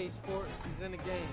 game, sports. He's in the game.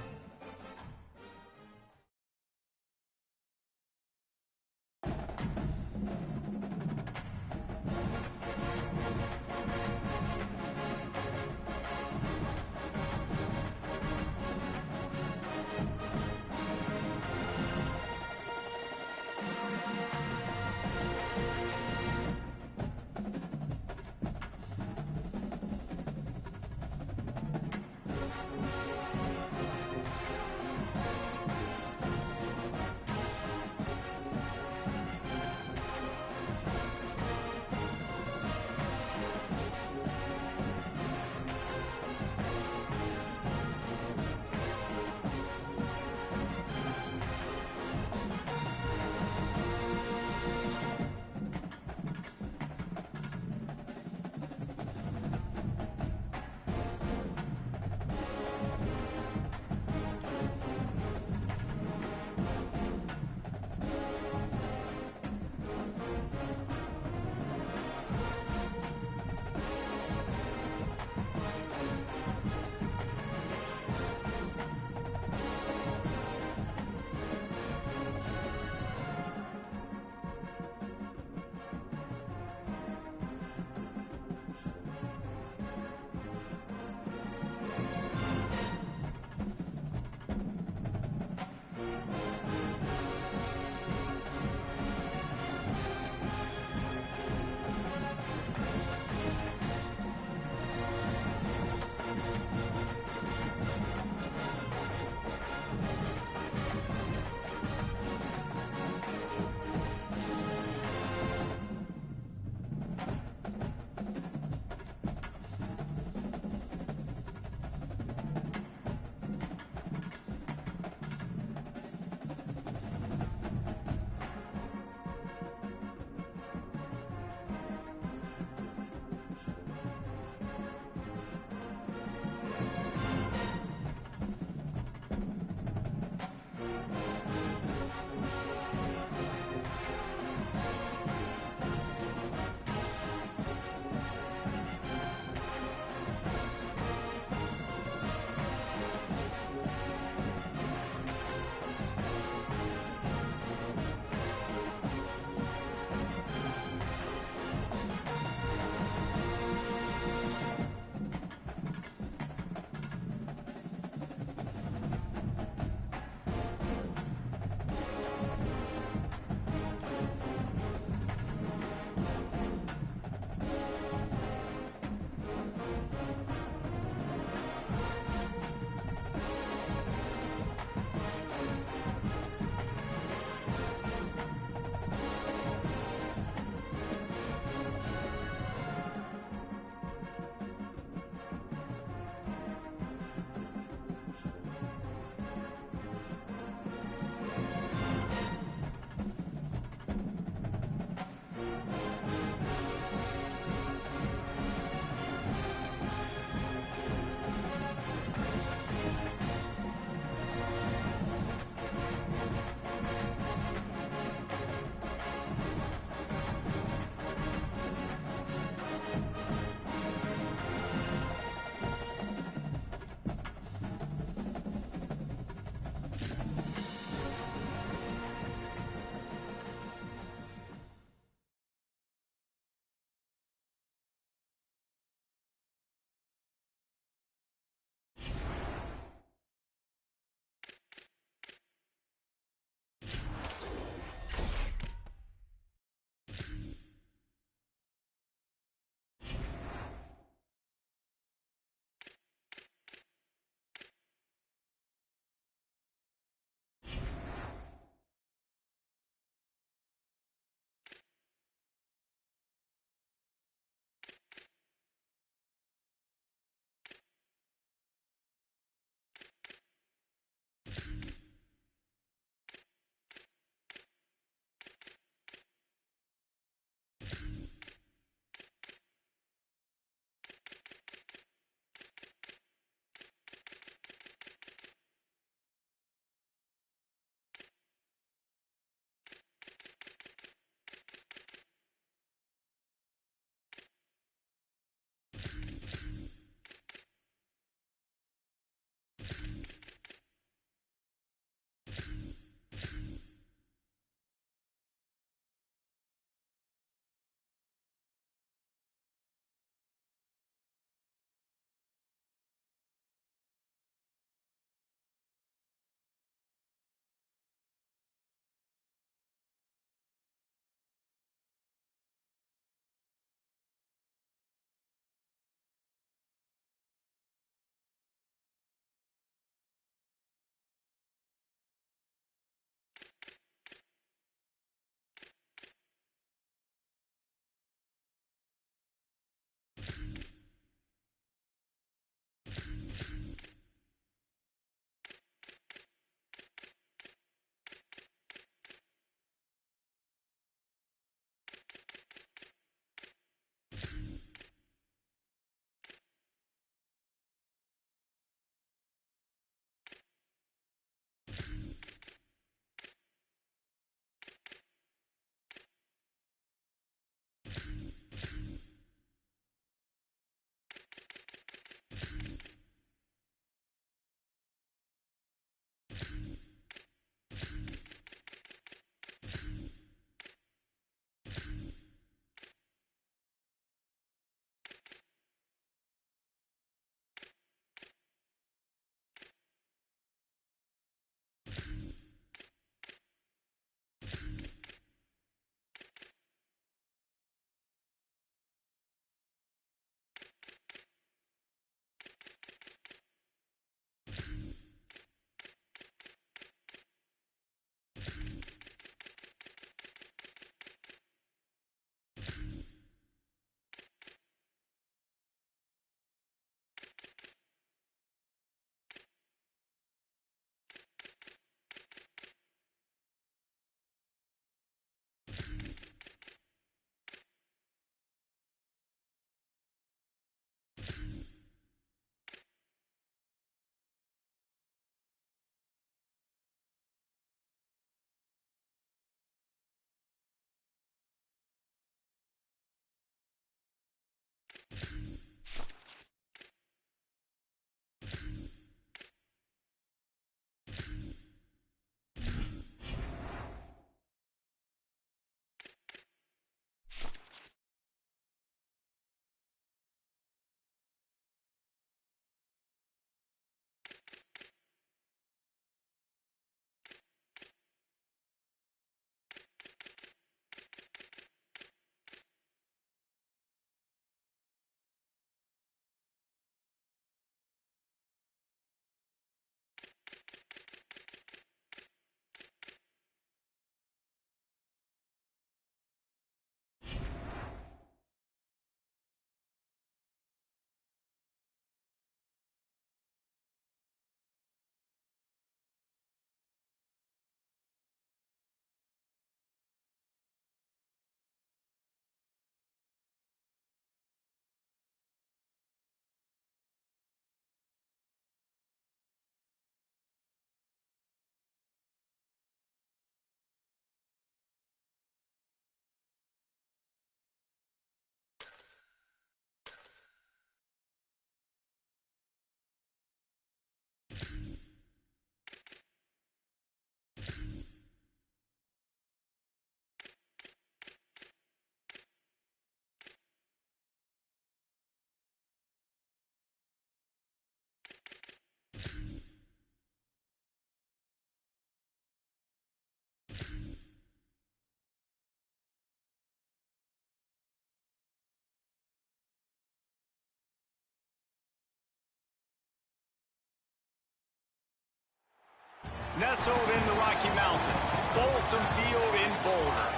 nestled in the Rocky Mountains, Folsom Field in Boulder.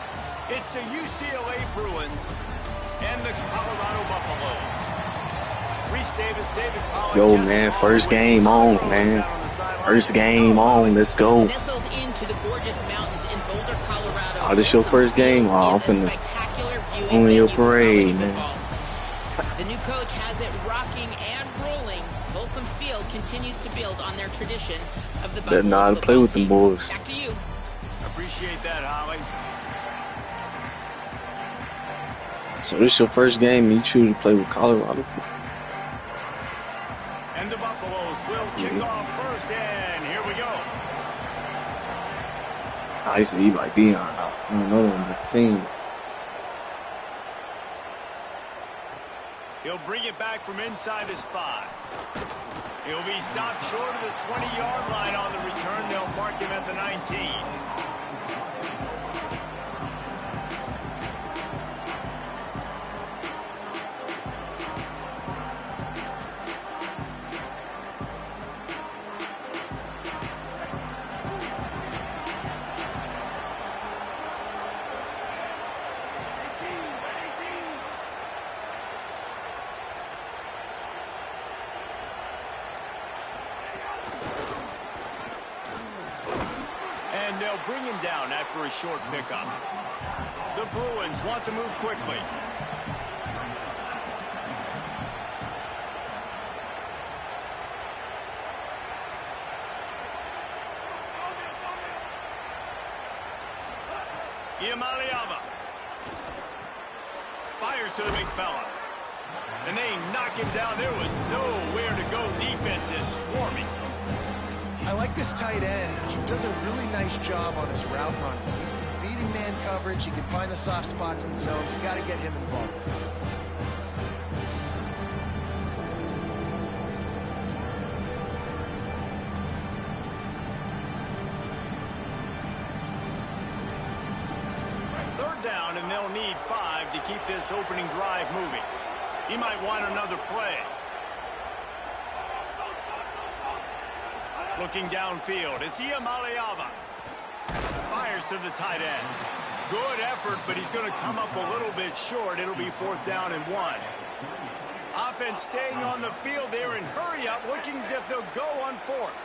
It's the UCLA Bruins and the Colorado Buffaloes. Reese Davis, David Pollack. Let's go, man. First game on, man. First game on. Let's go. Nestled into the gorgeous mountains in Boulder, Colorado. Oh, this your first game? Oh, I'm finna on your parade, man. The new coach has it rocking and rolling. Folsom Field continues to build on their tradition of the Buffaloes. Better know how to play with them boys. Back to you. Appreciate that, Holly. So this your first game and you choose to play with Colorado? And the Buffaloes will kick off first, and here we go. I used to be like Dion. I don't know them, but the team. He'll bring it back from inside his 5. He'll be stopped short of the 20-yard line on the return. They'll mark him at the 19. And they'll bring him down after a short pickup. The Bruins want to move quickly. Iamaleava fires to the big fella. And they knock him down. There was nowhere to go. Defense is swarming. I like this tight end. He does a really nice job on his route run. He's beating man coverage. He can find the soft spots in zones. You got to get him involved. Third down, and they'll need 5 to keep this opening drive moving. He might want another play. Looking downfield, it's Iamaleava. Fires to the tight end. Good effort, but he's going to come up a little bit short. It'll be 4th down and 1. Offense staying on the field there and hurry up, looking as if they'll go on 4th.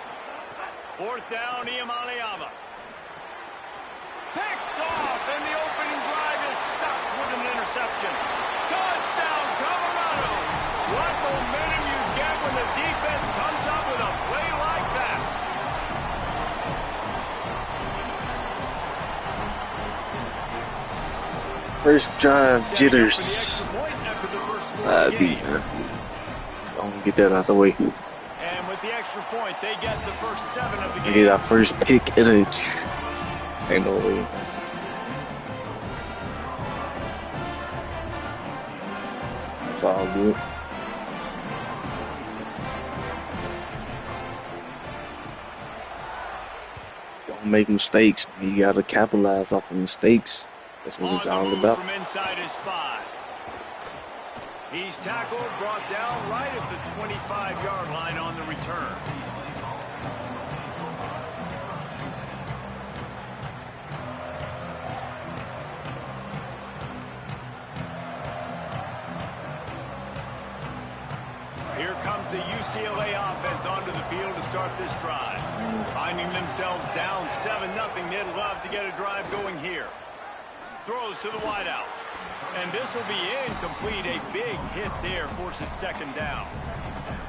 4th down, Iamaleava. Picked off, and the opening drive is stopped with an interception. Touchdown, Colorado! What momentum you get when the defense comes up with a play like that. First drive jitters. Side beat, huh? Don't get that out the way. And with the extra point, they get the first 7 of the game. We get our first pick at it. Ain't no way. It's all good. Don't make mistakes. You gotta capitalize off the mistakes. That's what it's all about. From inside his 5. He's tackled, brought down right at the 25-yard line on the return. Here comes the UCLA offense onto the field to start this drive. Finding themselves down 7-0, they'd love to get a drive going here. Throws to the wideout. And this will be incomplete. A big hit there forces 2nd down.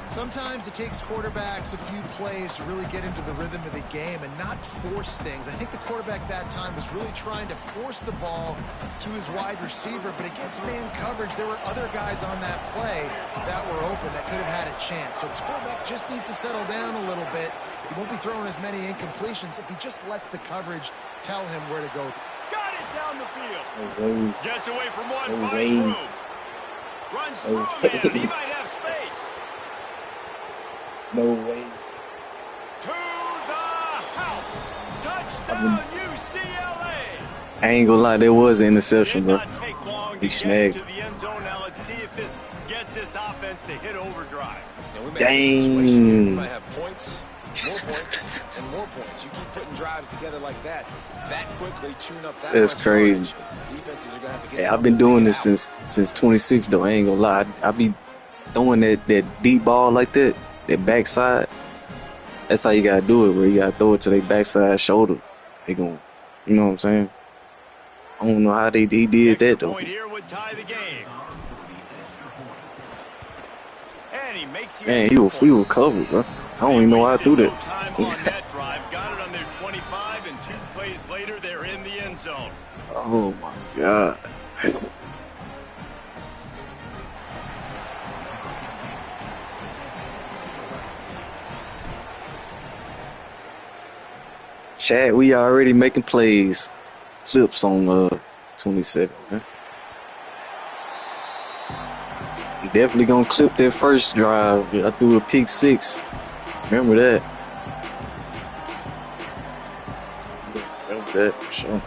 Sometimes it takes quarterbacks a few plays to really get into the rhythm of the game and not force things. I think the quarterback that time was really trying to force the ball to his wide receiver, but against man coverage, there were other guys on that play that were open that could have had a chance. So this quarterback just needs to settle down a little bit. He won't be throwing as many incompletions if he just lets the coverage tell him where to go. Got it down the field. No Gets away from one, no finds way. room. Runs through him. He might have space. No way. To the house. Touchdown, UCLA. I ain't gonna lie, there was an interception, bro. Did not take long He to snagged. get into the end zone. Now let's see if this gets this offense to hit overdrive. We may have a situation here. We might have points, More points and more points. You keep putting drives together like that quickly, tune up that That's much crazy. yardage. Defenses are gonna have to get. Hey, I've been doing this since 26 though. I ain't gonna lie. I be throwing that deep ball like that backside. That's how you gotta do it. Where you gotta throw it to their backside shoulder. They gon', you know what I'm saying? I don't know how he did that though. Point here would tie the game. And he makes the Man, he was covered, bro. I don't even know how I threw that. Time on that drive. Got it on their 25, and 2 plays later, they're in the end zone. Oh my God. Chad, we already making plays. Flips on 27, man. You definitely gonna clip that first drive. I threw a pick 6. Remember that. Remember that for sure.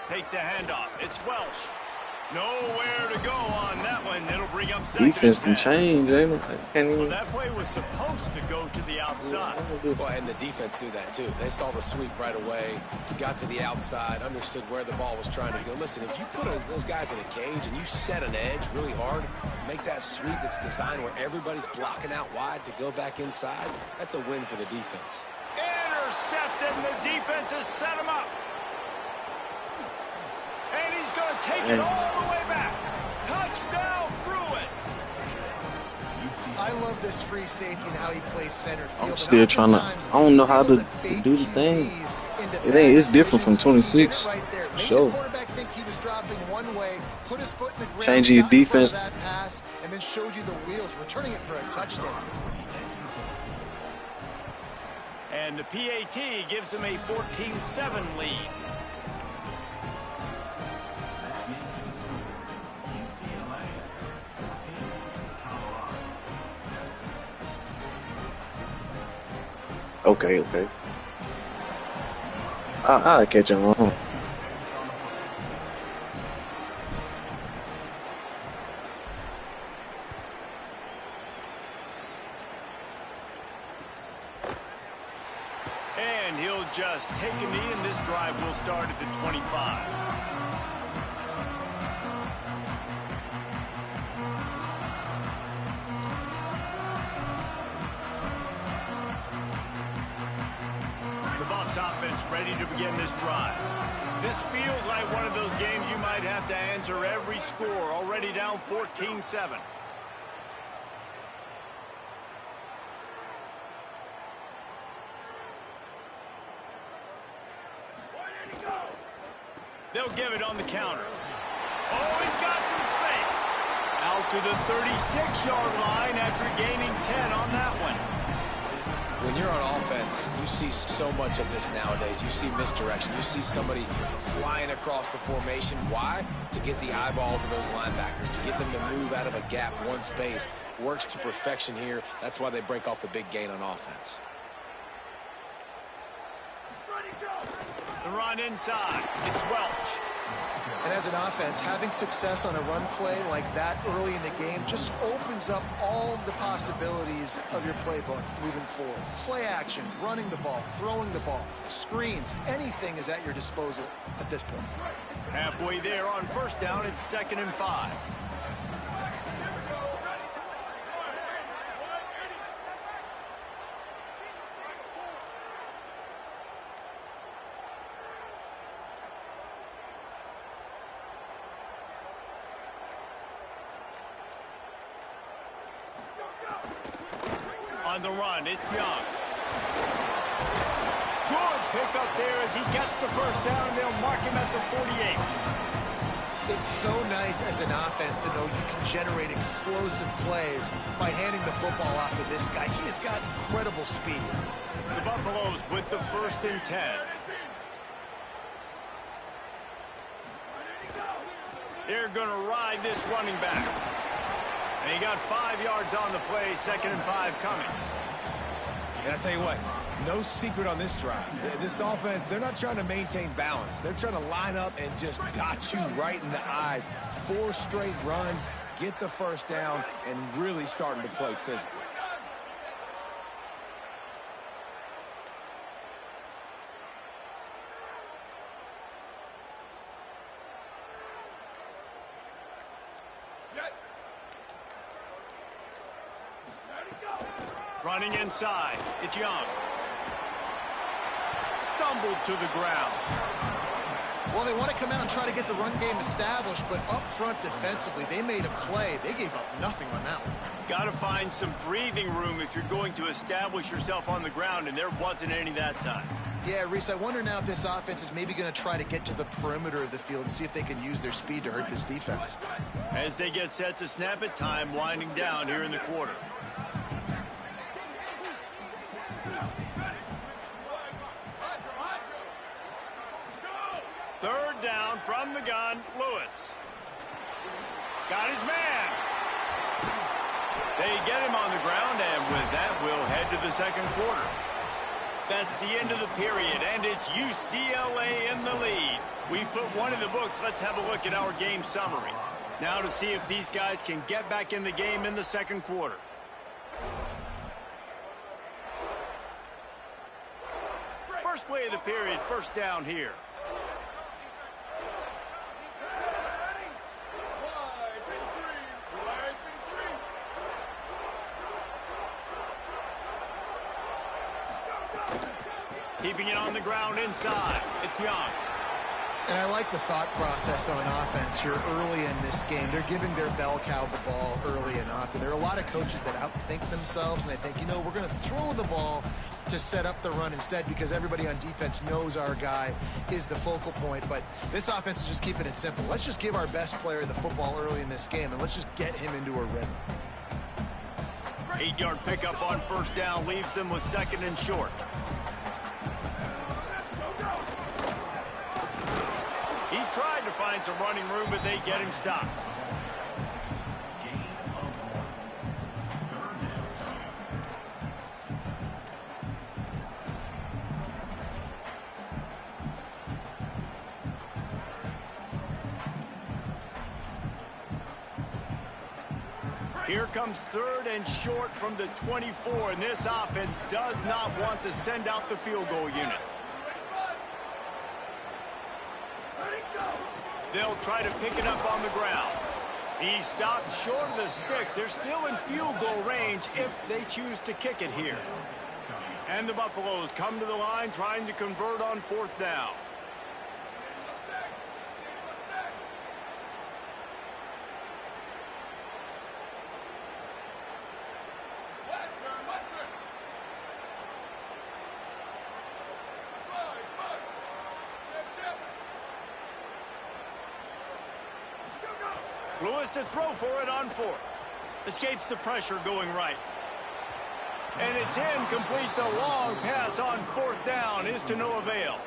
Takes a handoff. It's Welsh. Nowhere to go on that one. It'll bring up second. Defense can change, ain't it? Can't even. Well, that play was supposed to go to the outside. Well, and the defense knew that too. They saw the sweep right away, got to the outside, understood where the ball was trying to go. Listen, if you put those guys in a cage and you set an edge really hard, make that sweep that's designed where everybody's blocking out wide to go back inside, that's a win for the defense. Intercepted, and the defense has set him up. And he's going to take it all the way back. Touchdown, Bruins. I love this free safety and how he plays center field. I'm still trying to. I don't know how to do the thing. It's different from 26. Right Sure. the quarterback think he was dropping one way, put his foot in the ground, Changing your got in front defense. of that pass, and then showed you the wheels, returning it for a touchdown. And the PAT gives him a 14-7 lead. Okay. I'll catch him on. And he'll just take a knee, and this drive will start at the 25. Offense ready to begin this drive. This feels like one of those games you might have to answer every score. Already down 14-7. They'll give it on the counter. Oh, he's got some space. Out to the 36-yard line after gaining 10 on that one. When you're on offense, you see so much of this nowadays. You see misdirection. You see somebody flying across the formation. Why? To get the eyeballs of those linebackers, to get them to move out of a gap, one space. Works to perfection here. That's why they break off the big gain on offense. The run inside. It's Welch. And as an offense, having success on a run play like that early in the game just opens up all of the possibilities of your playbook moving forward. Play action, running the ball, throwing the ball, screens, anything is at your disposal at this point. Halfway there on first down, it's 2nd and 5. On the run, it's Young. Good pickup there as he gets the first down, and they'll mark him at the 48. It's so nice as an offense to know you can generate explosive plays by handing the football off to this guy. He has got incredible speed. The Buffaloes with the 1st and 10. They're going to ride this running back. And he got 5 yards on the play, 2nd and 5 coming. And I tell you what, no secret on this drive. This offense, they're not trying to maintain balance. They're trying to line up and just dot you right in the eyes. 4 straight runs, get the first down, and really starting to play physically. Running inside, it's Young. Stumbled to the ground. Well, they want to come out and try to get the run game established, but up front defensively, they made a play. They gave up nothing on that one. Got to find some breathing room if you're going to establish yourself on the ground, and there wasn't any that time. Yeah, Reese, I wonder now if this offense is maybe going to try to get to the perimeter of the field and see if they can use their speed to hurt this defense. As they get set to snap it, time winding down here in the quarter. Third down from the gun, Lewis. Got his man. They get him on the ground, and with that, we'll head to the second quarter. That's the end of the period, and it's UCLA in the lead. We've put one in the books. Let's have a look at our game summary. Now to see if these guys can get back in the game in the second quarter. First play of the period, first down here. Keeping it on the ground inside. It's Young. And I like the thought process on offense here early in this game. They're giving their bell cow the ball early and often. There are a lot of coaches that outthink themselves, and they think, you know, we're going to throw the ball to set up the run instead because everybody on defense knows our guy is the focal point. But this offense is just keeping it simple. Let's just give our best player the football early in this game, and let's just get him into a rhythm. 8-yard pickup on first down leaves them with 2nd and short. He tried to find some running room, but they get him stopped. Here comes 3rd and short from the 24, and this offense does not want to send out the field goal unit. They'll try to pick it up on the ground. He stopped short of the sticks. They're still in field goal range if they choose to kick it here. And the Buffaloes come to the line trying to convert on 4th down. Lewis to throw for it on 4th. Escapes the pressure going right. And it's incomplete. The long pass on 4th down is to no avail.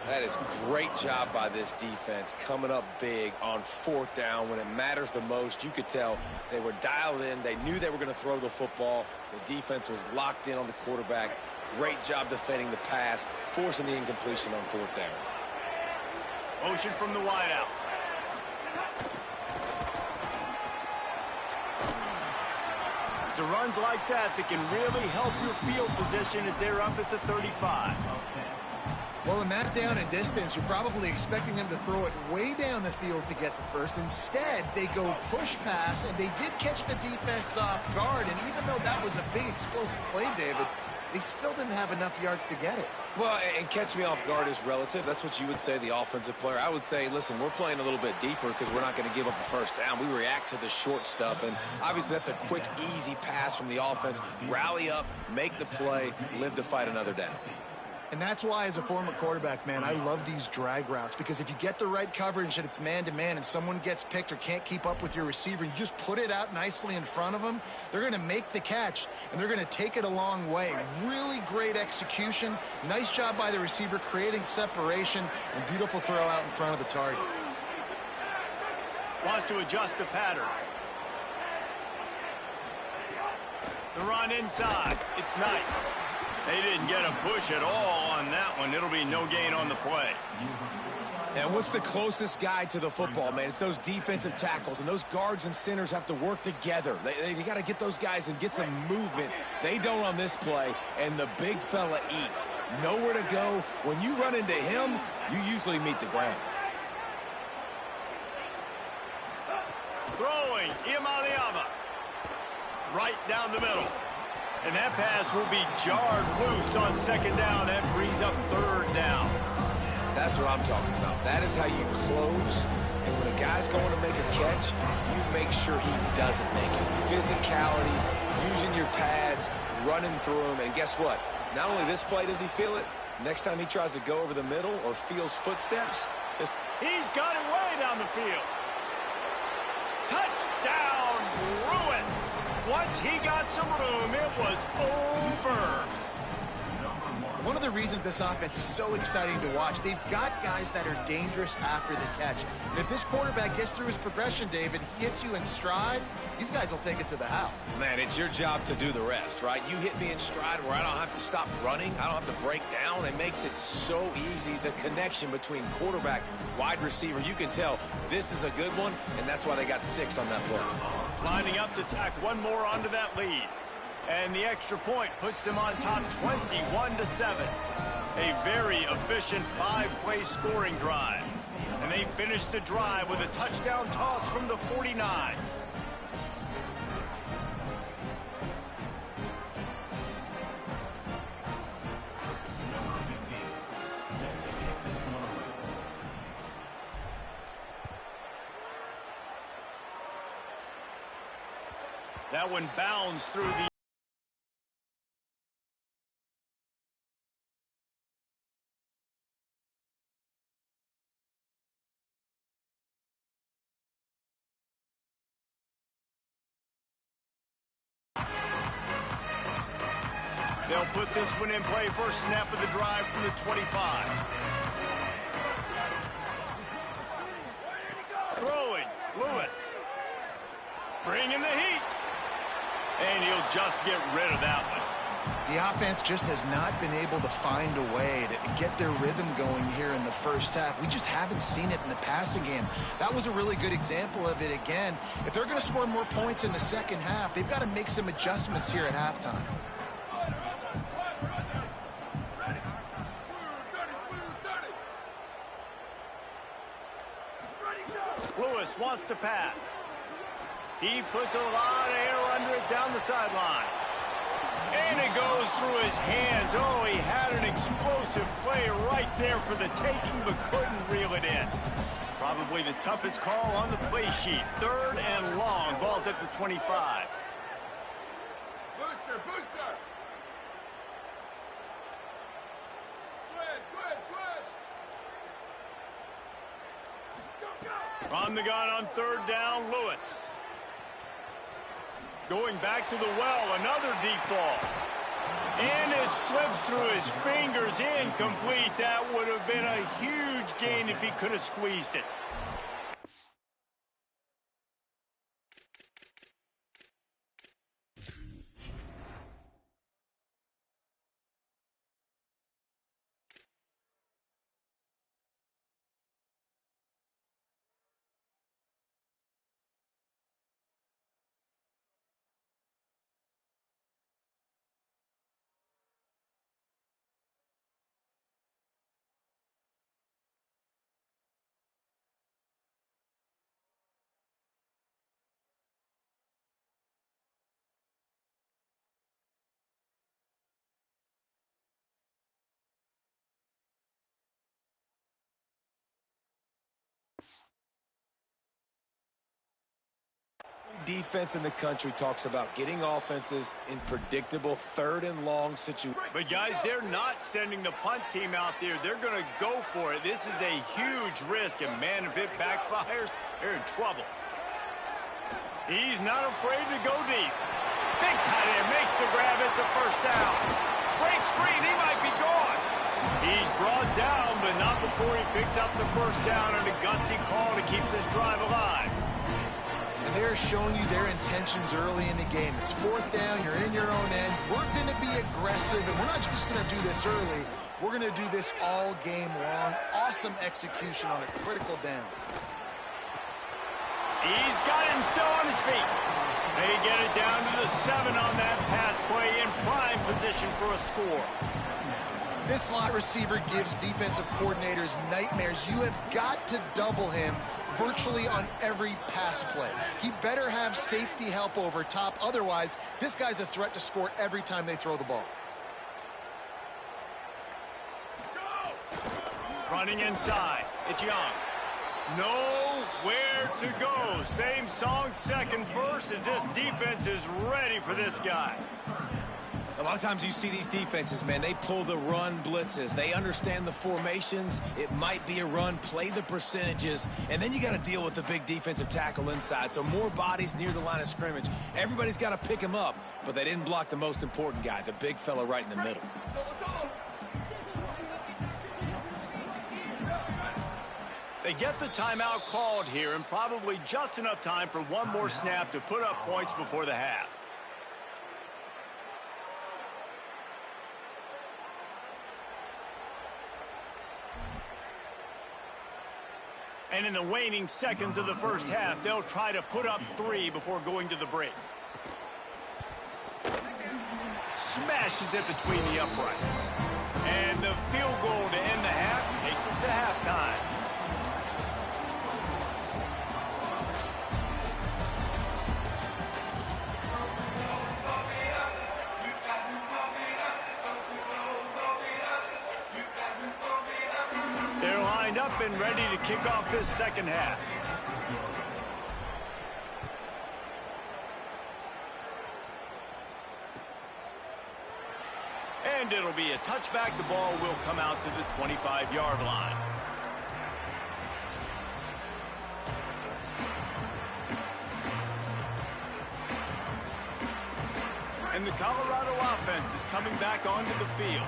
That is great job by this defense, coming up big on 4th down when it matters the most. You could tell they were dialed in. They knew they were going to throw the football. The defense was locked in on the quarterback. Great job defending the pass, forcing the incompletion on 4th down. Motion from the wideout. It's runs like that can really help your field position as they're up at the 35. Well, in that down and distance, you're probably expecting them to throw it way down the field to get the first. Instead, they go push pass, and they did catch the defense off guard. And even though that was a big explosive play, David, they still didn't have enough yards to get it. Well, and catch me off guard is relative. That's what you would say, the offensive player. I would say, listen, we're playing a little bit deeper because we're not going to give up the first down. We react to the short stuff, and obviously that's a quick, easy pass from the offense. Rally up, make the play, live to fight another down. And that's why, as a former quarterback, man, I love these drag routes, because if you get the right coverage and it's man-to-man and someone gets picked or can't keep up with your receiver, you just put it out nicely in front of them, they're going to make the catch, and they're going to take it a long way. Really great execution. Nice job by the receiver creating separation, and beautiful throw out in front of the target. Wants to adjust the pattern. The run inside. It's Knight. They didn't get a push at all on that one. It'll be no gain on the play. And what's the closest guy to the football, man? It's those defensive tackles, and those guards and centers have to work together. They got to get those guys and get some movement. They don't on this play, and the big fella eats. Nowhere to go. When you run into him, you usually meet the ground. Throwing, Imaliava. Right down the middle. And that pass will be jarred loose on second down. That frees up third down. That's what I'm talking about. That is how you close. And when a guy's going to make a catch, you make sure he doesn't make it. Physicality, using your pads, running through him. And guess what? Not only this play does he feel it, next time he tries to go over the middle or feels footsteps. He's got it way down the field. Touchdown, Bruins. Once he got some room, it was over. One of the reasons this offense is so exciting to watch, they've got guys that are dangerous after the catch. And if this quarterback gets through his progression, David, he hits you in stride, these guys will take it to the house. Man, it's your job to do the rest, right? You hit me in stride where I don't have to stop running. I don't have to break down. It makes it so easy, the connection between quarterback, wide receiver. You can tell this is a good one, and that's why they got 6 on that play. Lining up to tack one more onto that lead. And the extra point puts them on top 21-7. A very efficient 5-play scoring drive. And they finish the drive with a touchdown toss from the 49. That one bounds through the... They'll put this one in play. First snap of the drive from the 25. Throwing, Lewis. Bringing the heat. And he'll just get rid of that one. The offense just has not been able to find a way to get their rhythm going here in the first half. We just haven't seen it in the passing game. That was a really good example of it again. If they're going to score more points in the second half, they've got to make some adjustments here at halftime. Lewis wants to pass. He puts a lot of air under it down the sideline. And it goes through his hands. Oh, he had an explosive play right there for the taking, but couldn't reel it in. Probably the toughest call on the play sheet. Third and long. Ball's at the 25. Booster, booster! Squid! On the gun on third down, Lewis. Going back to the well, another deep ball. And it slips through his fingers, incomplete. That would have been a huge gain if he could have squeezed it. Defense in the country talks about getting offenses in predictable third and long situations. But guys, they're not sending the punt team out there. They're going to go for it. This is a huge risk, and man, if it backfires, they're in trouble. He's not afraid to go deep. Big tight end makes the grab. It's a first down. Breaks free, and he might be gone. He's brought down, but not before he picks up the first down, and a gutsy call to keep this drive alive. And they're showing you their intentions early in the game. It's fourth down, you're in your own end. We're going to be aggressive, and we're not just going to do this early. We're going to do this all game long. Awesome execution on a critical down. He's got him still on his feet. They get it down to the 7 on that pass play, in prime position for a score. This slot receiver gives defensive coordinators nightmares. You have got to double him virtually on every pass play. He better have safety help over top. Otherwise, this guy's a threat to score every time they throw the ball. Running inside. It's Young. Nowhere to go. Same song, second verse, as this defense is ready for this guy. A lot of times you see these defenses, man, they pull the run blitzes. They understand the formations. It might be a run, play the percentages, and then you got to deal with the big defensive tackle inside. So more bodies near the line of scrimmage. Everybody's got to pick him up, but they didn't block the most important guy, the big fella right in the middle. They get the timeout called here, and probably just enough time for one more snap to put up points before the half. And in the waning seconds of the first half, they'll try to put up 3 before going to the break. Smashes it between the uprights. And the field goal to end the half takes us to halftime. They're lined up and ready to kick off this second half. And it'll be a touchback. The ball will come out to the 25-yard line. And the Colorado offense is coming back onto the field.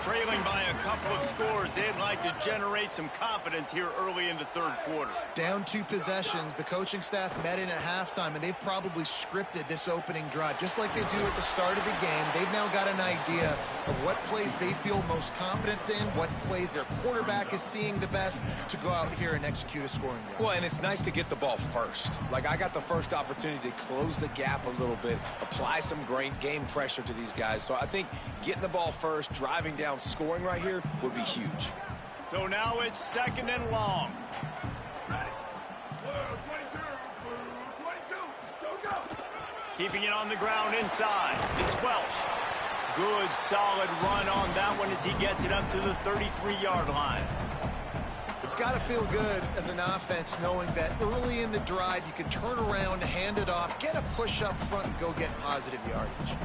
Trailing by a couple of scores, they'd like to generate some confidence here early in the third quarter. Down 2 possessions, the coaching staff met in at halftime, and they've probably scripted this opening drive. Just like they do at the start of the game, they've now got an idea of what plays they feel most confident in, what plays their quarterback is seeing the best to go out here and execute a scoring drive. Well, and it's nice to get the ball first. Like, I got the first opportunity to close the gap a little bit, apply some great game pressure to these guys. So I think getting the ball first, driving down, scoring right here would be huge. So now it's second and long. Keeping it on the ground inside. It's Welsh. Good solid run on that one as he gets it up to the 33-yard line. It's got to feel good as an offense knowing that early in the drive you can turn around, hand it off, get a push up front, and go get positive yardage.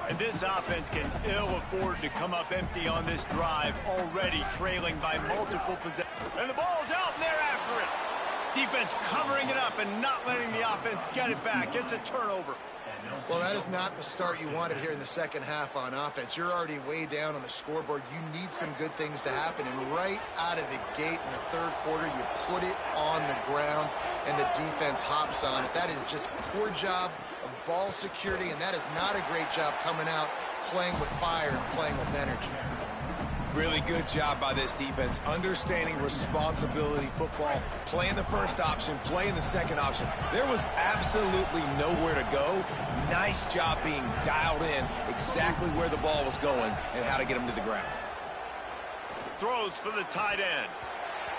And this offense can ill afford to come up empty on this drive, already trailing by multiple possessions. And the ball's out, and they're after it. Defense covering it up and not letting the offense get it back. It's a turnover. Well, that is not the start you wanted here in the second half on offense. You're already way down on the scoreboard. You need some good things to happen. And right out of the gate in the third quarter, you put it on the ground, and the defense hops on it. That is just poor job of ball security, and that is not a great job coming out, playing with fire and playing with energy. Really good job by this defense, understanding responsibility football, playing the first option, playing the second option. There was absolutely nowhere to go. Nice job being dialed in exactly where the ball was going and how to get him to the ground. Throws for the tight end.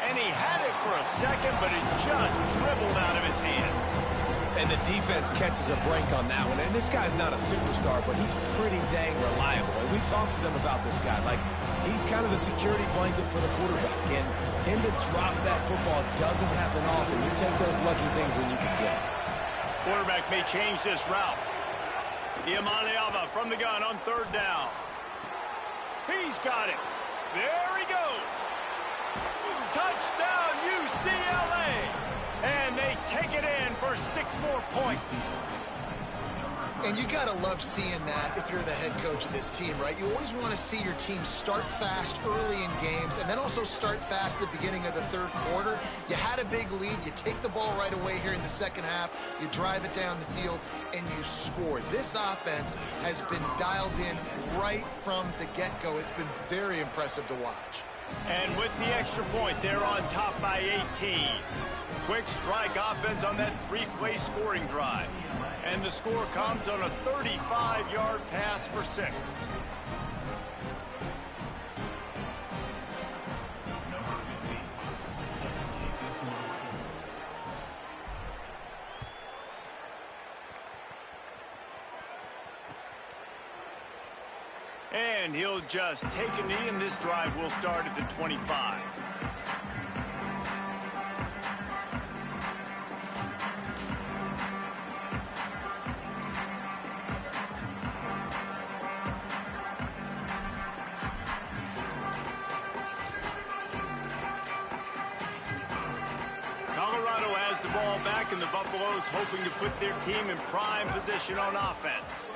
And he had it for a second, but it just dribbled out of his hands. And the defense catches a break on that one. And this guy's not a superstar, but he's pretty dang reliable. And we talked to them about this guy. Like, he's kind of the security blanket for the quarterback. And him to drop that football doesn't happen often. You take those lucky things when you can get it. Quarterback may change this route. Iamaleava from the gun on third down. He's got it. There he goes. Touchdown, UCLA. And they take it in for 6 more points. And you got to love seeing that if you're the head coach of this team, right? You always want to see your team start fast early in games and then also start fast at the beginning of the third quarter. You had a big lead. You take the ball right away here in the second half. You drive it down the field, and you score. This offense has been dialed in right from the get-go. It's been very impressive to watch. And with the extra point, they're on top by 18. Quick strike offense on that three-play scoring drive. And the score comes on a 35-yard pass for 6. And he'll just take a knee, and this drive will start at the 25. Colorado has the ball back, and the Buffaloes hoping to put their team in prime position on offense.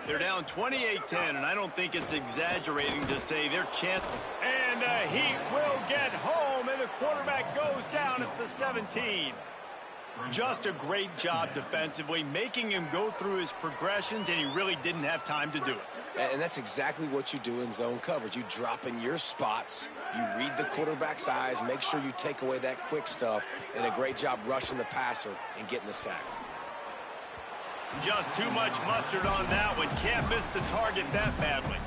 They're down 28-10, and I don't think it's exaggerating to say their chance. And the Heat will get home, and the quarterback goes down at the 17. Just a great job defensively, making him go through his progressions, and he really didn't have time to do it. And that's exactly what you do in zone coverage. You drop in your spots, you read the quarterback's eyes, make sure you take away that quick stuff, and a great job rushing the passer and getting the sack. Just too much mustard on that one. Can't miss the target that badly.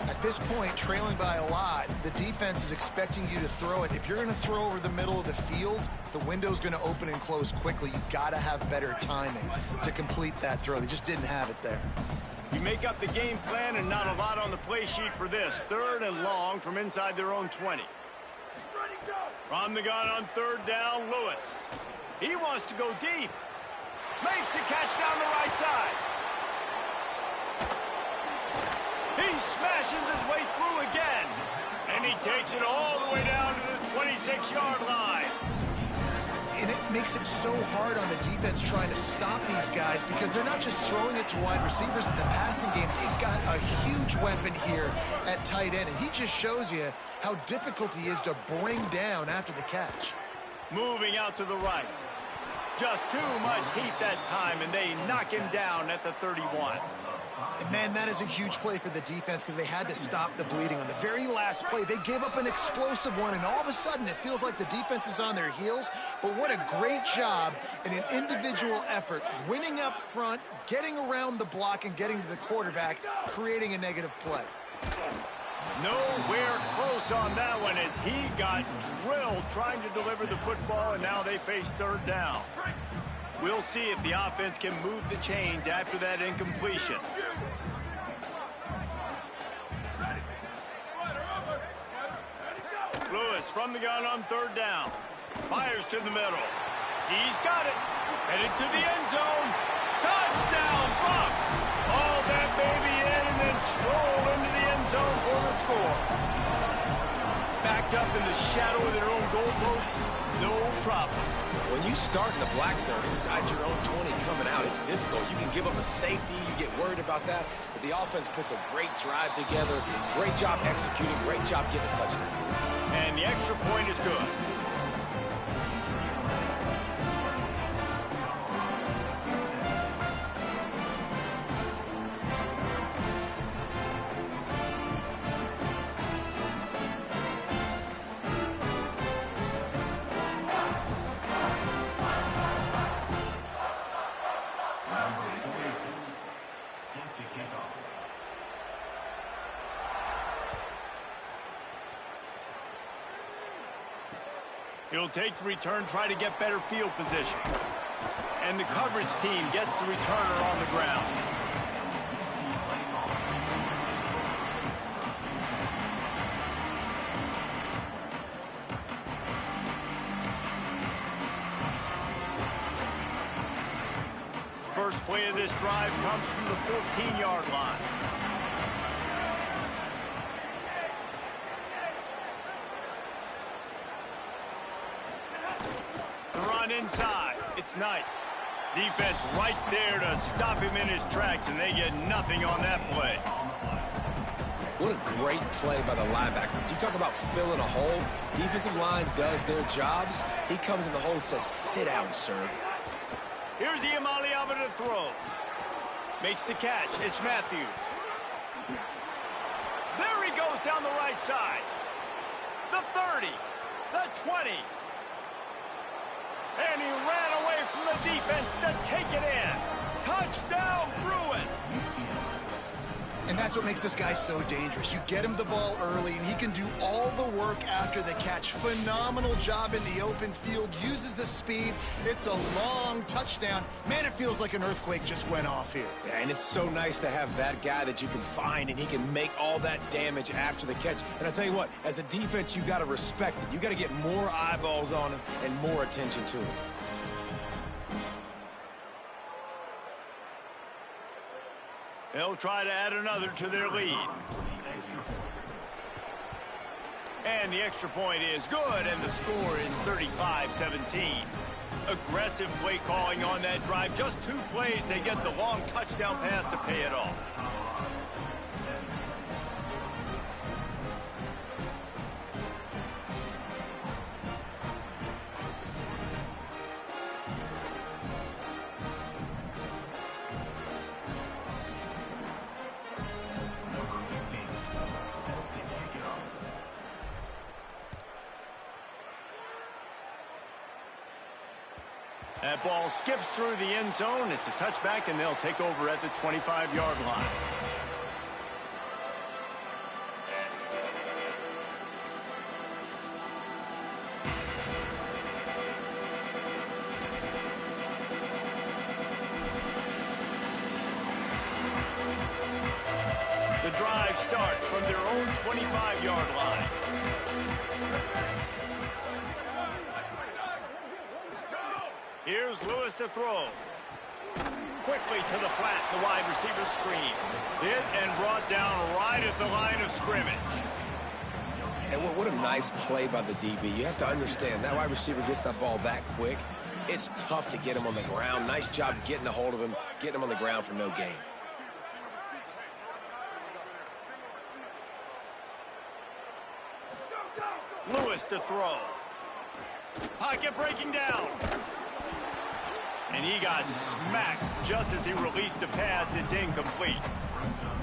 At this point, trailing by a lot, the defense is expecting you to throw it. If you're going to throw over the middle of the field, the window's going to open and close quickly. You got to have better timing to complete that throw. They just didn't have it there. You make up the game plan, and not a lot on the play sheet for this. 3rd and long from inside their own 20. From the gun on 3rd down, Lewis. He wants to go deep. Makes the catch down the right side. He smashes his way through again. And he takes it all the way down to the 26-yard line. And it makes it so hard on the defense trying to stop these guys because they're not just throwing it to wide receivers in the passing game. They've got a huge weapon here at tight end. And he just shows you how difficult he is to bring down after the catch. Moving out to the right. Just too much heat that time, and they knock him down at the 31. And, man, that is a huge play for the defense because they had to stop the bleeding. On the very last play, they gave up an explosive one, and all of a sudden it feels like the defense is on their heels. But what a great job in an individual effort, winning up front, getting around the block, and getting to the quarterback, creating a negative play. Nowhere close on that one as he got drilled trying to deliver the football, and now they face 3rd down. We'll see if the offense can move the chains after that incompletion. Lewis from the gun on 3rd down. Fires to the middle. He's got it. Headed to the end zone. Touchdown, Bucks! All that baby in and then stroll into the end zone for the score. Backed up in the shadow of their own goalpost, no problem. When you start in the black zone inside your own 20 coming out, it's difficult. You can give up a safety, you get worried about that, but the offense puts a great drive together. Great job executing, great job getting a touchdown. And the extra point is good. He'll take the return, try to get better field position. And the coverage team gets the returner on the ground. First play of this drive comes from the 14-yard line. Inside, it's Knight. Defense right there to stop him in his tracks, and they get nothing on that play. What a great play by the linebacker. You talk about filling a hole. Defensive line does their jobs. He comes in the hole and says, sit down, sir. Here's Iamaleava to throw. Makes the catch. It's Matthews. There he goes down the right side. The 30. The 20. And he ran away from the defense to take it in. Touchdown, Bruins. And that's what makes this guy so dangerous. You get him the ball early, and he can do all the work after the catch. Phenomenal job in the open field. Uses the speed. It's a long touchdown. Man, it feels like an earthquake just went off here. Yeah, and it's so nice to have that guy that you can find, and he can make all that damage after the catch. And I tell you what, as a defense, you got to respect it. You got to get more eyeballs on him and more attention to him. They'll try to add another to their lead. And the extra point is good, and the score is 35-17. Aggressive play calling on that drive. Just 2 plays, they get the long touchdown pass to pay it off. That ball skips through the end zone. It's a touchback, and they'll take over at the 25-yard line. The drive starts from their own 25-yard line. Here's Lewis to throw. Quickly to the flat, the wide receiver screen. Hit and brought down right at the line of scrimmage. And what a nice play by the DB. You have to understand, that wide receiver gets that ball that quick. It's tough to get him on the ground. Nice job getting a hold of him, getting him on the ground for no gain. Lewis to throw. Pocket breaking down. And he got smacked just as he released the pass. It's incomplete.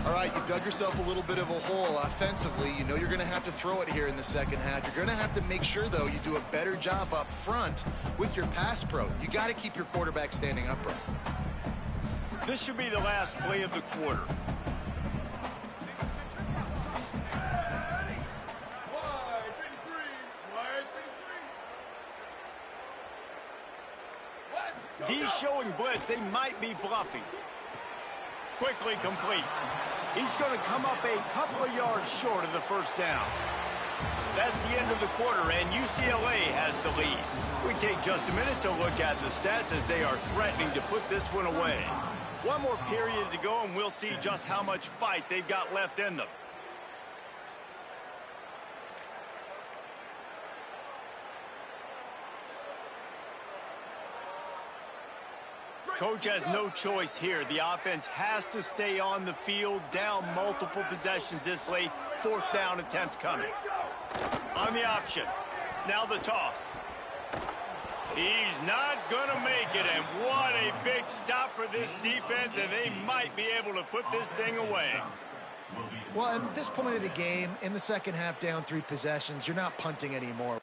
All right, you've dug yourself a little bit of a hole offensively. You know you're going to have to throw it here in the second half. You're going to have to make sure, though, you do a better job up front with your pass pro. You got to keep your quarterback standing upright. This should be the last play of the quarter. D's showing blitz. They might be bluffing. Quickly complete. He's going to come up a couple of yards short of the first down. That's the end of the quarter, and UCLA has the lead. We take just a minute to look at the stats as they are threatening to put this one away. One more period to go, and we'll see just how much fight they've got left in them. Coach has no choice here. The offense has to stay on the field, down multiple possessions this late. 4th down attempt coming. On the option. Now the toss. He's not going to make it, and what a big stop for this defense, and they might be able to put this thing away. Well, at this point of the game, in the second half, down 3 possessions, you're not punting anymore.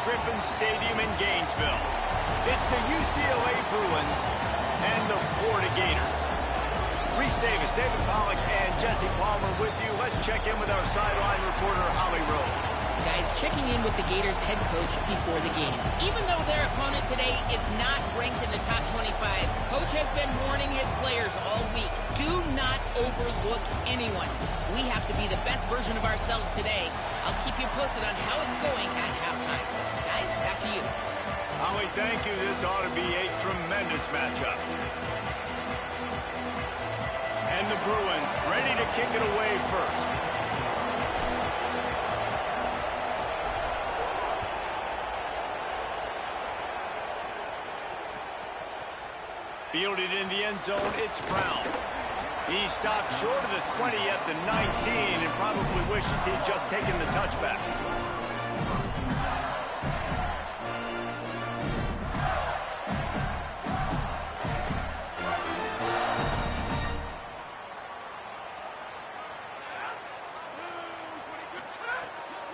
Griffin Stadium in Gainesville. It's the UCLA Bruins and the Florida Gators. Reese Davis, David Pollack, and Jesse Palmer with you. Let's check in with our sideline reporter, Holly Rose. Guys, checking in with the Gators head coach before the game. Even though their opponent today is not ranked in the top 25, coach has been warning his players all week. Do not overlook anyone. We have to be the best version of ourselves today. I'll keep you posted on how it's going at halftime. Guys, back to you. Holly, thank you. This ought to be a tremendous matchup. And the Bruins ready to kick it away first. Fielded in the end zone, it's Brown. He stopped short of the 20 at the 19 and probably wishes he'd just taken the touchback.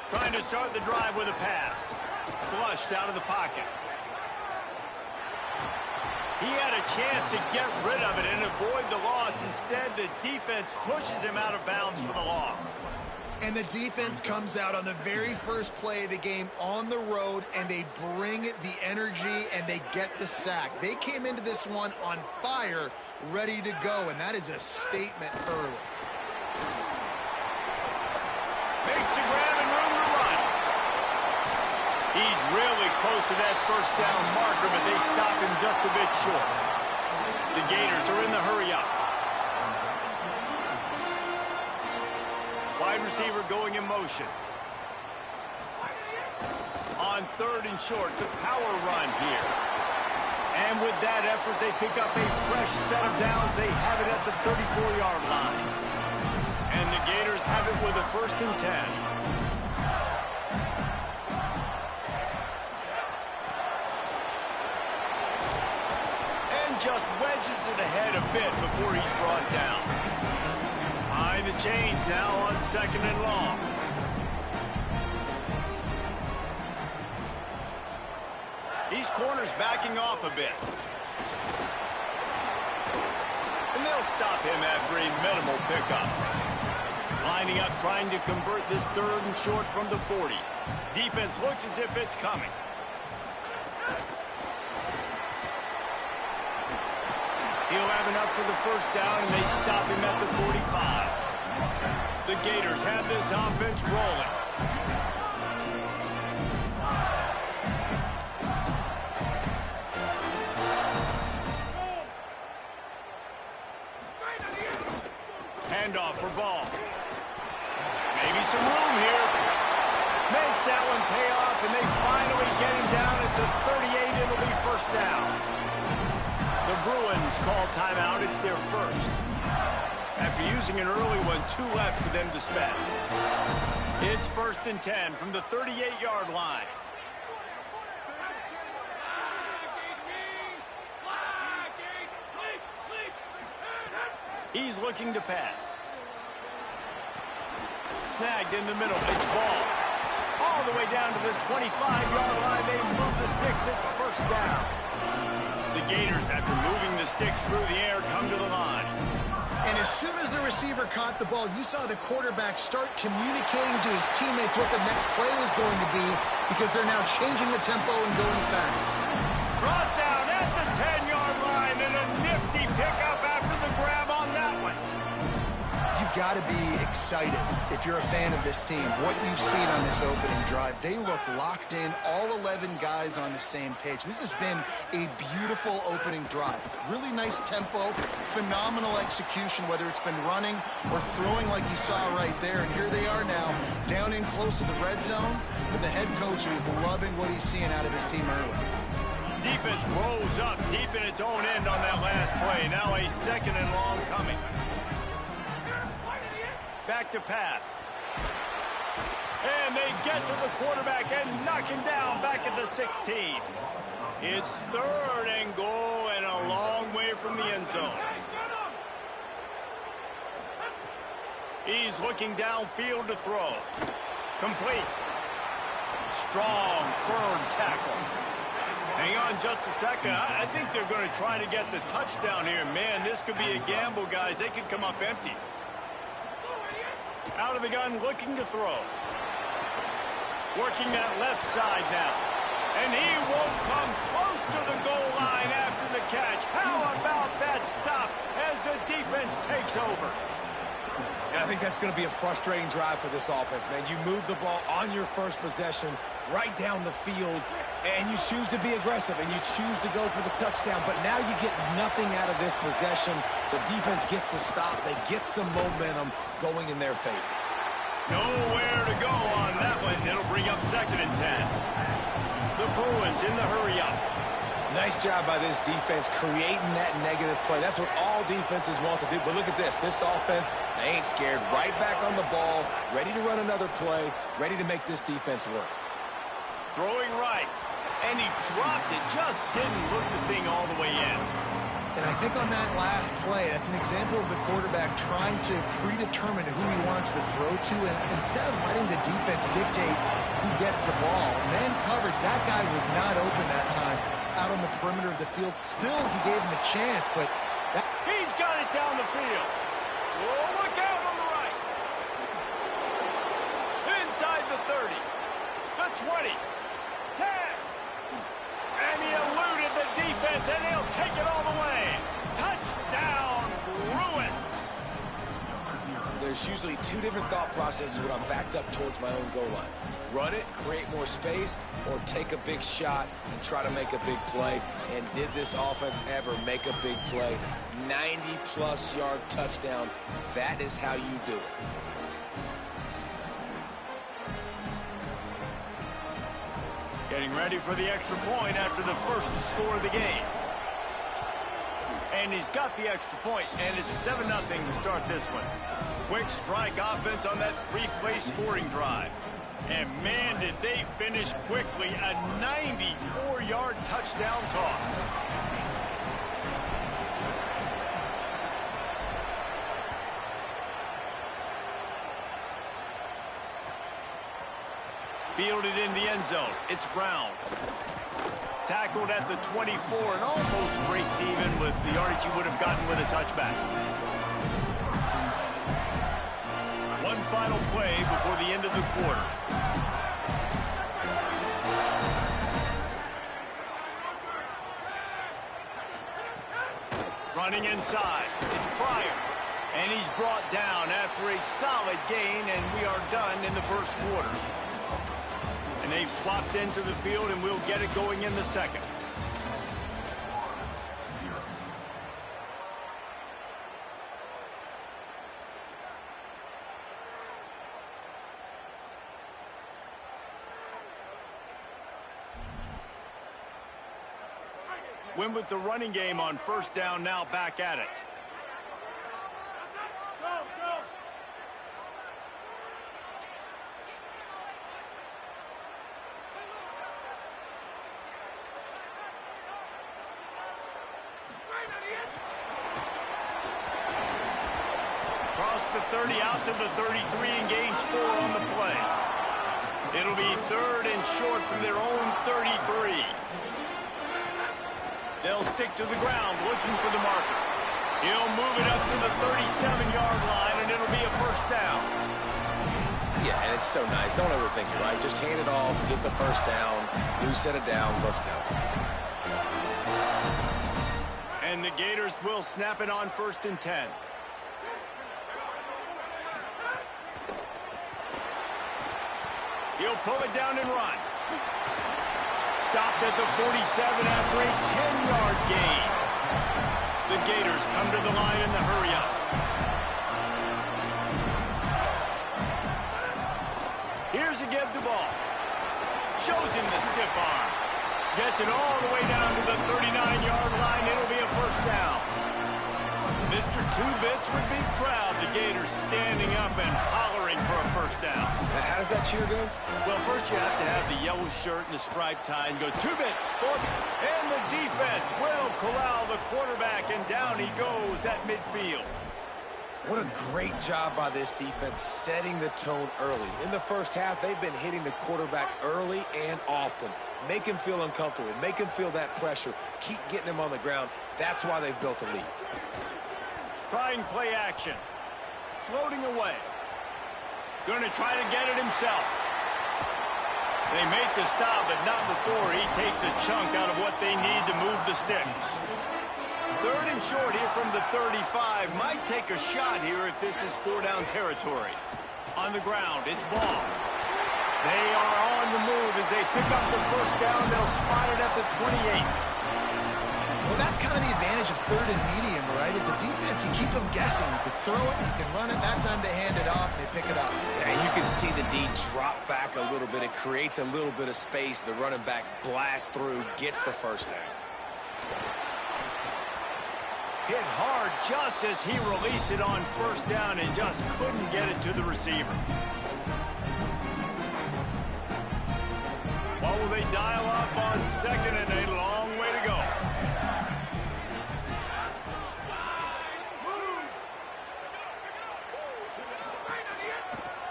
Trying to start the drive with a pass. Flushed out of the pocket. He had a chance to get rid of it and avoid the loss. Instead, the defense pushes him out of bounds for the loss. And the defense comes out on the very first play of the game on the road, and they bring the energy, and they get the sack. They came into this one on fire, ready to go, and that is a statement early. Makes a grab and room to run. He's really close to that first down marker, but they stop him just a bit short. The Gators are in the hurry-up. Wide receiver going in motion. On third and short, the power run here. And with that effort, they pick up a fresh set of downs. They have it at the 34-yard line. And the Gators have it with a 1st and 10. Just wedges it ahead a bit before he's brought down. Behind the chains now on 2nd and long. These corners backing off a bit. And they'll stop him after a minimal pickup. Lining up, trying to convert this 3rd and short from the 40. Defense looks as if it's coming. He'll have enough for the 1st down, and they stop him at the 45. The Gators have this offense rolling. Handoff for Ball. Maybe some room here. Makes that one pay off, and they finally get him down at the 38. It'll be 1st down. The Bruins call timeout. It's their 1st. After using an early one, 2 left for them to spend. It's 1st and 10 from the 38-yard line. He's looking to pass. Snagged in the middle. It's Ball. All the way down to the 25-yard line. They move the sticks. It's 1st down. The Gators, after moving the sticks through the air, come to the line. And as soon as the receiver caught the ball, you saw the quarterback start communicating to his teammates what the next play was going to be, because they're now changing the tempo and going fast. Brought down at the 10-yard line, and a nifty pickup after the grab on that one. You've got to be excited if you're a fan of this team. What you've seen on this opening drive, they look locked in, all 11 guys on the same page. This has been a beautiful opening drive. Really nice tempo, phenomenal execution, whether it's been running or throwing like you saw right there. And here they are now, down in close to the red zone, but the head coach is loving what he's seeing out of his team early. Defense rolls up deep in its own end on that last play. Now a 2nd and long coming. Back to pass. And they get to the quarterback and knock him down back at the 16. It's 3rd and goal and a long way from the end zone. He's looking downfield to throw. Complete. Strong, firm tackle. Hang on just a second. I think they're going to try to get the touchdown here. Man, this could be a gamble, guys. They could come up empty. Out of the gun, looking to throw. Working that left side now. And he won't come close to the goal line after the catch. How about that stop as the defense takes over? And I think that's going to be a frustrating drive for this offense, man. You move the ball on your first possession right down the field, and you choose to be aggressive, and you choose to go for the touchdown. But now you get nothing out of this possession. The defense gets the stop. They get some momentum going in their favor. Nowhere to go on that one. It'll bring up 2nd and 10. The Bruins in the hurry-up. Nice job by this defense creating that negative play. That's what all defenses want to do. But look at this. This offense, they ain't scared. Right back on the ball, ready to run another play, ready to make this defense work. Throwing right. And he dropped it. Just didn't look the thing all the way in. And I think on that last play, that's an example of the quarterback trying to predetermine who he wants to throw to, and instead of letting the defense dictate who gets the ball. Man coverage, that guy was not open that time out on the perimeter of the field. Still, he gave him a chance, but he's got it down the field. Oh, look out on the right. Inside the 30, the 20, 10. And he eluded the defense, and he'll take it all the way. Touchdown, Bruins. There's usually two different thought processes when I'm backed up towards my own goal line. Run it, create more space, or take a big shot and try to make a big play. And did this offense ever make a big play? 90-plus yard touchdown. That is how you do it. Getting ready for the extra point after the first score of the game. And he's got the extra point, and it's 7-0 to start this one. Quick strike offense on that 3-play scoring drive. And man, did they finish quickly. A 94-yard touchdown toss. Fielded in the end zone. It's Brown. Tackled at the 24 and almost breaks even with the yardage he would have gotten with a touchback. One final play before the end of the quarter. Running inside. It's Pryor. And he's brought down after a solid gain, and we are done in the first quarter. And they've swapped into the field, and we'll get it going in the second. Win with the running game on first down, now back at it. Across the 30 out to the 33 and gains 4 on the play. It'll be 3rd and short from their own 33. They'll stick to the ground looking for the marker. He'll move it up to the 37-yard line, and it'll be a first down. Yeah, and it's so nice. Don't overthink it, right? Just hand it off, get the first down, new set of downs, let's go. And the Gators will snap it on 1st and 10. He'll pull it down and run. Stopped at the 47 after a 10-yard gain. The Gators come to the line in the hurry-up. Here's a give the ball. Shows him the stiff arm. Gets it all the way down to the 39-yard line. It'll be a first down. Mr. Two-Bits would be proud. The Gators standing up and hollering for a first down. Now, how does that cheer go? Well, first you have to have the yellow shirt and the striped tie and go Two-Bits, foot, and the defense will corral the quarterback, and down he goes at midfield. What a great job by this defense setting the tone early. In the first half, they've been hitting the quarterback early and often. Make him feel uncomfortable. Make him feel that pressure. Keep getting him on the ground. That's why they've built a lead. Trying play action. Floating away. Going to try to get it himself. They make the stop, but not before he takes a chunk out of what they need to move the sticks. 3rd and short here from the 35. Might take a shot here if this is 4-down territory. On the ground, it's ball. They are on the move as they pick up the first down. They'll spot it at the 28. Well, that's kind of the advantage of 3rd and medium, right? Is the defense, you keep them guessing. You can throw it, you can run it. That time they hand it off, and they pick it up. Yeah, you can see the D drop back a little bit. It creates a little bit of space. The running back blasts through, gets the first down. Hit hard just as he released it on first down and just couldn't get it to the receiver. What will they dial up on 2nd and a long way to go?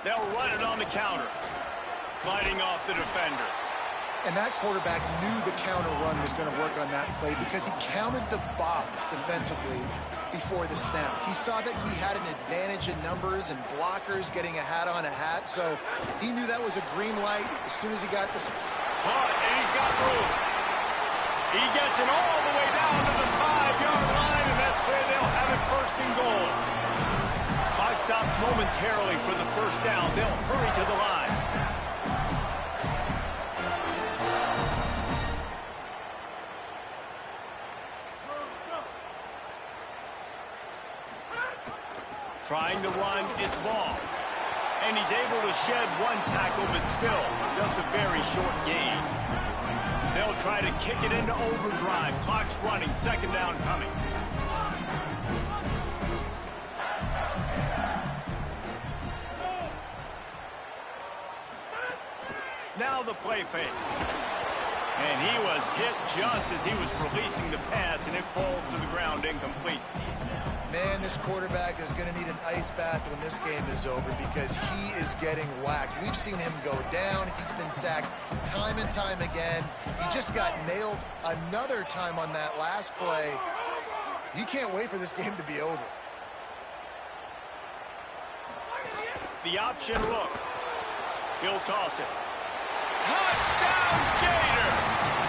They'll run it on the counter. Fighting off the defender. And that quarterback knew the counter run was going to work on that play because he counted the box defensively before the snap. He saw that he had an advantage in numbers and blockers getting a hat on a hat, so he knew that was a green light as soon as he got the... And he's got room. He gets it all the way down to the 5-yard line, and that's where they'll have it 1st and goal. Clock stops momentarily for the first down. They'll hurry to the line. Trying to run, it's ball. And he's able to shed 1 tackle, but still, just a very short gain. They'll try to kick it into overdrive. Clock's running, 2nd down coming. Now the play fake. And he was hit just as he was releasing the pass, and it falls to the ground incomplete. Man, this quarterback is going to need an ice bath when this game is over because he is getting whacked. We've seen him go down. He's been sacked time and time again. He just got nailed another time on that last play. He can't wait for this game to be over. The option look. He'll toss it. Touchdown, Gator!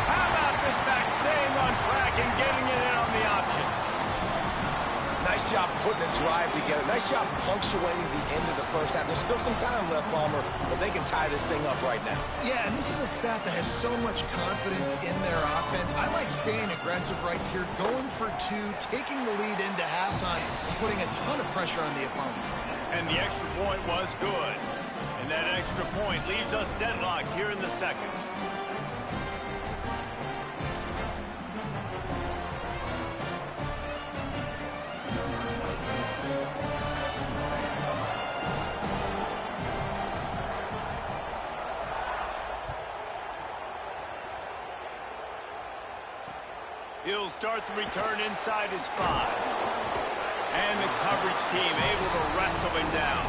How about this back staying on track and getting it in on the option? Nice job putting a drive together. Nice job punctuating the end of the first half. There's still some time left, Palmer, but they can tie this thing up right now. Yeah, and this is a staff that has so much confidence in their offense. I like staying aggressive right here, going for 2, taking the lead into halftime, and putting a ton of pressure on the opponent. And the extra point was good. And that extra point leaves us deadlocked here in the 2nd. He'll start the return inside his 5. And the coverage team able to wrestle him down.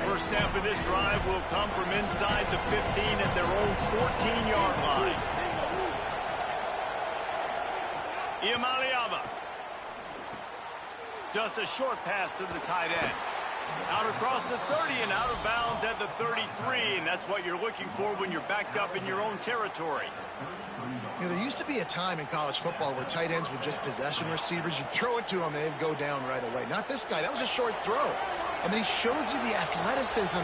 First snap of this drive will come from inside the 15 at their own 14-yard line. Iamaleava. Just a short pass to the tight end. Out across the 30 and out of bounds at the 33, and that's what you're looking for when you're backed up in your own territory. You know, there used to be a time in college football where tight ends were just possession receivers. You'd throw it to them, and they'd go down right away. Not this guy. That was a short throw. And then he shows you the athleticism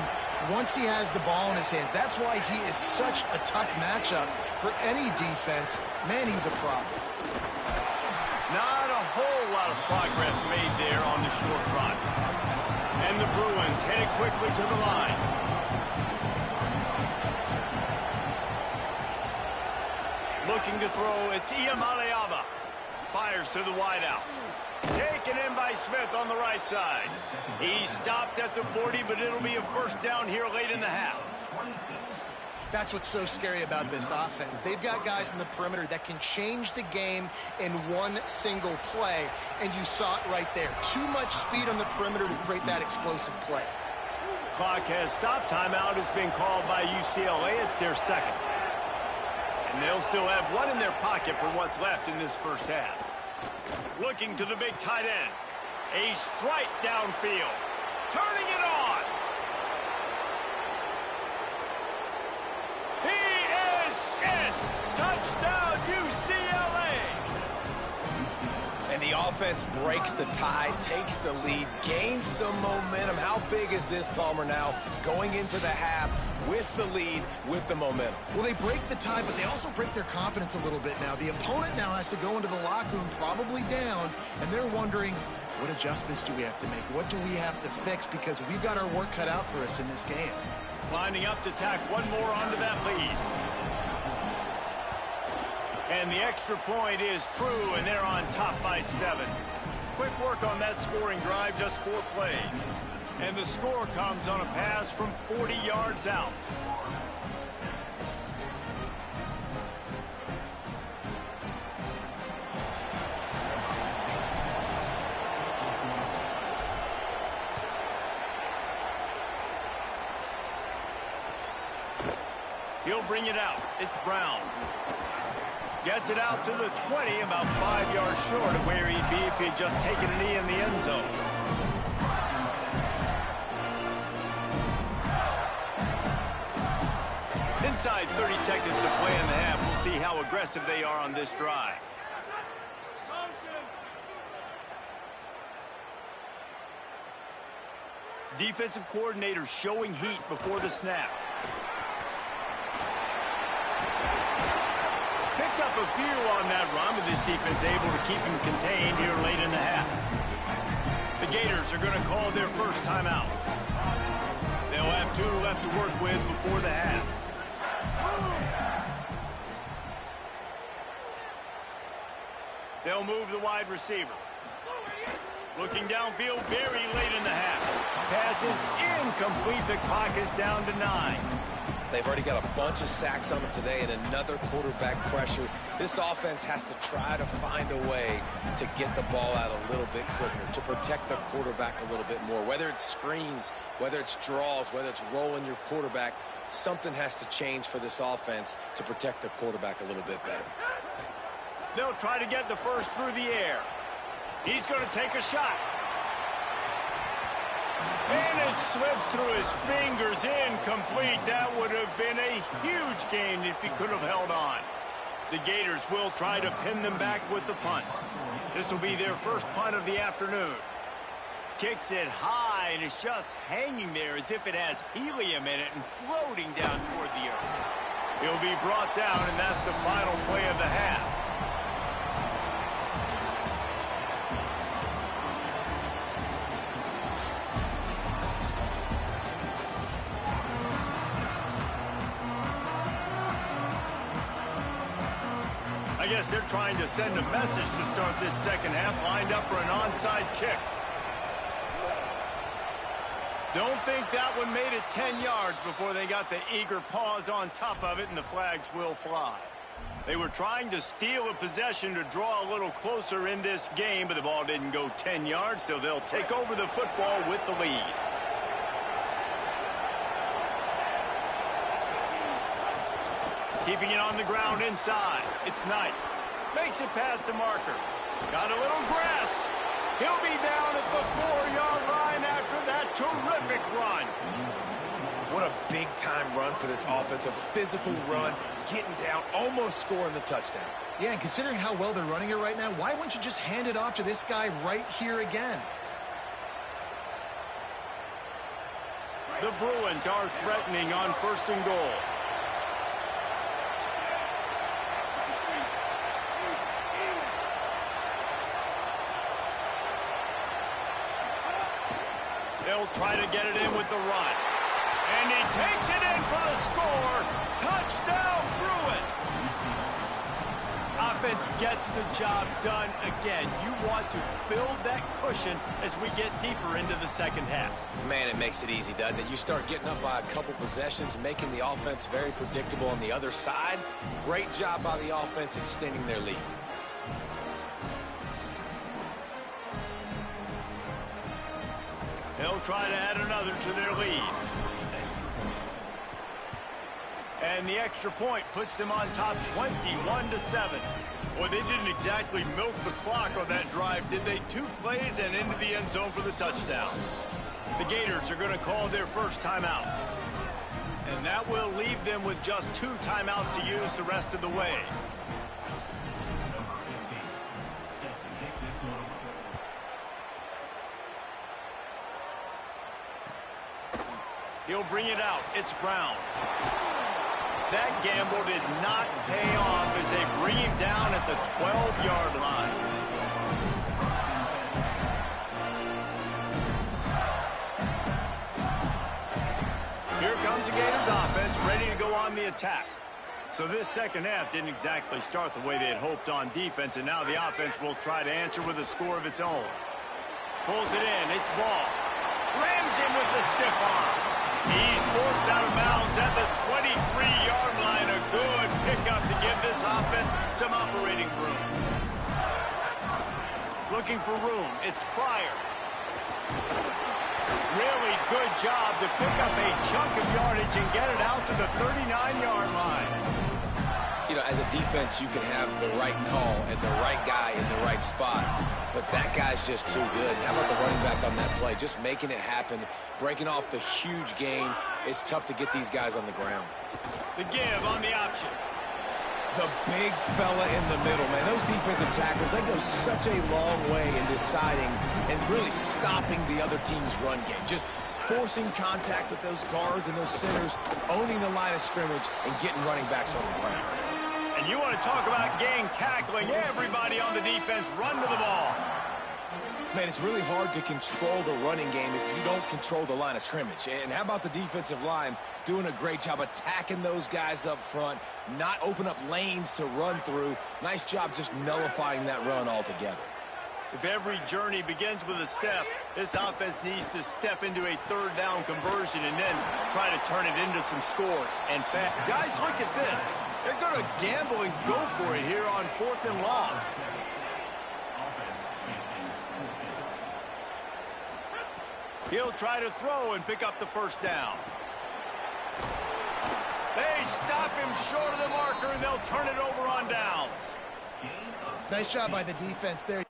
once he has the ball in his hands. That's why he is such a tough matchup for any defense. Man, he's a problem. Not a whole lot of progress made there on the short run. And the Bruins headed quickly to the line. Looking to throw, it's Iamaleava. Fires to the wideout. Taken in by Smith on the right side. He stopped at the 40, but it'll be a first down here late in the half. That's what's so scary about this offense. They've got guys in the perimeter that can change the game in one single play, and you saw it right there. Too much speed on the perimeter to create that explosive play. Clock has stopped. Timeout has been called by UCLA. It's their second. And they'll still have one in their pocket for what's left in this first half. Looking to the big tight end. A strike downfield. Turning it on. He is in. Touchdown UCLA. And the offense breaks the tie, takes the lead, gains some momentum. How big is this, Palmer, now going into the half with the lead, with the momentum? Well, they break the tie, but they also break their confidence a little bit now. The opponent now has to go into the locker room probably down, and they're wondering, what adjustments do we have to make? What do we have to fix? Because we've got our work cut out for us in this game. Lining up to tack one more onto that lead. And the extra point is true, and they're on top by 7. Quick work on that scoring drive, just 4 plays. And the score comes on a pass from 40 yards out. He'll bring it out. It's Brown. Gets it out to the 20, about 5 yards short of where he'd be if he'd just taken a knee in the end zone. Inside 30 seconds to play in the half. We'll see how aggressive they are on this drive. Defensive coordinator showing heat before the snap. Picked up a few on that run, but this defense able to keep him contained here late in the half. The Gators are going to call their first timeout. They'll have 2 left to work with before the half. They'll move the wide receiver. Looking downfield very late in the half. Pass is incomplete. The clock is down to 9. They've already got a bunch of sacks on them today and another quarterback pressure. This offense has to try to find a way to get the ball out a little bit quicker, to protect the quarterback a little bit more. Whether it's screens, whether it's draws, whether it's rolling your quarterback, something has to change for this offense to protect the quarterback a little bit better. They'll try to get the first through the air. He's going to take a shot. And it slips through his fingers, incomplete. That would have been a huge gain if he could have held on. The Gators will try to pin them back with the punt. This will be their first punt of the afternoon. Kicks it high, and it's just hanging there as if it has helium in it and floating down toward the earth. He'll be brought down, and that's the final play of the half. I guess they're trying to send a message to start this second half, lined up for an onside kick. Don't think that one made it 10 yards before they got the eager paws on top of it, and the flags will fly. They were trying to steal a possession to draw a little closer in this game, but the ball didn't go 10 yards, so they'll take over the football with the lead. Keeping it on the ground inside. It's Knight. Makes it past the marker. Got a little grass. He'll be down at the 4-yard line after that terrific run. What a big-time run for this offense. A physical run, getting down, almost scoring the touchdown. Yeah, and considering how well they're running it right now, why wouldn't you just hand it off to this guy right here again? The Bruins are threatening on 1st and goal. They'll try to get it in with the run. And he takes it in for the score. Touchdown, Bruins. offense gets the job done again. You want to build that cushion as we get deeper into the second half. Man, it makes it easy, doesn't it? You start getting up by a couple possessions, making the offense very predictable on the other side. Great job by the offense extending their lead. They'll try to add another to their lead. And the extra point puts them on top 21-7. Boy, they didn't exactly milk the clock on that drive, did they? 2 plays and into the end zone for the touchdown. The Gators are going to call their first timeout. And that will leave them with just 2 timeouts to use the rest of the way. He'll bring it out. It's Brown. That gamble did not pay off as they bring him down at the 12-yard line. Here comes the Gators offense, ready to go on the attack. So this second half didn't exactly start the way they had hoped on defense, and now the offense will try to answer with a score of its own. Pulls it in. It's Ball. Rams him with the stiff arm. He's forced out of bounds at the 23-yard line. A good pickup to give this offense some operating room. Looking for room. It's Pryor. Really good job to pick up a chunk of yardage and get it out to the 39-yard line. You know, as a defense, you can have the right call and the right guy in the right spot, but that guy's just too good. How about the running back on that play? Just making it happen, breaking off the huge gain. It's tough to get these guys on the ground. The give on the option. The big fella in the middle, man. Those defensive tackles, they go such a long way in deciding and really stopping the other team's run game. Just forcing contact with those guards and those centers, owning the line of scrimmage, and getting running backs on the ground. And you want to talk about gang tackling. Everybody on the defense run to the ball. Man, it's really hard to control the running game if you don't control the line of scrimmage. And how about the defensive line doing a great job attacking those guys up front, not open up lanes to run through. Nice job just nullifying that run altogether. If every journey begins with a step, this offense needs to step into a third down conversion and then try to turn it into some scores. And guys, look at this. They're going to gamble and go for it here on 4th and long. He'll try to throw and pick up the first down. They stop him short of the marker, and they'll turn it over on downs. Nice job by the defense there.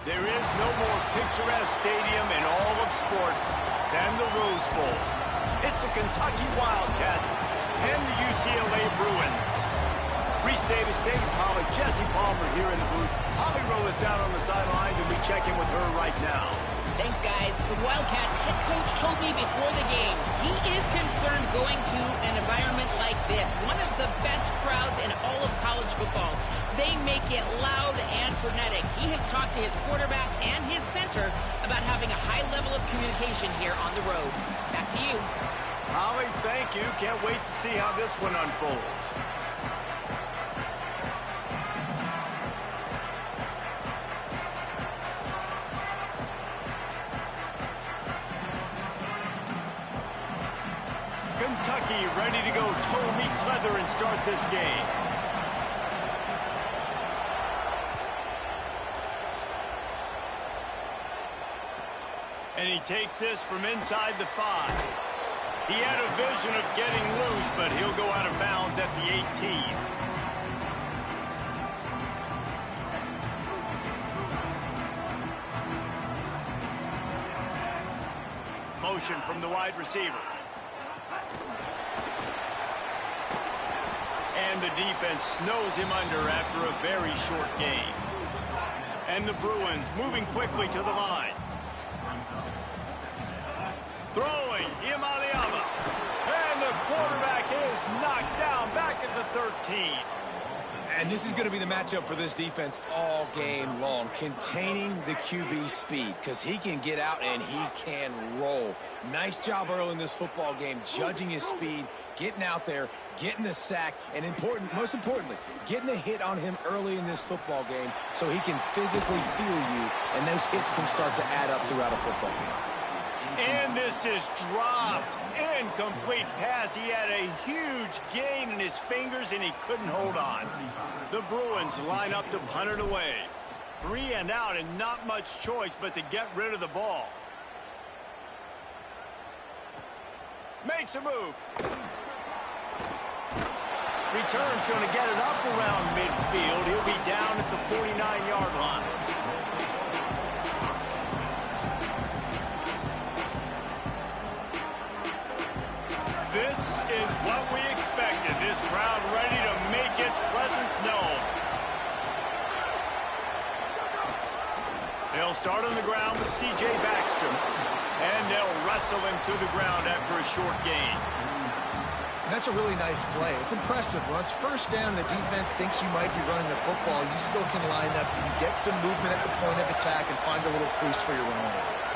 There is no more picturesque stadium in all of sports than the Rose Bowl. It's the Kentucky Wildcats and the UCLA Bruins. Reese Davis, David Pollack, Jesse Palmer here in the booth. Holly Rowe is down on the sidelines, and we check in with her right now. Thanks, guys. The Wildcats head coach told me before the game he is concerned going to an environment like this, one of the best crowds in all of college football. They make it loud and frenetic. He has talked to his quarterback and his center about having a high level of communication here on the road. Back to you. Holly, thank you. Can't wait to see how this one unfolds. Kentucky ready to go toe meets leather and start this game. And he takes this from inside the 5. He had a vision of getting loose, but he'll go out of bounds at the 18. Motion from the wide receiver. And the defense snows him under after a very short game. And the Bruins moving quickly to the line. Throwing, Imaliava. And the quarterback is knocked down back at the 13. And this is going to be the matchup for this defense all game long, containing the QB speed, because he can get out and he can roll. Nice job early in this football game, judging his speed, getting out there, getting the sack, and most importantly, getting a hit on him early in this football game so he can physically feel you, and those hits can start to add up throughout a football game. And this is dropped. Incomplete pass. He had a huge gain in his fingers, and he couldn't hold on. The Bruins line up to punt it away. 3 and out, and not much choice but to get rid of the ball. Makes a move. Return's going to get it up around midfield. He'll be down at the 49-yard line. This is what we expected. This crowd ready to make its presence known. They'll start on the ground with C.J. Baxter. And they'll wrestle him to the ground after a short gain. And that's a really nice play. It's impressive. When it's first down and the defense thinks you might be running the football, you still can line up. You can get some movement at the point of attack and find a little crease for your running back.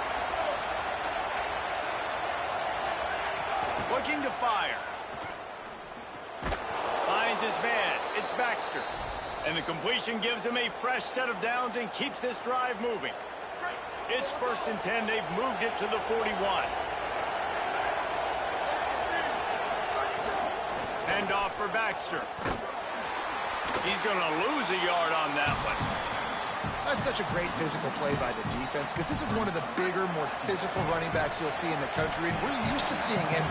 Looking to fire. Finds his man. It's Baxter. And the completion gives him a fresh set of downs and keeps this drive moving. It's 1st and 10. They've moved it to the 41. Hand off for Baxter. He's going to lose a yard on that one. That's such a great physical play by the defense, because this is one of the bigger, more physical running backs you'll see in the country. And we're used to seeing him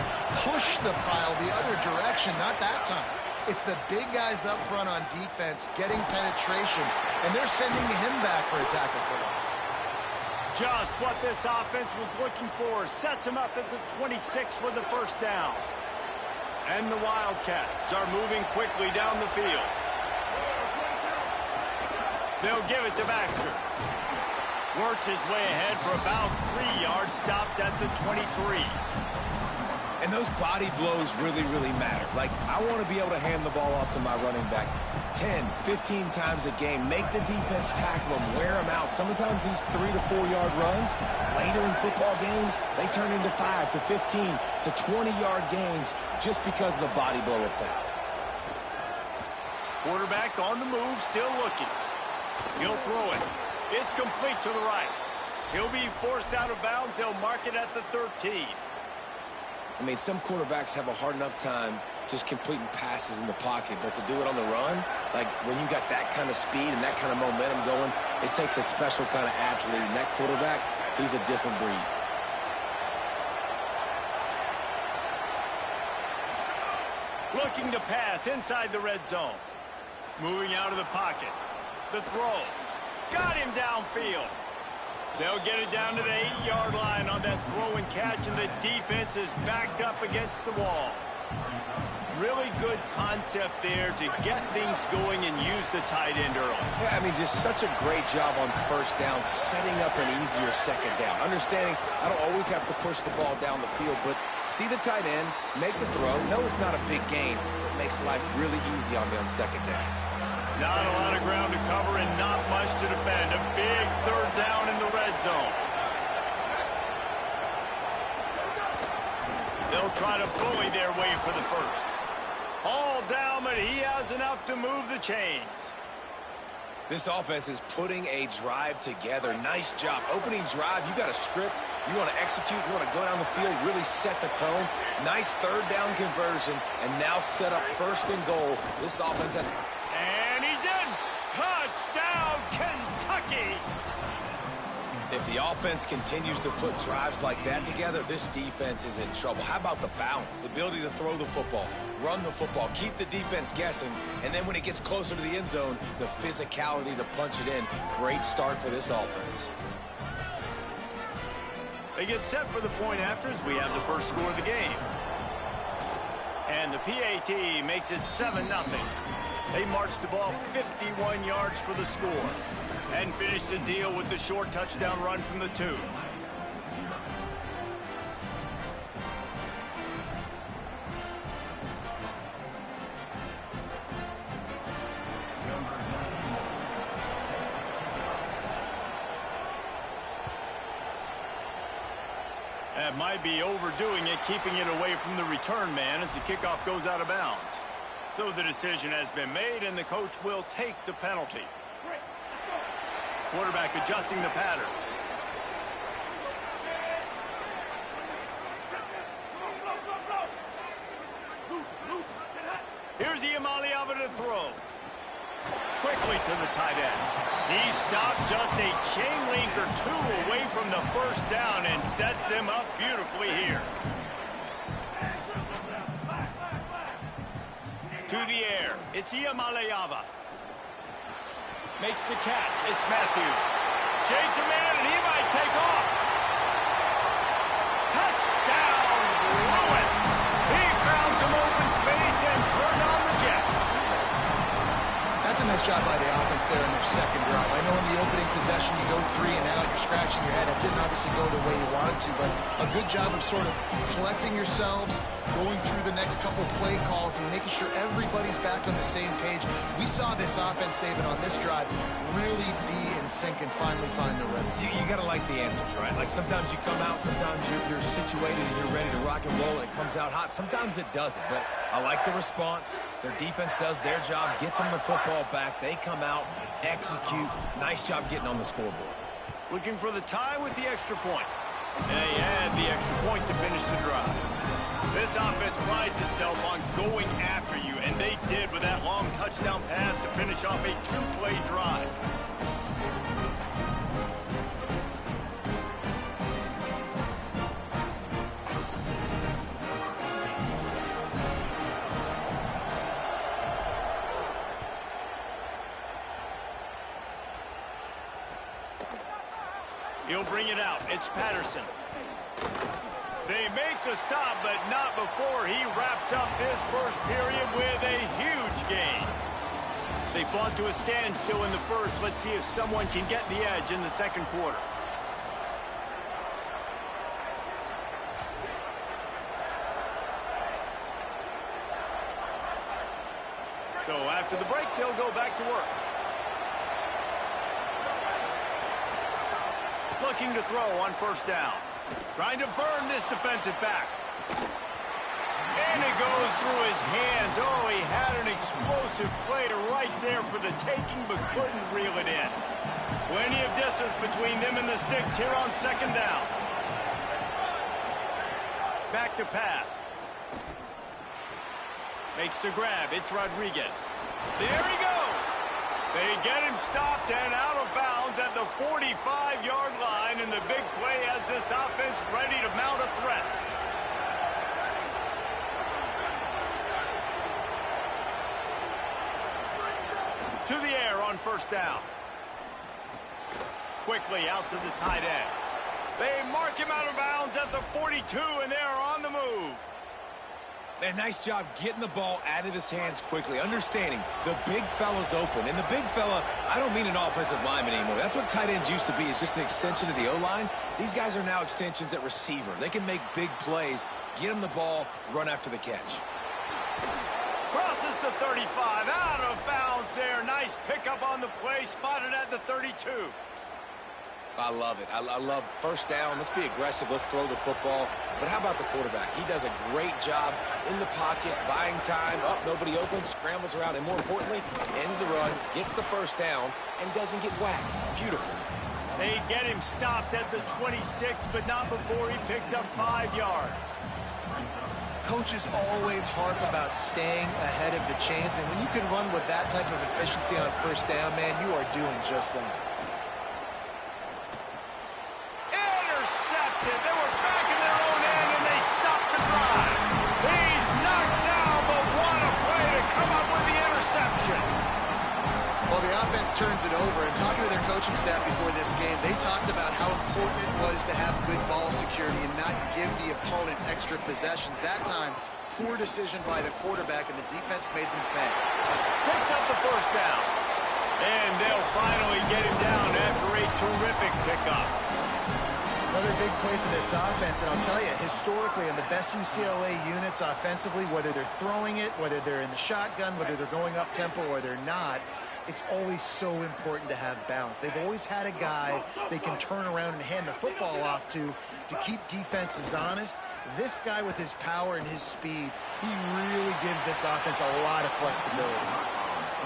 push the pile the other direction. Not that time. It's the big guys up front on defense getting penetration, and they're sending him back for a tackle for loss. Just what this offense was looking for. Sets him up at the 26 with the first down. And the Wildcats are moving quickly down the field. They'll give it to Baxter. Works his way ahead for about 3 yards, stopped at the 23. And those body blows really, really matter. Like, I want to be able to hand the ball off to my running back 10, 15 times a game. Make the defense tackle them, wear them out. Sometimes these 3 to 4 yard runs, later in football games, they turn into 5 to 15 to 20-yard gains just because of the body blow effect. Quarterback on the move, still looking. He'll throw it. It's complete to the right. He'll be forced out of bounds. They'll mark it at the 13. I mean, some quarterbacks have a hard enough time just completing passes in the pocket, but to do it on the run, like when you got that kind of speed and that kind of momentum going, it takes a special kind of athlete, and that quarterback, he's a different breed. Looking to pass inside the red zone. Moving out of the pocket. The throw. Got him downfield. They'll get it down to the 8-yard line on that throw and catch, and the defense is backed up against the wall. Really good concept there to get things going and use the tight end early. Yeah, I mean, just such a great job on first down, setting up an easier second down. Understanding I don't always have to push the ball down the field, but see the tight end, make the throw. No, it's not a big gain. It makes life really easy on me on second down. Not a lot of ground to cover and not much to defend. A big third down in the red zone. They'll try to bully their way for the first. All down, but he has enough to move the chains. This offense is putting a drive together. Nice job. Opening drive, you got a script. You want to execute. You want to go down the field, really set the tone. Nice third down conversion, and now set up first and goal. This offense has... And he's in. Touchdown, Kentucky. If the offense continues to put drives like that together, this defense is in trouble. How about the balance, the ability to throw the football, run the football, keep the defense guessing, and then when it gets closer to the end zone, the physicality to punch it in. Great start for this offense. They get set for the point after as we have the first score of the game. And the PAT makes it 7-0. They march the ball 51 yards for the score and finish the deal with the short touchdown run from the 2. That might be overdoing it, keeping it away from the return man as the kickoff goes out of bounds. So the decision has been made, and the coach will take the penalty. Quarterback adjusting the pattern. Here's Iamaleava to throw. Quickly to the tight end. He stopped just a chain link or 2 away from the first down and sets them up beautifully here. To the air. It's Iamaleava. Makes the catch. It's Matthews. Shades a man, and he might take off. Touchdown, Bruins. He found some open space and turned on the Jets. That's a nice job by the offense there in their second drive. I know in the opening possession you go 3 and out, you're scratching your head. It didn't obviously go the way you wanted to, but a good job of sort of collecting yourselves, going through the next couple play calls and making sure everybody's back on the same page. We saw this offense, David, on this drive really be in sync and finally find the rhythm. You got to like the answers, right? Like sometimes you come out, sometimes you're situated and you're ready to rock and roll and it comes out hot. Sometimes it doesn't, but I like the response. Their defense does their job, gets them the football back. They come out, execute. Nice job getting on the scoreboard. Looking for the tie with the extra point. And they add the extra point to finish the drive. This offense prides itself on going after you, and they did with that long touchdown pass to finish off a 2-play drive. He'll bring it out. It's Patterson. They make the stop, but not before he wraps up this first period with a huge gain. They fought to a standstill in the first. Let's see if someone can get the edge in the second quarter. So after the break, they'll go back to work. Looking to throw on first down. Trying to burn this defensive back. And it goes through his hands. Oh, he had an explosive play right there for the taking, but couldn't reel it in. Plenty of distance between them and the sticks here on second down. Back to pass. Makes the grab. It's Rodriguez. There he goes. They get him stopped and out of bounds at the 45-yard line, and the big play has this offense ready to mount a threat. To the air on first down. quickly out to the tight end. They mark him out of bounds at the 42, and they are on the move. Man, nice job getting the ball out of his hands quickly, understanding the big fella's open. And the big fella, I don't mean an offensive lineman anymore. That's what tight ends used to be, is just an extension of the O-line. These guys are now extensions at receiver. They can make big plays, get him the ball, run after the catch. Crosses the 35, out of bounds there. Nice pickup on the play, spotted at the 32. I love it. I love first down. Let's be aggressive. Let's throw the football. But how about the quarterback? He does a great job in the pocket, buying time. Up, nobody open, scrambles around, and more importantly, ends the run, gets the first down, and doesn't get whacked. Beautiful. They get him stopped at the 26, but not before he picks up 5 yards. Coaches always harp about staying ahead of the chains, and when you can run with that type of efficiency on first down, man, you are doing just that. Intercepted. They were back in their own end, and they stopped the drive. He's knocked down, but what a play to come up with the interception. Well, the offense turns it over, and talking to their coaching staff before this game, they talked about how important it was to have good ball security and not give the opponent extra possessions. That time, poor decision by the quarterback, and the defense made them pay. Picks up the first down. And they'll finally get him down after a terrific pickup. Another big play for this offense, and I'll tell you, historically, in the best UCLA units offensively, whether they're throwing it, whether they're in the shotgun, whether they're going up tempo or they're not, it's always so important to have balance. They've always had a guy they can turn around and hand the football off to keep defenses honest. This guy with his power and his speed, he really gives this offense a lot of flexibility.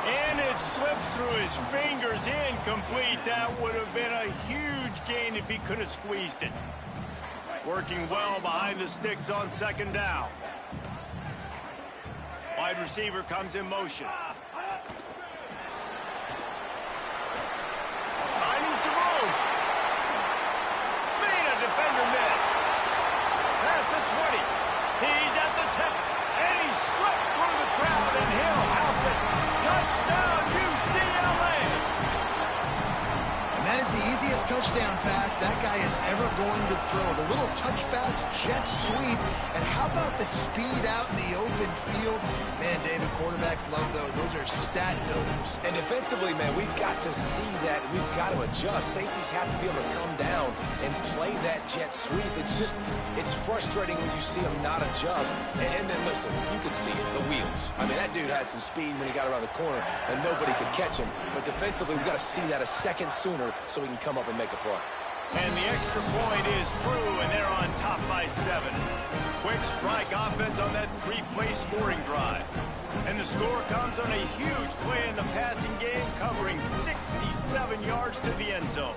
And it slips through his fingers, incomplete. That would have been a huge gain if he could have squeezed it. Working well behind the sticks on second down. Wide receiver comes in motion. Finding some room. Made a defender miss. Past the 20. He's at the 10. And he slipped through the crowd, and he'll house it. Touchdown, UCLA! And that is the easiest touchdown pass that guy is ever going to throw. The little touch pass, jet sweep, and how about the speed out in the open field? Man, David, quarterbacks love those. Those are stat builders. And defensively, man, we've got to see that. We've got to adjust. Safeties have to be able to come down and play that jet sweep. It's frustrating when you see them not adjust. And then, listen, you can see it, the wheels. I mean, that dude had some speed when he got around the corner, and nobody could catch him. But defensively, we've got to see that a second sooner so we can come up and make a play. And the extra point is true, and they're on top by 7. Quick strike offense on that 3-play scoring drive. And the score comes on a huge play in the passing game, covering 67 yards to the end zone.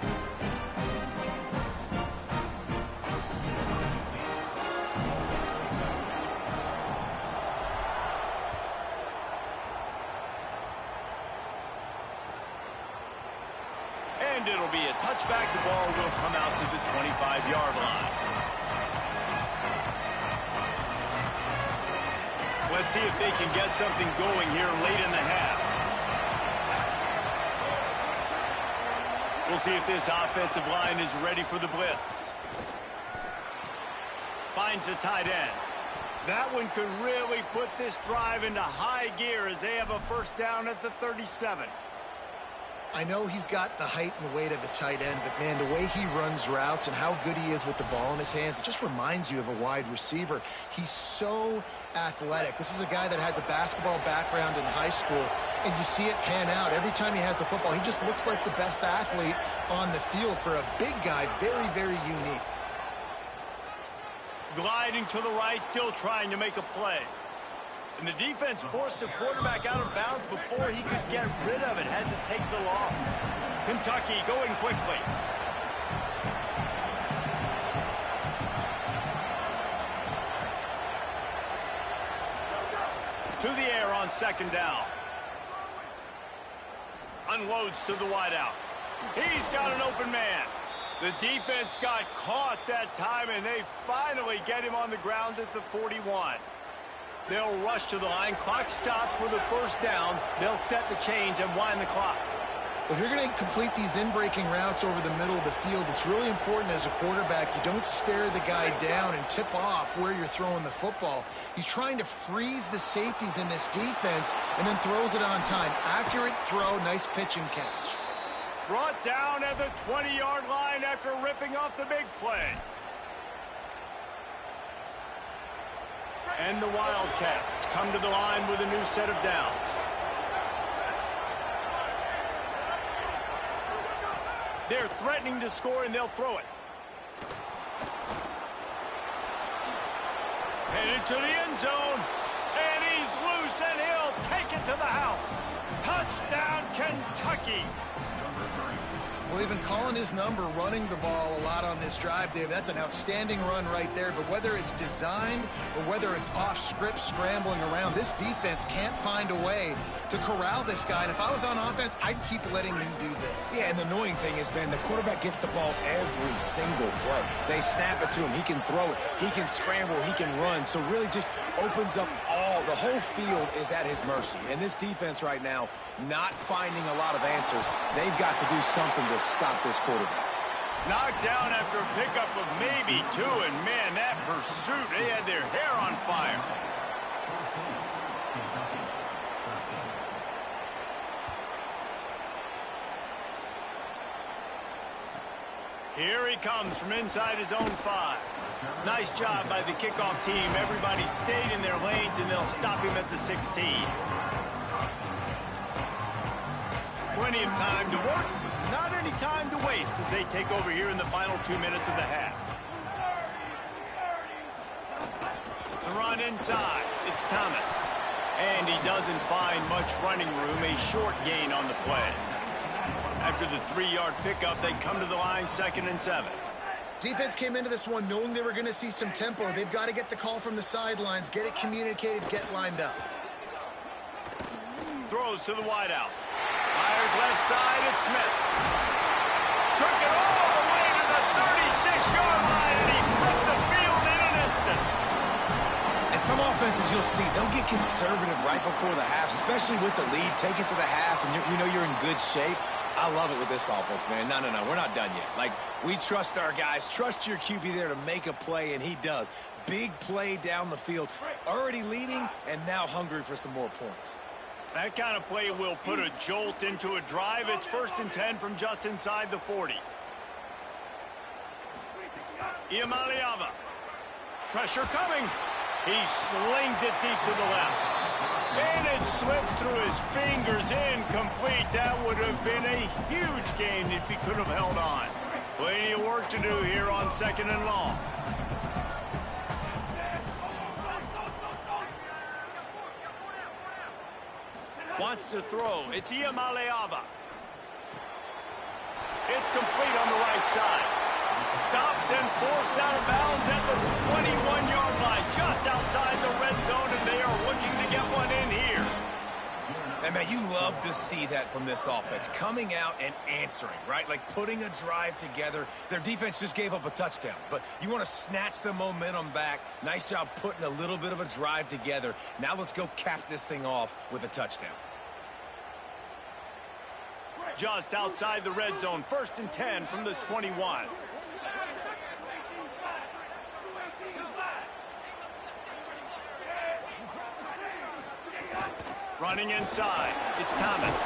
And it'll be a touchback. The ball will come out to the 25-yard line. Let's see if they can get something going here late in the half. We'll see if this offensive line is ready for the blitz. Finds the tight end. That one could really put this drive into high gear as they have a first down at the 37. I know he's got the height and the weight of a tight end, but, man, the way he runs routes and how good he is with the ball in his hands, it just reminds you of a wide receiver. He's so athletic. This is a guy that has a basketball background in high school, and you see it pan out. Every time he has the football, he just looks like the best athlete on the field. For a big guy, very, very unique. Gliding to the right, still trying to make a play. And the defense forced the quarterback out of bounds before he could get rid of it. Had to take the loss. Kentucky going quickly. To the air on second down. Unloads to the wideout. He's got an open man. The defense got caught that time, and they finally get him on the ground at the 41. They'll rush to the line. Clock stopped for the first down. They'll set the chains and wind the clock. If you're going to complete these in-breaking routes over the middle of the field, it's really important as a quarterback you don't stare the guy down and tip off where you're throwing the football. He's trying to freeze the safeties in this defense and then throws it on time. Accurate throw, nice pitch and catch. Brought down at the 20-yard line after ripping off the big play. And the Wildcats come to the line with a new set of downs. They're threatening to score, and they'll throw it. Headed to the end zone. And he's loose, and he'll take it to the house. Touchdown, Kentucky. Well, they've been calling his number, running the ball a lot on this drive, Dave. That's an outstanding run right there. But whether it's designed or whether it's off script, scrambling around, this defense can't find a way to corral this guy. And if I was on offense, I'd keep letting him do this. Yeah, and the annoying thing is, man, the quarterback gets the ball every single play. They snap it to him. He can throw it. He can scramble. He can run. So really just opens up the whole field is at his mercy. And this defense right now, not finding a lot of answers. They've got to do something to stop this quarterback. Knocked down after a pickup of maybe 2, and man, that pursuit, they had their hair on fire. Here he comes from inside his own 5. Nice job by the kickoff team. Everybody stayed in their lanes, and they'll stop him at the 16. Plenty of time to work. Not any time to waste as they take over here in the final 2 minutes of the half. The run inside. It's Thomas. And he doesn't find much running room. A short gain on the play. After the 3-yard pickup, they come to the line 2nd and 7. Defense came into this one knowing they were going to see some tempo. They've got to get the call from the sidelines, get it communicated, get lined up. Throws to the wideout. Fires left side, it's Smith. Took it all the way to the 36-yard line, and he flipped the field in an instant. And some offenses you'll see, they'll get conservative right before the half, especially with the lead. Take it to the half, and you know you're in good shape. I love it with this offense, man. No, we're not done yet. Like, we trust our guys. Trust your QB there to make a play, and he does. Big play down the field. Already leading, and now hungry for some more points. That kind of play will put a jolt into a drive. It's 1st and 10 from just inside the 40. Iamaleava. Pressure coming. He slings it deep to the left. And it slips through his fingers, incomplete. That would have been a huge gain if he could have held on. Plenty of work to do here on 2nd and long. Wants to throw. It's Iamaleava. It's complete on the right side. Stopped and forced out of bounds at the 21-yard line, just outside the red zone, and they are looking to get one in here. And, man, you love to see that from this offense, coming out and answering, right? Like putting a drive together. Their defense just gave up a touchdown, but you want to snatch the momentum back. Nice job putting a little bit of a drive together. Now let's go cap this thing off with a touchdown. Just outside the red zone, 1st and 10 from the 21. Running inside, it's Thomas.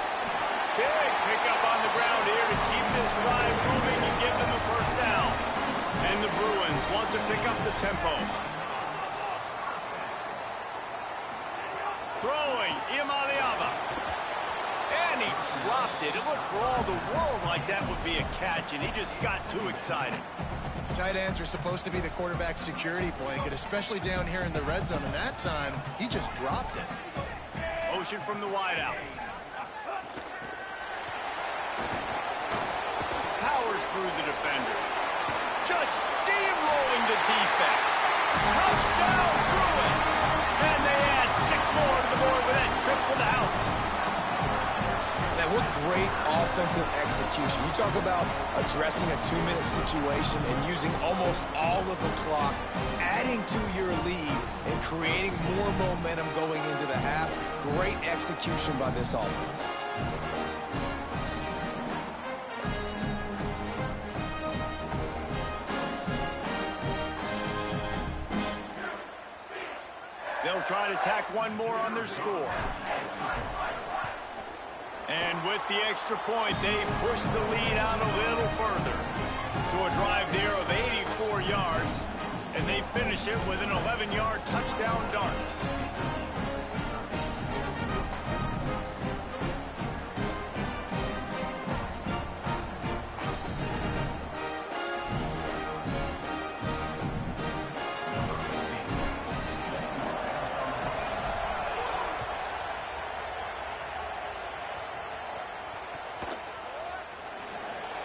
Big pickup on the ground here to keep this drive moving and give them a 1st down. And the Bruins want to pick up the tempo. Throwing, Iamaleava. And he dropped it. It looked for all the world like that would be a catch, and he just got too excited. Tight ends are supposed to be the quarterback's security blanket, especially down here in the red zone, and that time, he just dropped it. Motion from the wideout. Powers through the defender. Just steamrolling the defense. Touchdown, Bruins! And they add 6 more to the board with that trip to the house. Now, what great offensive execution. You talk about addressing a 2-minute situation and using almost all of the clock, adding to your lead and creating more momentum going into the half. Great execution by this offense. They'll try to tack one more on their score. And with the extra point, they push the lead out a little further to a drive there of 84 yards, and they finish it with an 11-yard touchdown dart.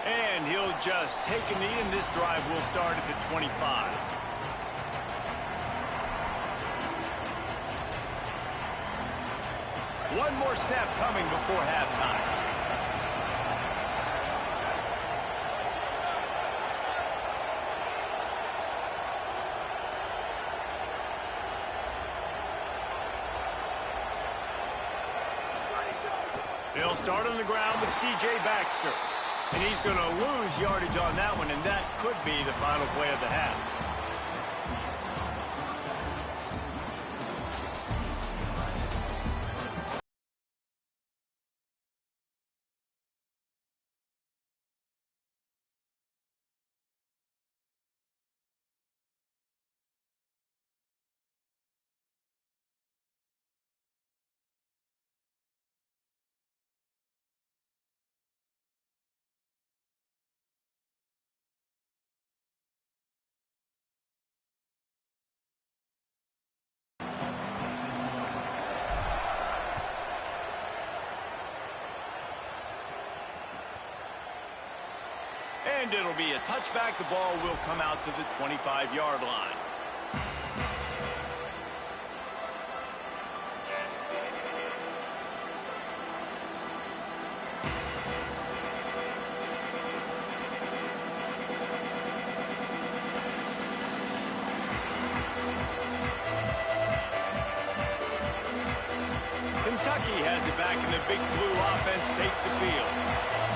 And he'll just take a knee, and this drive will start at the 25. One more snap coming before halftime. They'll start on the ground with C.J. Baxter. And he's going to lose yardage on that one, and that could be the final play of the half. And it'll be a touchback. The ball will come out to the 25-yard line. Kentucky has it back, and the big blue offense takes the field.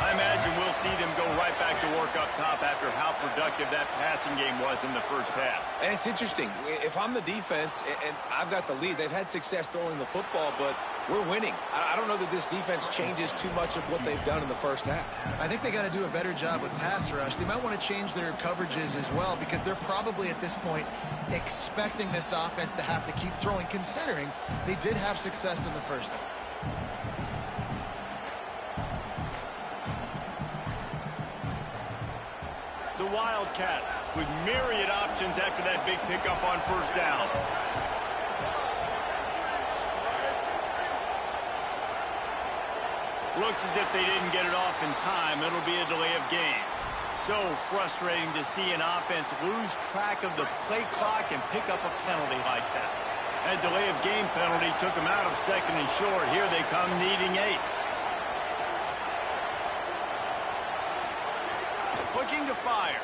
I imagine we'll see them go right back to work up top after how productive that passing game was in the first half. And it's interesting. If I'm the defense and I've got the lead, they've had success throwing the football, but we're winning. I don't know that this defense changes too much of what they've done in the first half. I think they got to do a better job with pass rush. They might want to change their coverages as well, because they're probably at this point expecting this offense to have to keep throwing, considering they did have success in the first half. The Wildcats with myriad options after that big pickup on first down. Looks as if they didn't get it off in time. It'll be a delay of game. So frustrating to see an offense lose track of the play clock and pick up a penalty like that. That delay of game penalty took them out of second and short. Here they come needing 8. Looking to fire.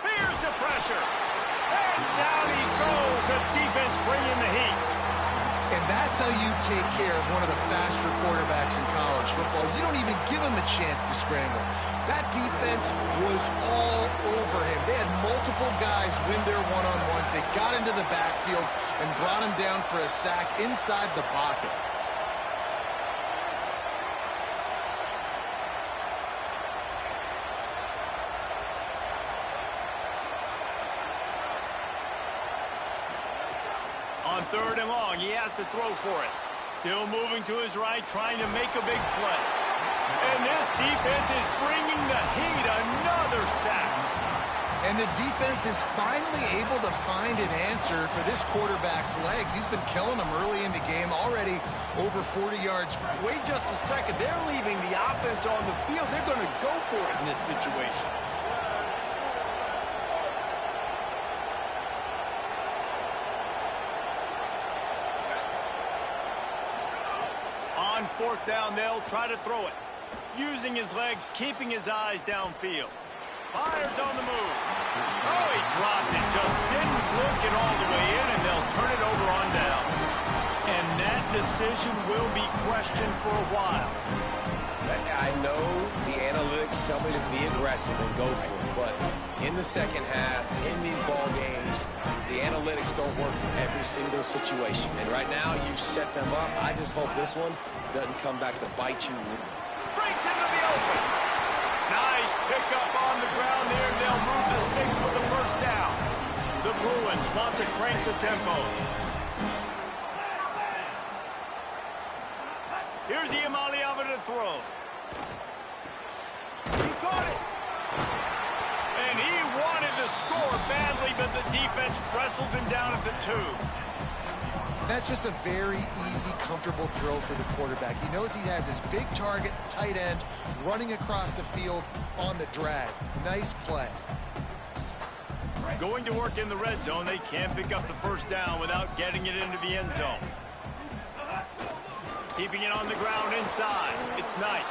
Here's the pressure. And down he goes. The defense bringing the heat. And that's how you take care of one of the faster quarterbacks in college football. You don't even give him a chance to scramble. That defense was all over him. They had multiple guys win their one-on-ones. They got into the backfield and brought him down for a sack inside the pocket. On third and long, he has to throw for it. Still moving to his right, trying to make a big play. And this defense is bringing the heat. Another sack. And the defense is finally able to find an answer for this quarterback's legs. He's been killing them early in the game, already over 40 yards. Wait just a second. They're leaving the offense on the field. They're going to go for it in this situation. On fourth down, they'll try to throw it. Using his legs, keeping his eyes downfield. Fires on the move. Oh, he dropped it. Just didn't look it all the way in, and they'll turn it over on downs. And that decision will be questioned for a while. I know the analytics tell me to be aggressive and go for it, but in the second half, in these ball games, the analytics don't work for every single situation. And right now, you've set them up. I just hope this one doesn't come back to bite you. Breaks into the open. Nice pickup on the ground there. They'll move the sticks with the first down. The Bruins want to crank the tempo. Here's Iamaleava to throw. He caught it. And he wanted to score badly, but the defense wrestles him down at the 2. That's just a very easy, comfortable throw for the quarterback. He knows he has his big target, the tight end, running across the field on the drag. Nice play. Going to work in the red zone, they can't pick up the first down without getting it into the end zone. Keeping it on the ground inside. It's Knight.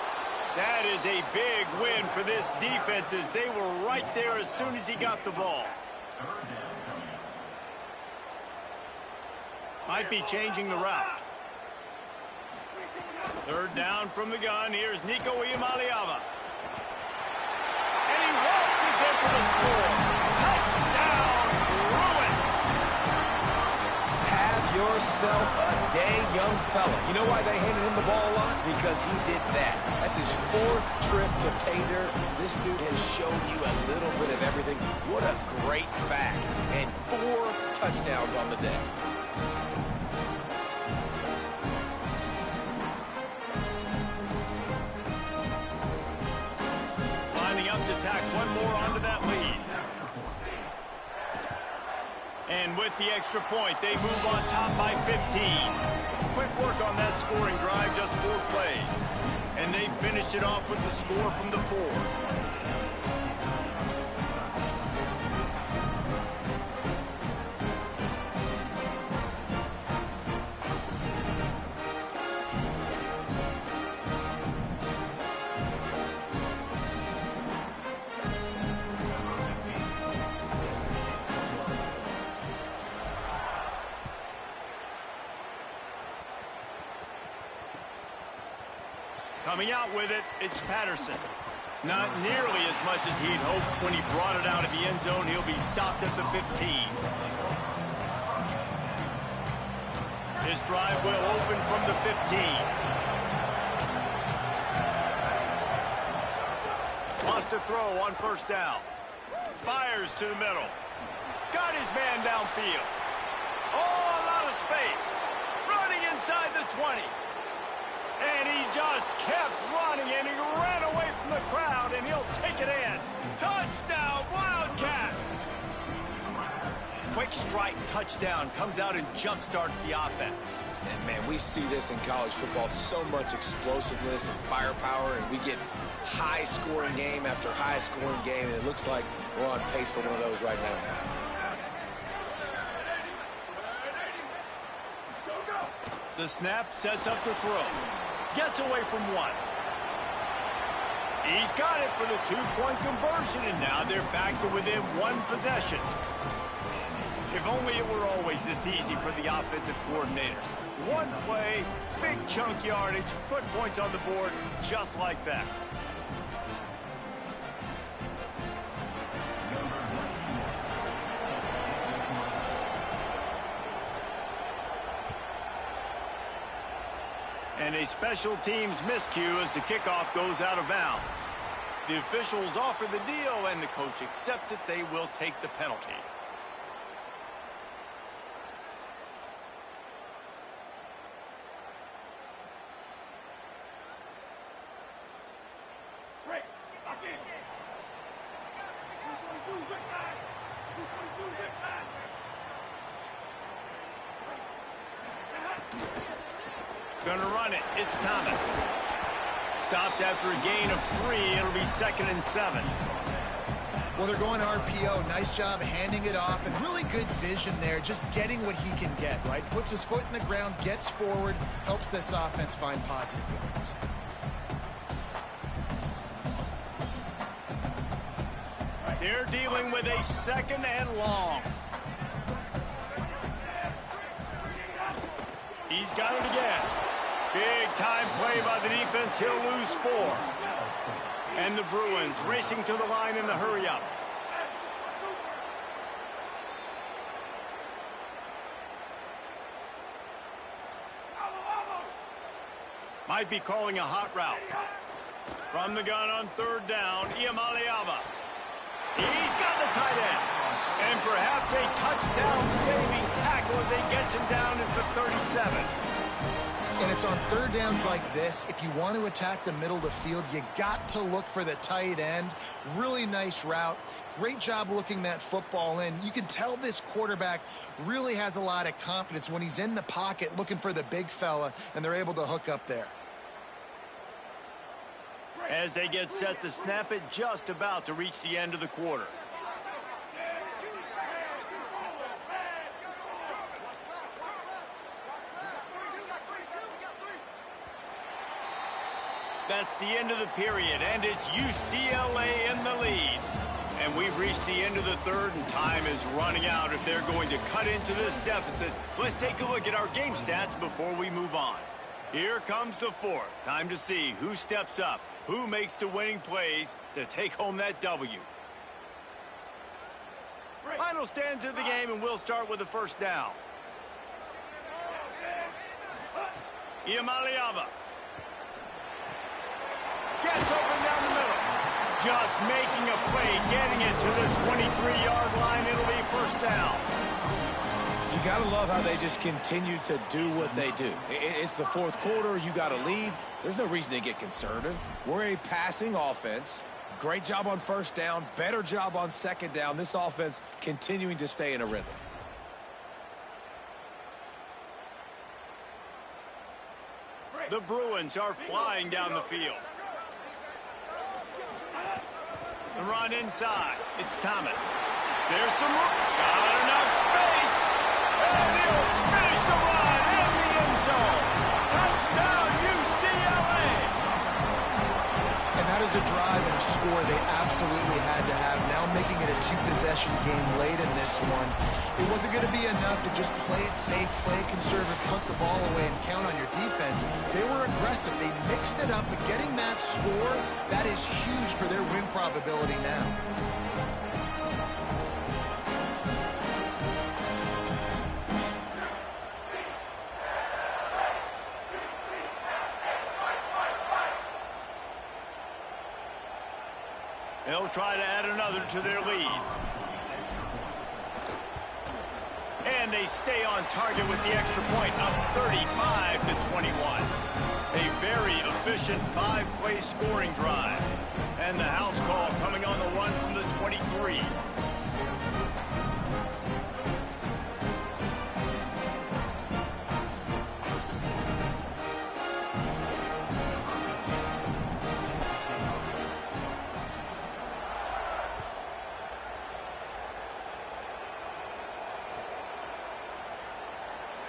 That is a big win for this defense as they were right there as soon as he got the ball. Might be changing the route. Third down from the gun. Here's Nico Iamaleava. And he waltzes in for the score. Touchdown, Bruins. Have yourself a day, young fella. You know why they handed him the ball a lot? Because he did that. That's his 4th trip to pay dirt. This dude has shown you a little bit of everything. What a great back. And 4 touchdowns on the day. Lining up to tack one more onto that lead. And with the extra point, they move on top by 15. Quick work on that scoring drive, just 4 plays. And they finished it off with the score from the 4. Coming out with it, it's Patterson. Not nearly as much as he'd hoped when he brought it out of the end zone. He'll be stopped at the 15. His drive will open from the 15. Lost a throw on first down. Fires to the middle. Got his man downfield. Oh, a lot of space. Running inside the 20. And he just kept running, and he ran away from the crowd, and he'll take it in. Touchdown, Wildcats! Quick strike touchdown comes out and jump-starts the offense. And, man, we see this in college football, so much explosiveness and firepower, and we get high-scoring game after high-scoring game, and it looks like we're on pace for one of those right now. The snap sets up the throw. Gets away from 1. He's got it for the 2-point conversion, and now they're back to within 1 possession. If only it were always this easy for the offensive coordinators. 1 play, big chunk yardage, put points on the board just like that. And a special teams miscue as the kickoff goes out of bounds. The officials offer the deal, and the coach accepts it. They will take the penalty. Gonna run it. It's Thomas. Stopped after a gain of 3. It'll be 2nd and 7. Well, they're going RPO. Nice job handing it off, and really good vision there, just getting what he can get, right? Puts his foot in the ground, gets forward, helps this offense find positive yards. They're dealing with a 2nd and long. He's got it again. Big time play by the defense. He'll lose 4. And the Bruins racing to the line in the hurry-up. Might be calling a hot route. From the gun on 3rd down, Iamaleava. He's got the tight end. And perhaps a touchdown-saving tackle as they get him down at the 37. And it's on 3rd downs like this. If you want to attack the middle of the field, you got to look for the tight end. Really nice route. Great job looking that football in. You can tell this quarterback really has a lot of confidence when he's in the pocket looking for the big fella, and they're able to hook up there. As they get set to snap it, just about to reach the end of the quarter. That's the end of the period, and it's UCLA in the lead. And we've reached the end of the 3rd, and time is running out if they're going to cut into this deficit. Let's take a look at our game stats before we move on. Here comes the 4th. Time to see who steps up, who makes the winning plays to take home that W. Final stands of the game, and we'll start with the 1st down. Iamaleava. Gets open down the middle. Just making a play, getting it to the 23-yard line. It'll be 1st down. You got to love how they just continue to do what they do. It's the 4th quarter. You got a lead. There's no reason to get conservative. We're a passing offense. Great job on 1st down. Better job on 2nd down. This offense continuing to stay in a rhythm. The Bruins are flying down the field. The run inside. It's Thomas. There's some room. Got enough space. And he'll finish the run in the end zone. Touchdown, UCLA. And that is a drive and a score they absolutely had to have. Now making it a 2-possession game late in this one. It wasn't going to be enough to just play it safe, play it conservative, punt the ball away, and count on your defense. They were aggressive. They mixed it up, but getting that score, that is huge for their win probability now. They'll try to add another to their lead. And they stay on target with the extra point, up 35-21. A very efficient 5-play scoring drive. And the house call coming on the run from the 23.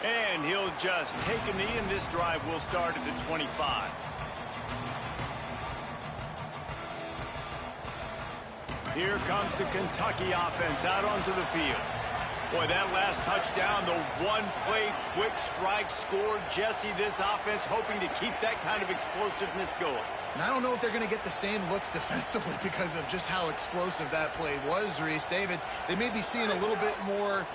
And he'll just take a knee, and this drive will start at the 25. Here comes the Kentucky offense out onto the field. Boy, that last touchdown, the one-play quick strike score. Jesse, this offense hoping to keep that kind of explosiveness going. And I don't know if they're going to get the same looks defensively because of just how explosive that play was, Reese. David, they may be seeing a little bit more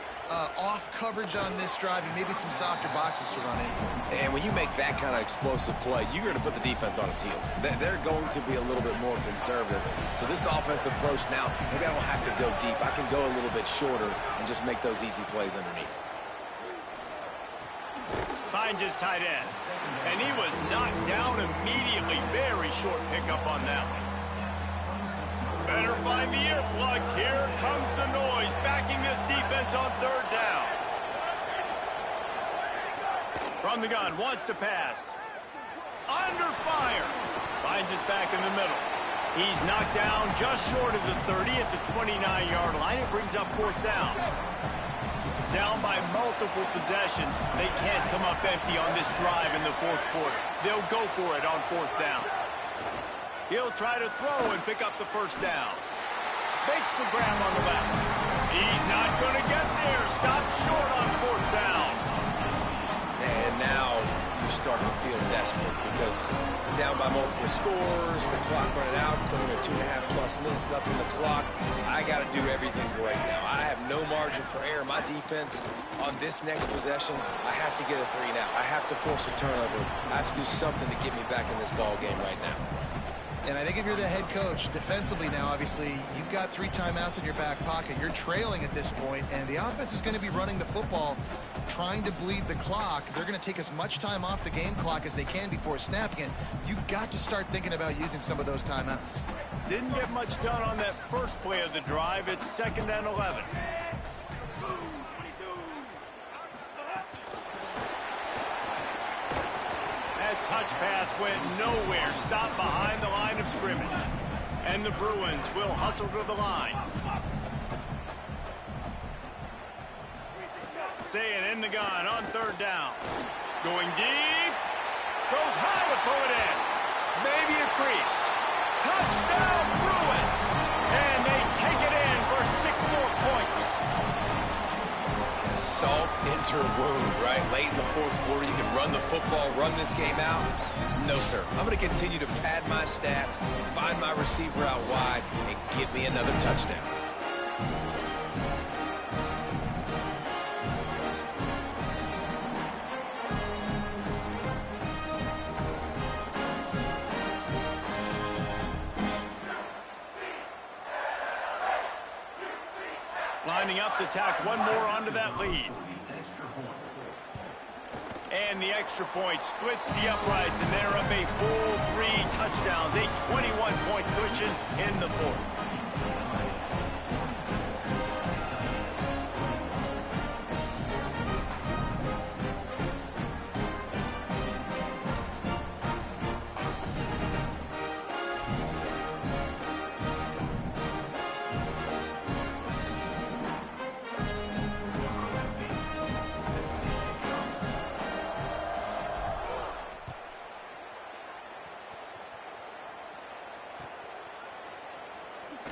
off coverage on this drive and maybe some softer boxes to run into. And when you make that kind of explosive play, you're going to put the defense on its heels. They're going to be a little bit more conservative. So this offensive approach now, maybe I don't have to go deep. I can go a little bit shorter and just make those easy plays underneath. Finds his tight end. And he was knocked down immediately. Very short pickup on that one. Better find the earplugs. Here comes the noise, backing this defense on 3rd down. From the gun, wants to pass. Under fire. Finds his back in the middle. He's knocked down just short of the 30 at the 29-yard line. It brings up 4th down. Down by multiple possessions. They can't come up empty on this drive in the 4th quarter. They'll go for it on 4th down. He'll try to throw and pick up the 1st down. Makes the grab on the left. He's not going to get there. Stopped short on 4th down. And now you start to feel desperate because down by multiple scores, the clock running out, putting 2.5+ minutes left in the clock. I got to do everything great now. I have no margin for error. My defense on this next possession, I have to get a 3 now. I have to force a turnover. I have to do something to get me back in this ball game right now. And I think if you're the head coach, defensively now, obviously, you've got 3 timeouts in your back pocket. You're trailing at this point, and the offense is going to be running the football, trying to bleed the clock. They're going to take as much time off the game clock as they can before snapping it. You've got to start thinking about using some of those timeouts. Didn't get much done on that first play of the drive. It's 2nd and 11. Touch pass went nowhere. Stopped behind the line of scrimmage. And the Bruins will hustle to the line. Saying in the gun on 3rd down. Going deep. Goes high to pull it in. Maybe a crease. Touchdown Bruins. And they take it in for 6 more points. Salt into a wound, right? Late in the 4th quarter, you can run the football, run this game out. No, sir. I'm going to continue to pad my stats, find my receiver out wide, and give me another touchdown. Lining up to tack one more onto that lead. And the extra point splits the uprights, and they're up a full 3 touchdowns, a 21-point cushion in the 4th.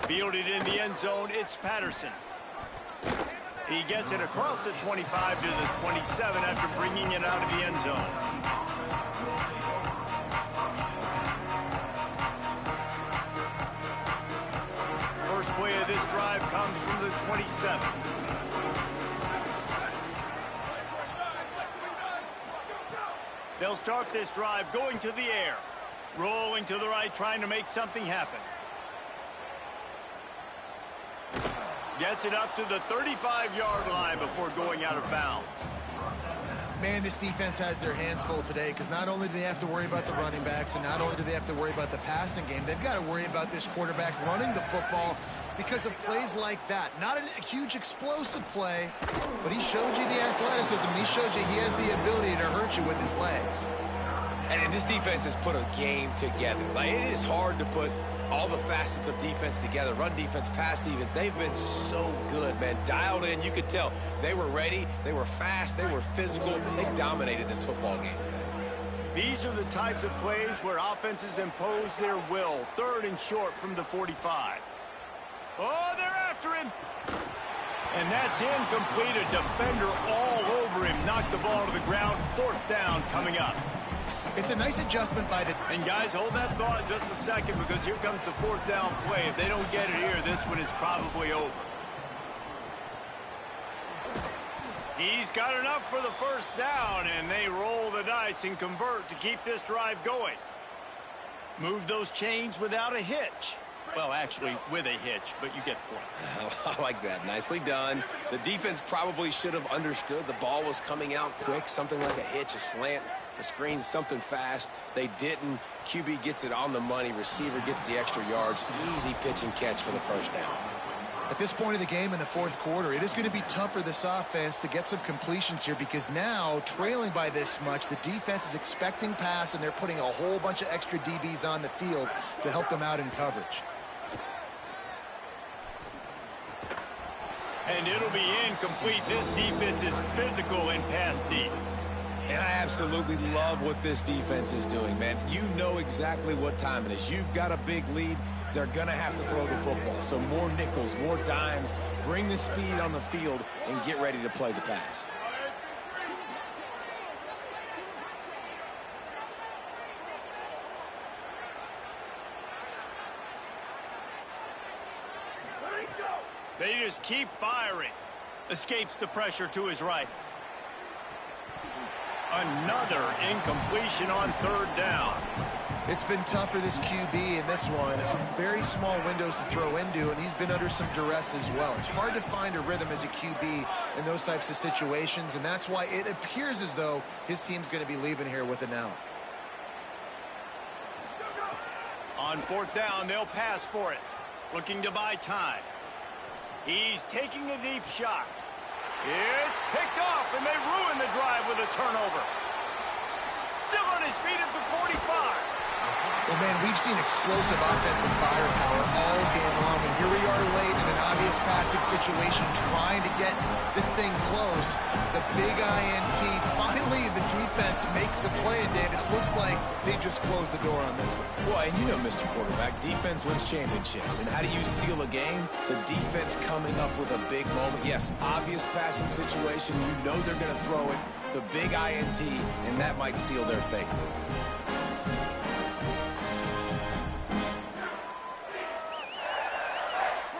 Fielded in the end zone, it's Patterson. He gets it across the 25 to the 27 after bringing it out of the end zone. First play of this drive comes from the 27. They'll start this drive going to the air. Rolling to the right, trying to make something happen. Gets it up to the 35-yard line before going out of bounds. Man, this defense has their hands full today because not only do they have to worry about the running backs and not only do they have to worry about the passing game, they've got to worry about this quarterback running the football because of plays like that. Not a huge explosive play, but he showed you the athleticism. He showed you he has the ability to hurt you with his legs. And this defense has put a game together. Like, it is hard to put all the facets of defense together. Run defense, pass defense. They've been so good, man. Dialed in. You could tell they were ready. They were fast. They were physical. They dominated this football game today. These are the types of plays where offenses impose their will. 3rd and short from the 45. Oh, they're after him. And that's incomplete. A defender all over him. Knocked the ball to the ground. 4th down coming up. It's a nice adjustment by the... And guys, hold that thought just a second because here comes the 4th down play. If they don't get it here, this one is probably over. He's got enough for the 1st down, and they roll the dice and convert to keep this drive going. Move those chains without a hitch. Well, actually, with a hitch, but you get the point. I like that. Nicely done. The defense probably should have understood the ball was coming out quick, something like a hitch, a slant, a screen, something fast. They didn't. QB gets it on the money. Receiver gets the extra yards. Easy pitch and catch for the 1st down. At this point of the game in the 4th quarter, it is going to be tough for this offense to get some completions here because now, trailing by this much, the defense is expecting pass, and they're putting a whole bunch of extra DBs on the field to help them out in coverage. And it'll be incomplete. This defense is physical and pass deep. And I absolutely love what this defense is doing, man. You know exactly what time it is. You've got a big lead. They're going to have to throw the football. So more nickels, more dimes, bring the speed on the field, and get ready to play the pass. They just keep firing. Escapes the pressure to his right. Another incompletion on third down. It's been tough for this QB in this one. Very small windows to throw into, and he's been under some duress as well. It's hard to find a rhythm as a QB in those types of situations, and that's why it appears as though his team's going to be leaving here with an out. On fourth down, they'll pass for it. Looking to buy time. He's taking a deep shot. It's picked off, and they ruin the drive with a turnover. Still on his feet at the 45. Well, man, we've seen explosive offensive firepower all game long, and here we are late in an obvious passing situation trying to get this thing close. The big INT, finally the defense makes a play, and David, it looks like they just closed the door on this one. Well, and you know, Mr. Quarterback, defense wins championships. And how do you seal a game? The defense coming up with a big moment. Yes, obvious passing situation. You know they're going to throw it. The big INT, and that might seal their fate.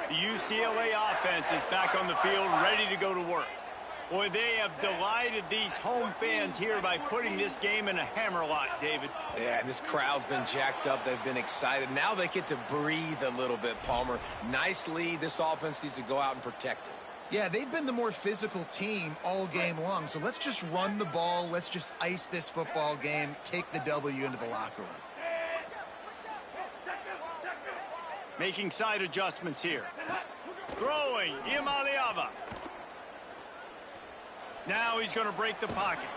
UCLA offense is back on the field, ready to go to work. Boy, they have delighted these home fans here by putting this game in a hammerlock, David. Yeah, and this crowd's been jacked up. They've been excited. Now they get to breathe a little bit, Palmer. Nice lead. This offense needs to go out and protect it. Yeah, they've been the more physical team all game long, so let's just run the ball. Let's just ice this football game, take the W into the locker room. Making side adjustments here. Throwing, Imaliava. Now he's going to break the pocket.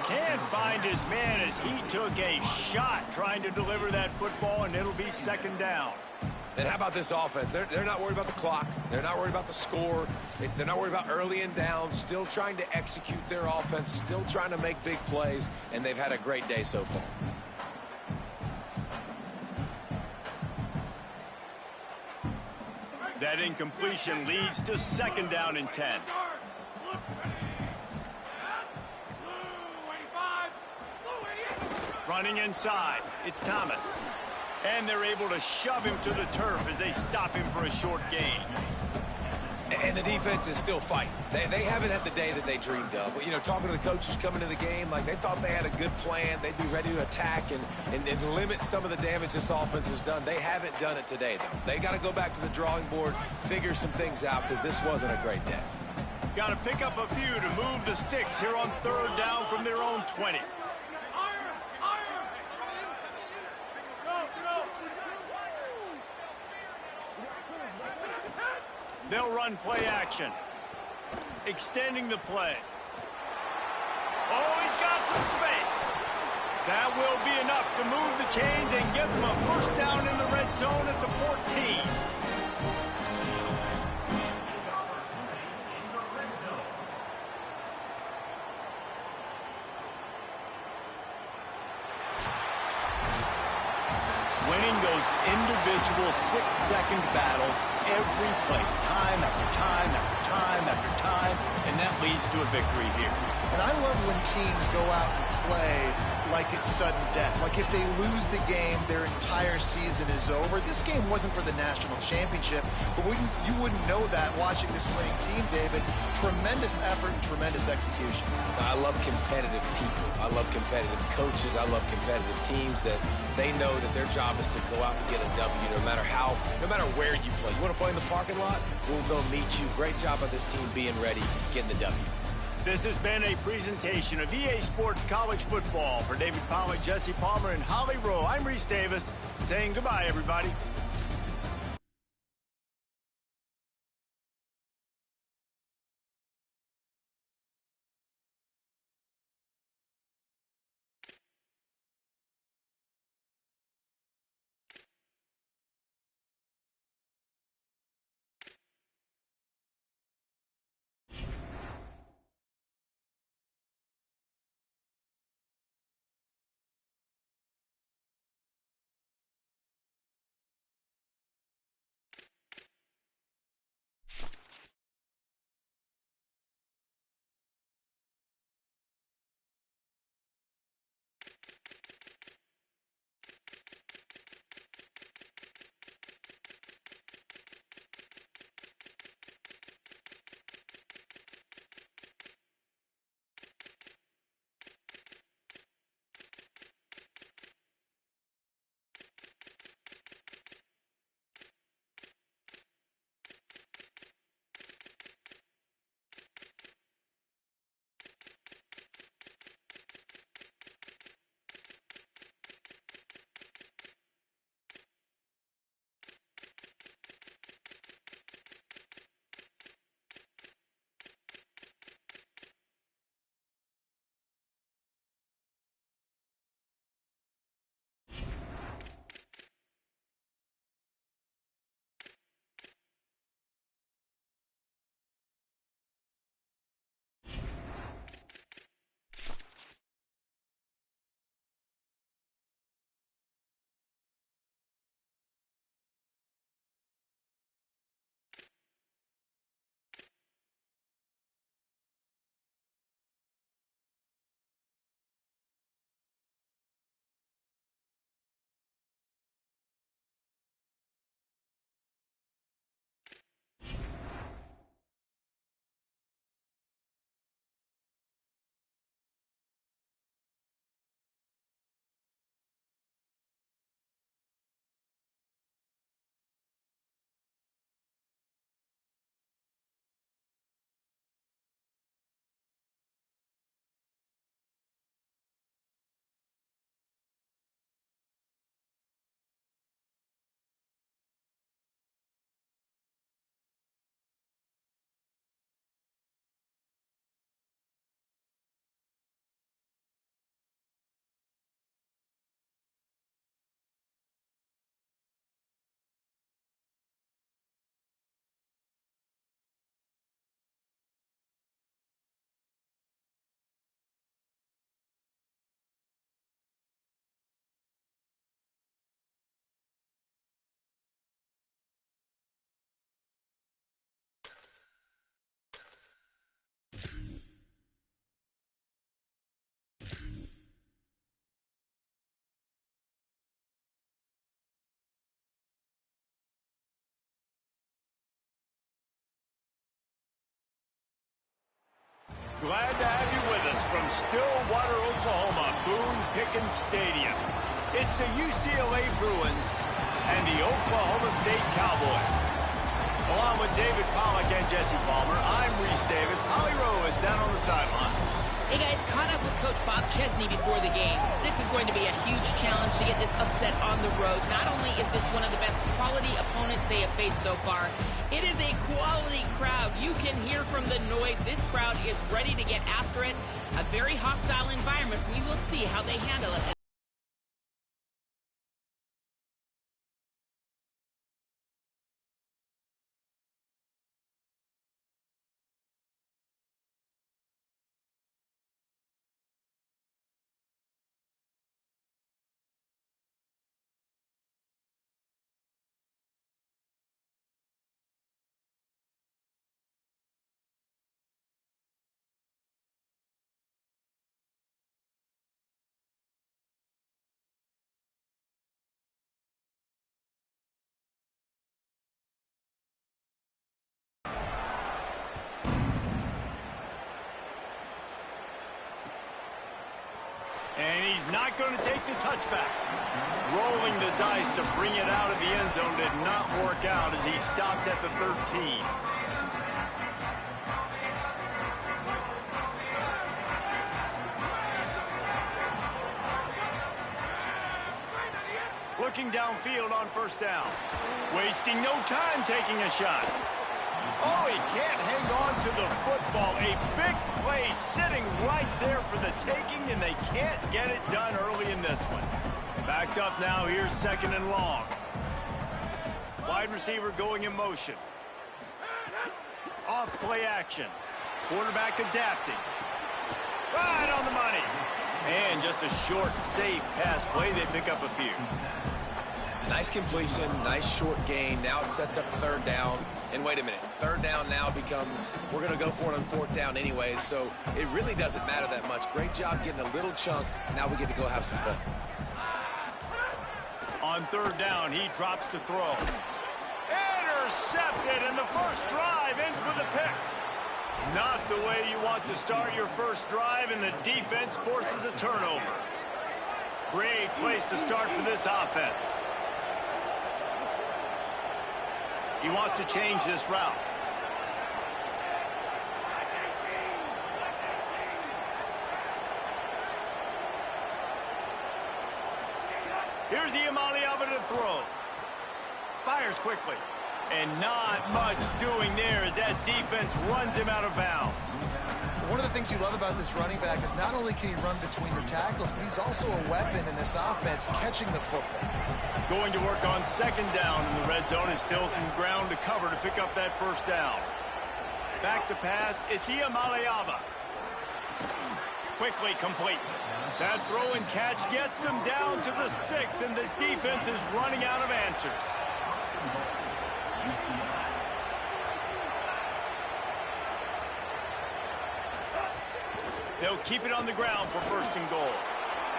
Can't find his man as he took a shot trying to deliver that football, and it'll be second down. And how about this offense? They're not worried about the clock. They're not worried about the score. They're not worried about early and down. Still trying to execute their offense. Still trying to make big plays, and they've had a great day so far. That incompletion leads to second down and 10. Running inside, it's Thomas. And they're able to shove him to the turf as they stop him for a short gain. And the defense is still fighting. They haven't had the day that they dreamed of. You know, talking to the coaches coming to the game, like they thought they had a good plan. They'd be ready to attack and limit some of the damage this offense has done. They haven't done it today, though. They got to go back to the drawing board, figure some things out, because this wasn't a great day. Got to pick up a few to move the sticks here on third down from their own 20. They'll run play action. Extending the play. Oh, he's got some space. That will be enough to move the chains and give them a first down in the red zone at the 14. Winning those individual 6-second battles every play, time after time after time after time, and that leads to a victory here. And I love when teams go out and play like it's sudden death. Like if they lose the game, their entire season is over. This game wasn't for the national championship, but you wouldn't know that watching this winning team, David. Tremendous effort and tremendous execution. I love competitive people. I love competitive coaches. I love competitive teams that they know that their job is to go out and get a W no matter where you play. You want to play in the parking lot? We'll go meet you. Great job by this team being ready, getting the W. This has been a presentation of EA Sports College Football. For David Pollack, Jesse Palmer, and Holly Rowe, I'm Reese Davis saying goodbye, everybody. Glad to have you with us from Stillwater, Oklahoma, Boone Pickens Stadium. It's the UCLA Bruins and the Oklahoma State Cowboys. Along with David Pollack and Jesse Palmer, I'm Reese Davis. Holly Rowe is down on the sideline. Hey guys, caught up with Coach Bob Chesney before the game. This is going to be a huge challenge to get this upset on the road. Not only is this one of the best quality opponents they have faced so far, it is a quality crowd. You can hear from the noise. This crowd is ready to get after it. A very hostile environment. We will see how they handle it. And he's not going to take the touchback. Rolling the dice to bring it out of the end zone did not work out as he stopped at the 13. Looking downfield on first down. Wasting no time taking a shot. Oh, he can't hang on to the football. A big play sitting right there for the taking, and they can't get it done early in this one. Backed up now. Here's second and long. Wide receiver going in motion. Off play action. Quarterback adapting. Right on the money. And just a short, safe pass play. They pick up a few. Nice completion, nice short gain. Now it sets up third down. And wait a minute, third down now becomes, we're going to go for it on fourth down anyway, so it really doesn't matter that much. Great job getting a little chunk. Now we get to go have some fun. On third down, he drops to throw. Intercepted, and the first drive ends with a pick. Not the way you want to start your first drive, and the defense forces a turnover. Great place to start for this offense. He wants to change this route. Here's Iamaleava to throw. Fires quickly. And not much doing there as that defense runs him out of bounds. One of the things you love about this running back is not only can he run between the tackles, but he's also a weapon in this offense catching the football. Going to work on second down in the red zone is still some ground to cover to pick up that first down. Back to pass, it's Iamaleava. Quickly complete. That throw and catch gets them down to the 6, and the defense is running out of answers. They'll keep it on the ground for first and goal.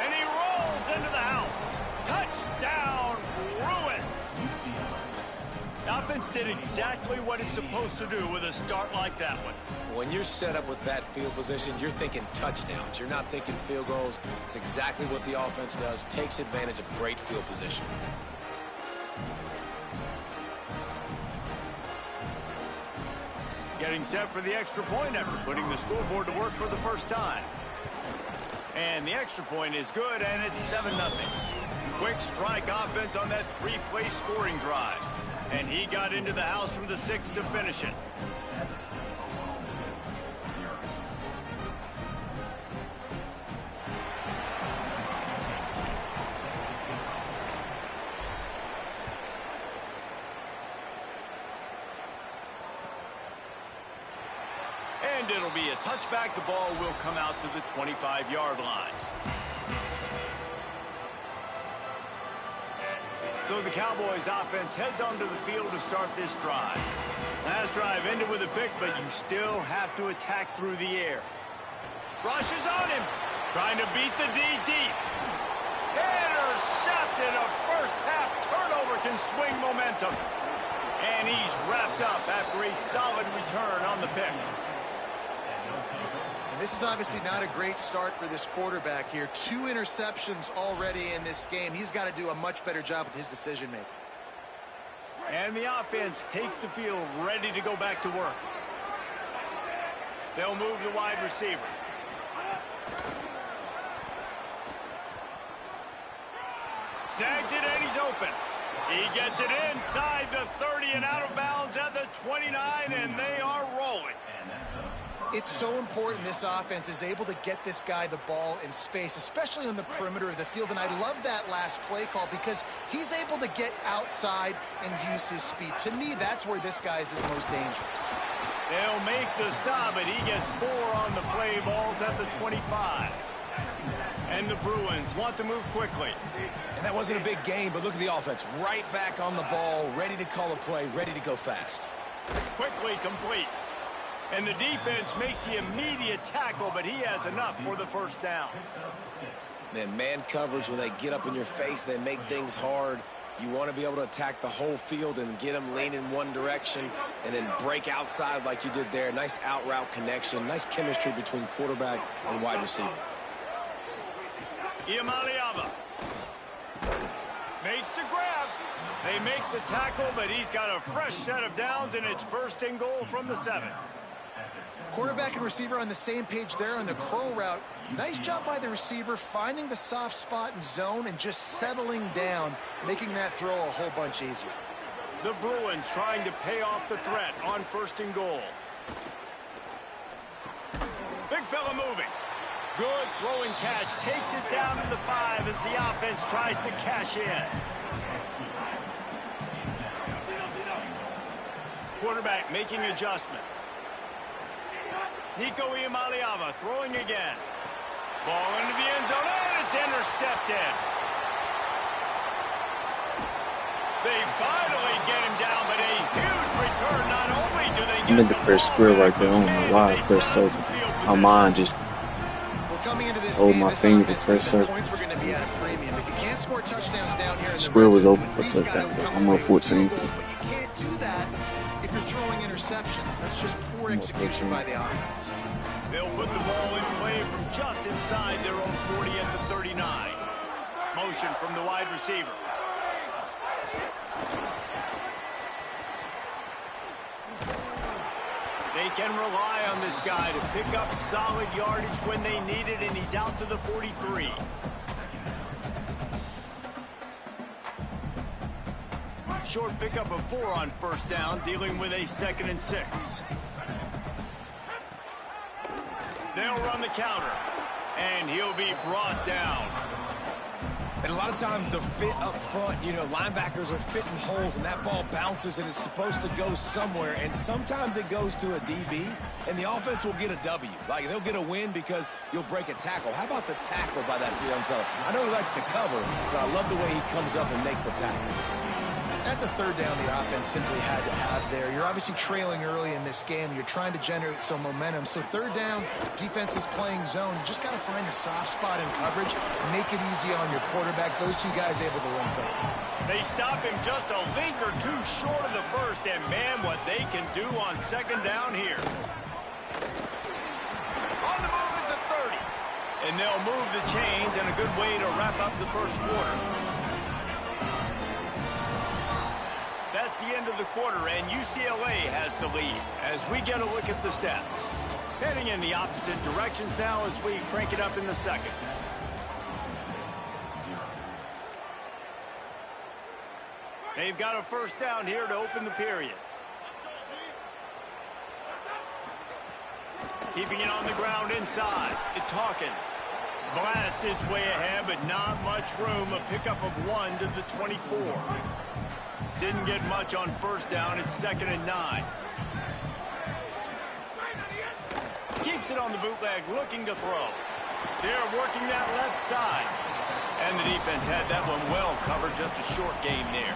And he rolls into the house. Touchdown, Bruins. The offense did exactly what it's supposed to do with a start like that one. When you're set up with that field position, you're thinking touchdowns. You're not thinking field goals. It's exactly what the offense does. Takes advantage of great field position. Getting set for the extra point after putting the scoreboard to work for the first time. And the extra point is good, and it's 7-0. Quick strike offense on that three-play scoring drive. And he got into the house from the 6 to finish it. And it'll be a touchback. The ball will come out to the 25-yard line. So the Cowboys offense heads onto the field to start this drive. Last drive ended with a pick, but you still have to attack through the air. Rushes on him, trying to beat the D deep. Intercepted. A first-half turnover can swing momentum. And he's wrapped up after a solid return on the pick. And this is obviously not a great start for this quarterback here. 2 interceptions already in this game. He's got to do a much better job with his decision-making. And the offense takes the field ready to go back to work. They'll move the wide receiver. Snags it and he's open. He gets it inside the 30 and out of bounds at the 29, and they are rolling. It's so important this offense is able to get this guy the ball in space, especially on the perimeter of the field. And I love that last play call because he's able to get outside and use his speed. To me, that's where this guy is his most dangerous. They'll make the stop, and he gets 4 on the play. Balls at the 25. And the Bruins want to move quickly. And that wasn't a big game, but look at the offense. Right back on the ball, ready to call a play, ready to go fast. Quickly complete. And the defense makes the immediate tackle, but he has enough for the first down. Man coverage, when they get up in your face, they make things hard. You want to be able to attack the whole field and get them leaning one direction and then break outside like you did there. Nice out route connection, nice chemistry between quarterback and wide receiver. Iamaleava makes the grab. They make the tackle, but he's got a fresh set of downs, and it's 1st and goal from the 7. Quarterback and receiver on the same page there on the curl route. Nice job by the receiver finding the soft spot in zone and just settling down, making that throw a whole bunch easier. The Bruins trying to pay off the threat on 1st and goal. Big fella moving. Good throwing catch. Takes it down to the 5 as the offense tries to cash in. Quarterback making adjustments. Nico Iamaleava throwing again. Ball into the end zone, and it's intercepted. They finally get him down, but a huge return. Not only do they get I'm in the first square right there. I don't know why I pressed circle. My mind just told my finger to press circle. Square was open for touchdown. I'm on 14. But you can't do that if you're throwing interceptions. That's just poor execution by the offense. They'll put the ball in play from just inside their own 40 at the 39. Motion from the wide receiver. They can rely on this guy to pick up solid yardage when they need it, and he's out to the 43. Short pickup of 4 on 1st down, dealing with a 2nd and 6. They'll run the counter, and he'll be brought down. And a lot of times the fit up front, you know, linebackers are fitting holes and that ball bounces and it's supposed to go somewhere. And sometimes it goes to a DB and the offense will get a W. Like they'll get a win because you'll break a tackle. How about the tackle by that young fella? I know he likes to cover, but I love the way he comes up and makes the tackle. That's a 3rd down the offense simply had to have there. You're obviously trailing early in this game. You're trying to generate some momentum. So 3rd down, defense is playing zone. You just got to find a soft spot in coverage, make it easy on your quarterback. Those 2 guys able to link up. They stop him just a link or 2 short of the 1st, and man, what they can do on 2nd down here. On the move at the 30. And they'll move the chains, and a good way to wrap up the 1st quarter. That's the end of the quarter, and UCLA has the lead as we get a look at the stats. Heading in the opposite directions now as we crank it up in the 2nd. They've got a 1st down here to open the period. Keeping it on the ground inside. It's Hawkins. Blast his way ahead, but not much room. A pickup of 1 to the 24. Didn't get much on 1st down. It's 2nd and 9. Keeps it on the bootleg, looking to throw. They're working that left side. And the defense had that one well covered. Just a short game there.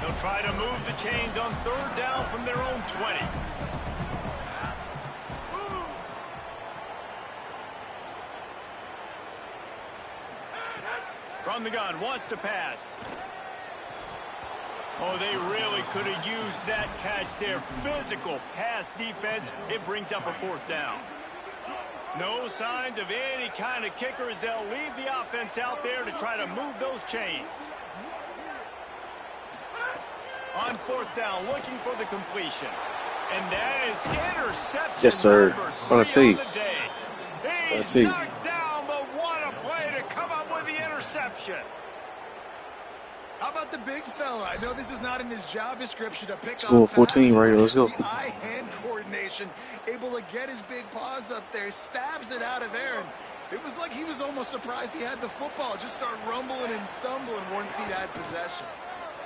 They'll try to move the chains on 3rd down from their own 20. From the gun, wants to pass. Oh, they really could have used that catch there. Physical pass defense. It brings up a 4th down. No signs of any kind of kicker as they'll leave the offense out there to try to move those chains. On fourth down, looking for the completion. And that is interception. Yes, sir. Number 3 on What the day. He's knocked down, but what a play to come up with the interception. How about the big fella? I know this is not in his job description to pick School off 14 passes, right here. Let's go. the eye-hand coordination, able to get his big paws up there, stabs it out of Aaron. It was like he was almost surprised he had the football. Just start rumbling and stumbling once he'd had possession.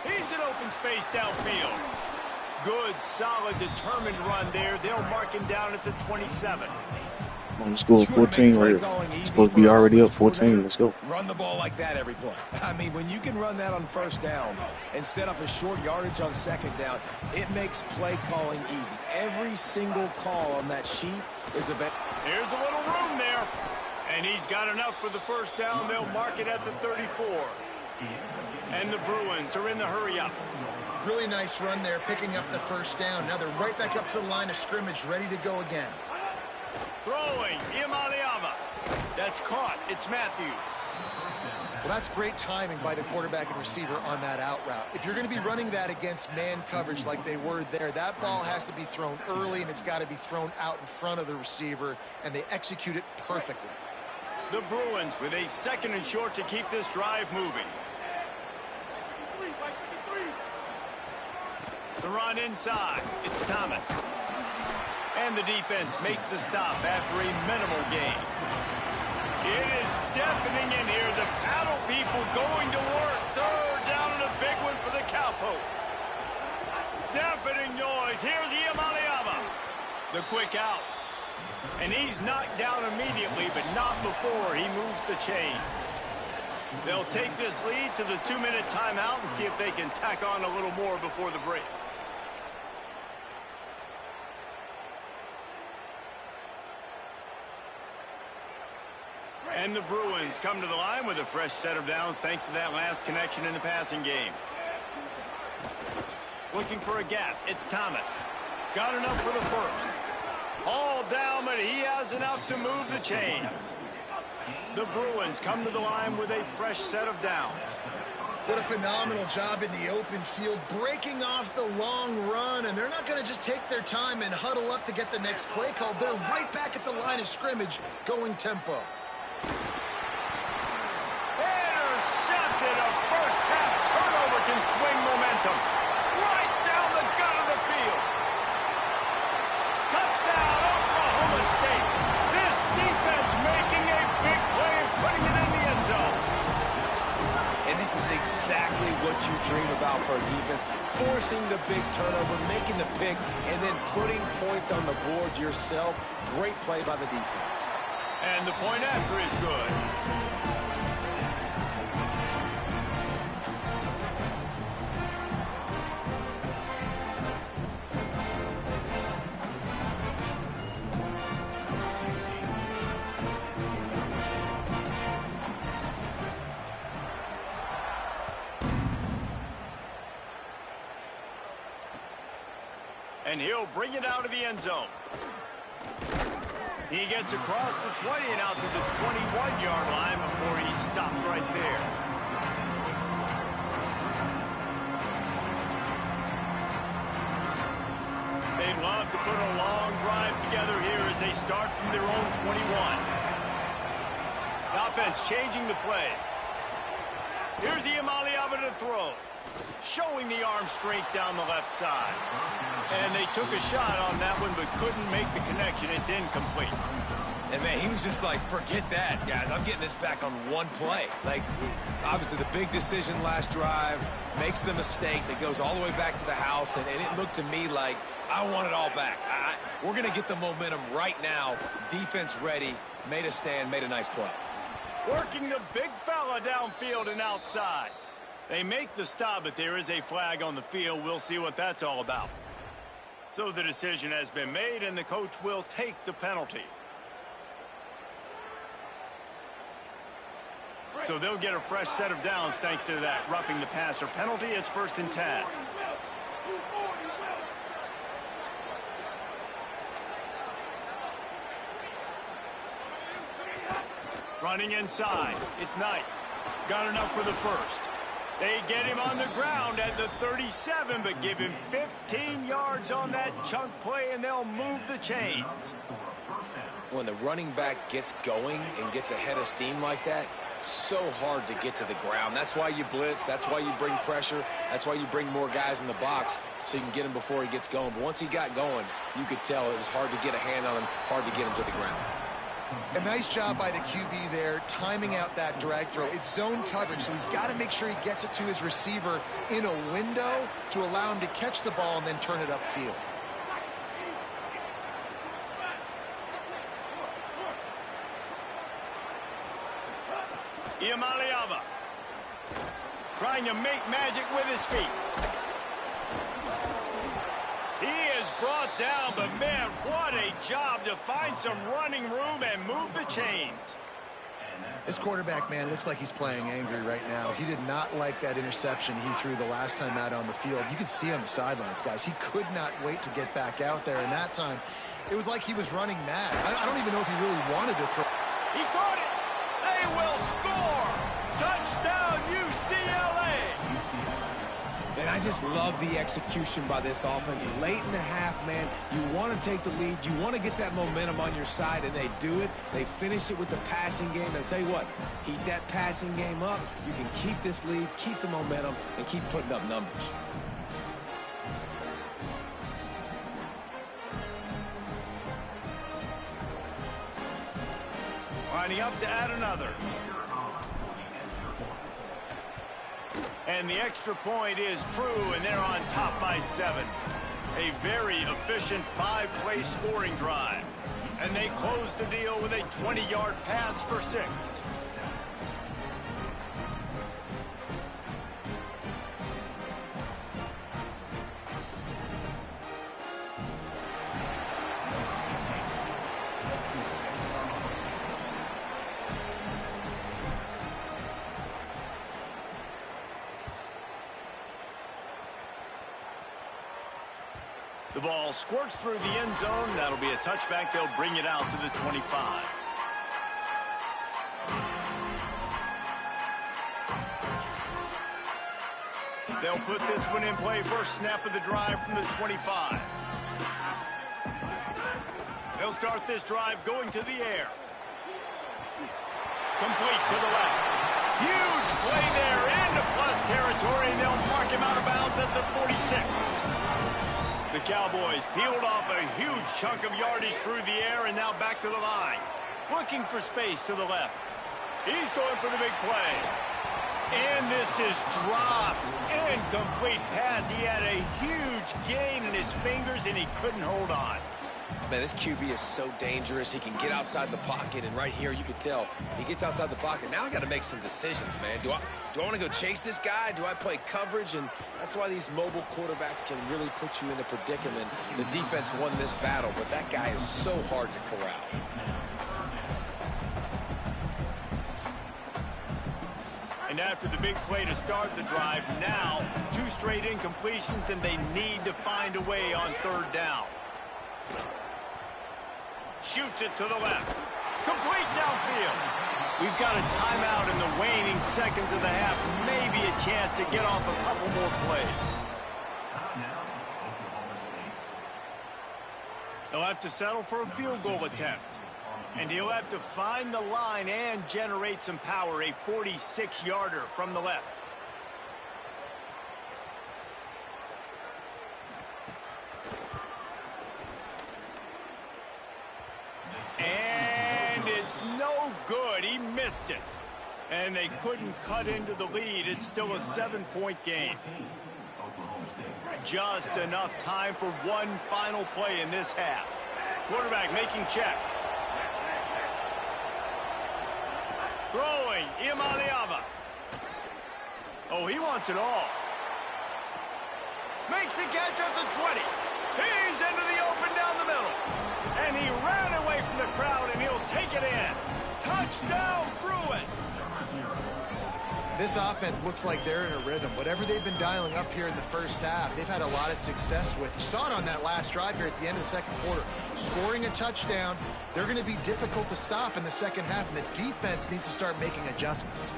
He's in open space downfield. Good, solid, determined run there. They'll mark him down at the 27. On the score 14 right here. Supposed to be already up 14. Let's go. Run the ball like that every play. I mean, when you can run that on first down and set up a short yardage on second down, it makes play calling easy. Every single call on that sheet is a bet. Here's a little room there. And he's got enough for the first down. They'll mark it at the 34. And the Bruins are in the hurry-up. Really nice run there, picking up the first down. Now they're right back up to the line of scrimmage, ready to go again. Throwing, Imaliava. That's caught. It's Matthews. Well, that's great timing by the quarterback and receiver on that out route. If you're going to be running that against man coverage like they were there, that ball has to be thrown early, and it's got to be thrown out in front of the receiver, and they execute it perfectly. The Bruins with a second and short to keep this drive moving. The run inside. It's Thomas. And the defense makes the stop after a minimal gain. It is deafening in here. The paddle people going to work. Third down and a big one for the Cowpokes. Deafening noise. Here's Imaliava. The quick out. And he's knocked down immediately, but not before he moves the chains. They'll take this lead to the 2-minute timeout and see if they can tack on a little more before the break. And the Bruins come to the line with a fresh set of downs thanks to that last connection in the passing game. Looking for a gap. It's Thomas. Got enough for the first. All down, but he has enough to move the chains. The Bruins come to the line with a fresh set of downs. What a phenomenal job in the open field, breaking off the long run, and they're not going to just take their time and huddle up to get the next play called. They're right back at the line of scrimmage, going tempo. Intercepted. A first half turnover can swing momentum. Right down the gut of the field. Touchdown, Oklahoma State. This defense making a big play and putting it in the end zone. And this is exactly what you dream about for a defense. Forcing the big turnover, making the pick, and then putting points on the board yourself. Great play by the defense. And the point after is good. And he'll bring it out of the end zone. He gets across the 20 and out to the 21-yard line before he stopped right there. They'd love to put a long drive together here as they start from their own 21. The offense changing the play. Here's Imaliava to throw. Showing the arm strength down the left side. And they took a shot on that one, but couldn't make the connection. It's incomplete. And, man, he was just like, forget that, guys. I'm getting this back on one play. Like, obviously, the big decision last drive makes the mistake that goes all the way back to the house, and it looked to me like I want it all back. We're going to get the momentum right now. Defense ready, made a stand, made a nice play. Working the big fella downfield and outside. They make the stop, but there is a flag on the field. We'll see what that's all about. So the decision has been made, and the coach will take the penalty. So they'll get a fresh set of downs thanks to that roughing the passer penalty. It's 1st and 10. Running inside. It's Knight. Got enough for the first. They get him on the ground at the 37, but give him 15 yards on that chunk play, and they'll move the chains. When the running back gets going and gets ahead of steam like that, so hard to get to the ground. That's why you blitz. That's why you bring pressure. That's why you bring more guys in the box so you can get him before he gets going. But once he got going, you could tell it was hard to get a hand on him, hard to get him to the ground. A nice job by the QB there, timing out that drag throw. It's zone coverage, so he's got to make sure he gets it to his receiver in a window to allow him to catch the ball and then turn it upfield. Iamaleava trying to make magic with his feet. He is brought down, but man, what a job to find some running room and move the chains. This quarterback, man, looks like he's playing angry right now. He did not like that interception he threw the last time out on the field. You could see on the sidelines, guys. He could not wait to get back out there, and that time, it was like he was running mad. I don't even know if he really wanted to throw. He caught it. They will score. Touchdown, UCLA. And I just love the execution by this offense. Late in the half, man, you want to take the lead. You want to get that momentum on your side, and they do it. They finish it with the passing game. I'll tell you what, heat that passing game up. You can keep this lead, keep the momentum, and keep putting up numbers. Lining up to add another. And the extra point is true, and they're on top by 7. A very efficient 5-play scoring drive. And they close the deal with a 20-yard pass for 6. The ball squirts through the end zone. That'll be a touchback. They'll bring it out to the 25. They'll put this one in play. First snap of the drive from the 25. They'll start this drive going to the air. Complete to the left. Huge play there into plus territory, and they'll mark him out of bounds at the 46. The Cowboys peeled off a huge chunk of yardage through the air and now back to the line. Looking for space to the left. He's going for the big play. And this is dropped. Incomplete pass. He had a huge gain in his fingers and he couldn't hold on. Man, this QB is so dangerous. He can get outside the pocket, and right here you can tell he gets outside the pocket. Now I got to make some decisions, man. Do I want to go chase this guy? Do I play coverage? And that's why these mobile quarterbacks can really put you in a predicament. The defense won this battle, but that guy is so hard to corral. And after the big play to start the drive, now 2 straight incompletions, and they need to find a way on 3rd down. Shoots it to the left. Complete downfield. We've got a timeout in the waning seconds of the half. Maybe a chance to get off a couple more plays. They'll have to settle for a field goal attempt. And he'll have to find the line and generate some power. A 46-yarder from the left. And it's no good. He missed it. And they couldn't cut into the lead. It's still a 7-point game. Just enough time for one final play in this half. Quarterback making checks. Throwing, Iamaleava. Oh, he wants it all. Makes a catch at the 20. He's into the open down the middle. And he ran away from the crowd, and he'll take it in. Touchdown, Bruins. This offense looks like they're in a rhythm. Whatever they've been dialing up here in the first half, they've had a lot of success with. You saw it on that last drive here at the end of the second quarter. Scoring a touchdown, they're going to be difficult to stop in the second half, and the defense needs to start making adjustments.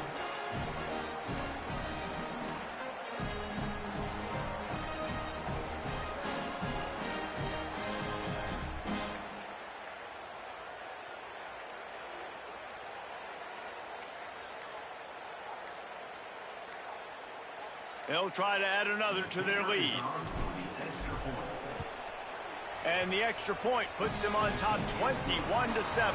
They'll try to add another to their lead. And the extra point puts them on top 21-7.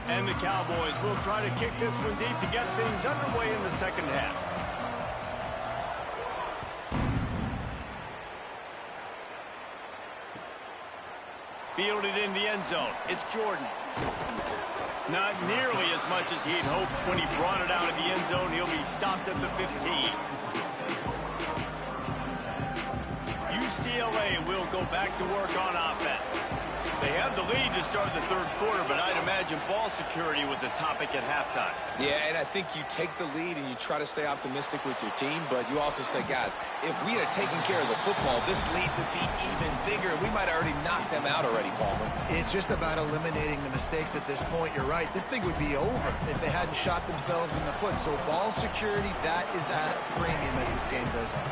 And the Cowboys will try to kick this one deep to get things underway in the second half. Fielded in the end zone. It's Jordan. Not nearly as much as he'd hoped when he brought it out of the end zone. He'll be stopped at the 15. UCLA will go back to work on offense. They have the lead to start the third quarter, but I'd imagine ball security was a topic at halftime. Yeah, and I think you take the lead and you try to stay optimistic with your team, but you also say, guys, if we had taken care of the football, this lead would be even bigger. We might have already knocked them out already, Palmer. It's just about eliminating the mistakes at this point. You're right. This thing would be over if they hadn't shot themselves in the foot. So ball security, that is at a premium as this game goes on.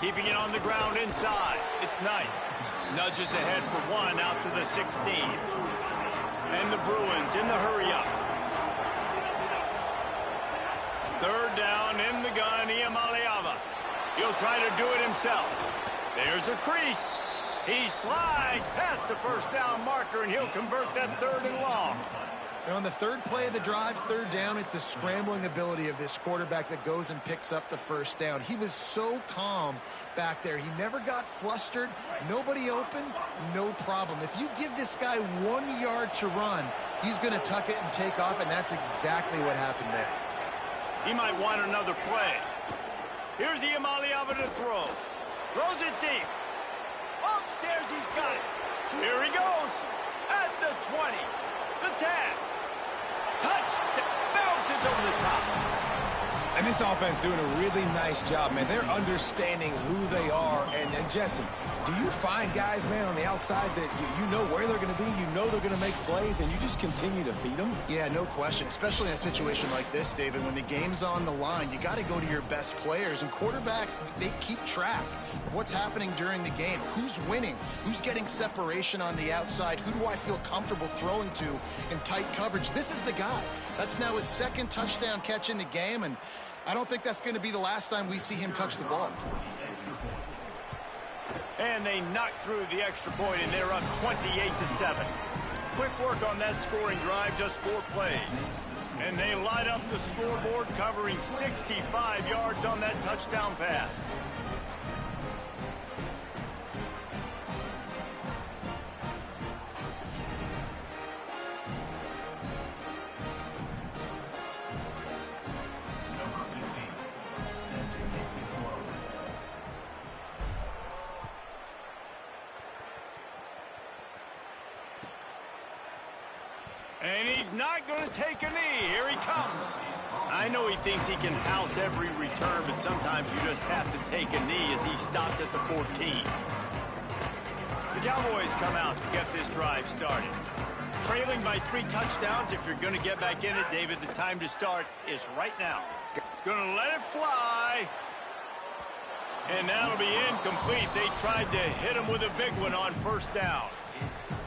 Keeping it on the ground inside. It's Knight. Nudges ahead for one out to the 16. And the Bruins in the hurry-up. Third down in the gun, Iamaleava. He'll try to do it himself. There's a crease. He slides past the first down marker, and he'll convert that third and long. And on the third play of the drive, third down, it's the scrambling ability of this quarterback that goes and picks up the first down. He was so calm back there. He never got flustered. Nobody open, no problem. If you give this guy 1 yard to run, he's going to tuck it and take off, and that's exactly what happened there. He might want another play. Here's Iamaleava to throw. Throws it deep. Upstairs, he's got it. Here he goes. At the 20. The 10. Touchdown. Bounces over the top. And this offense doing a really nice job, man. They're understanding who they are. And Jesse, do you find guys, man, on the outside that you know where they're going to be, you know they're going to make plays, and you just continue to feed them? Yeah, no question, especially in a situation like this, David. When the game's on the line, you got to go to your best players. And quarterbacks, they keep track of what's happening during the game. Who's winning? Who's getting separation on the outside? Who do I feel comfortable throwing to in tight coverage? This is the guy. That's now his second touchdown catch in the game, and I don't think that's going to be the last time we see him touch the ball. And they knock through the extra point, and they're up 28-7. Quick work on that scoring drive, just 4 plays. And they light up the scoreboard, covering 65 yards on that touchdown pass. And he's not going to take a knee. Here he comes. I know he thinks he can house every return, but sometimes you just have to take a knee as he stopped at the 14. The Cowboys come out to get this drive started. Trailing by 3 touchdowns. If you're going to get back in it, David, the time to start is right now. Going to let it fly. And that'll be incomplete. They tried to hit him with a big one on first down.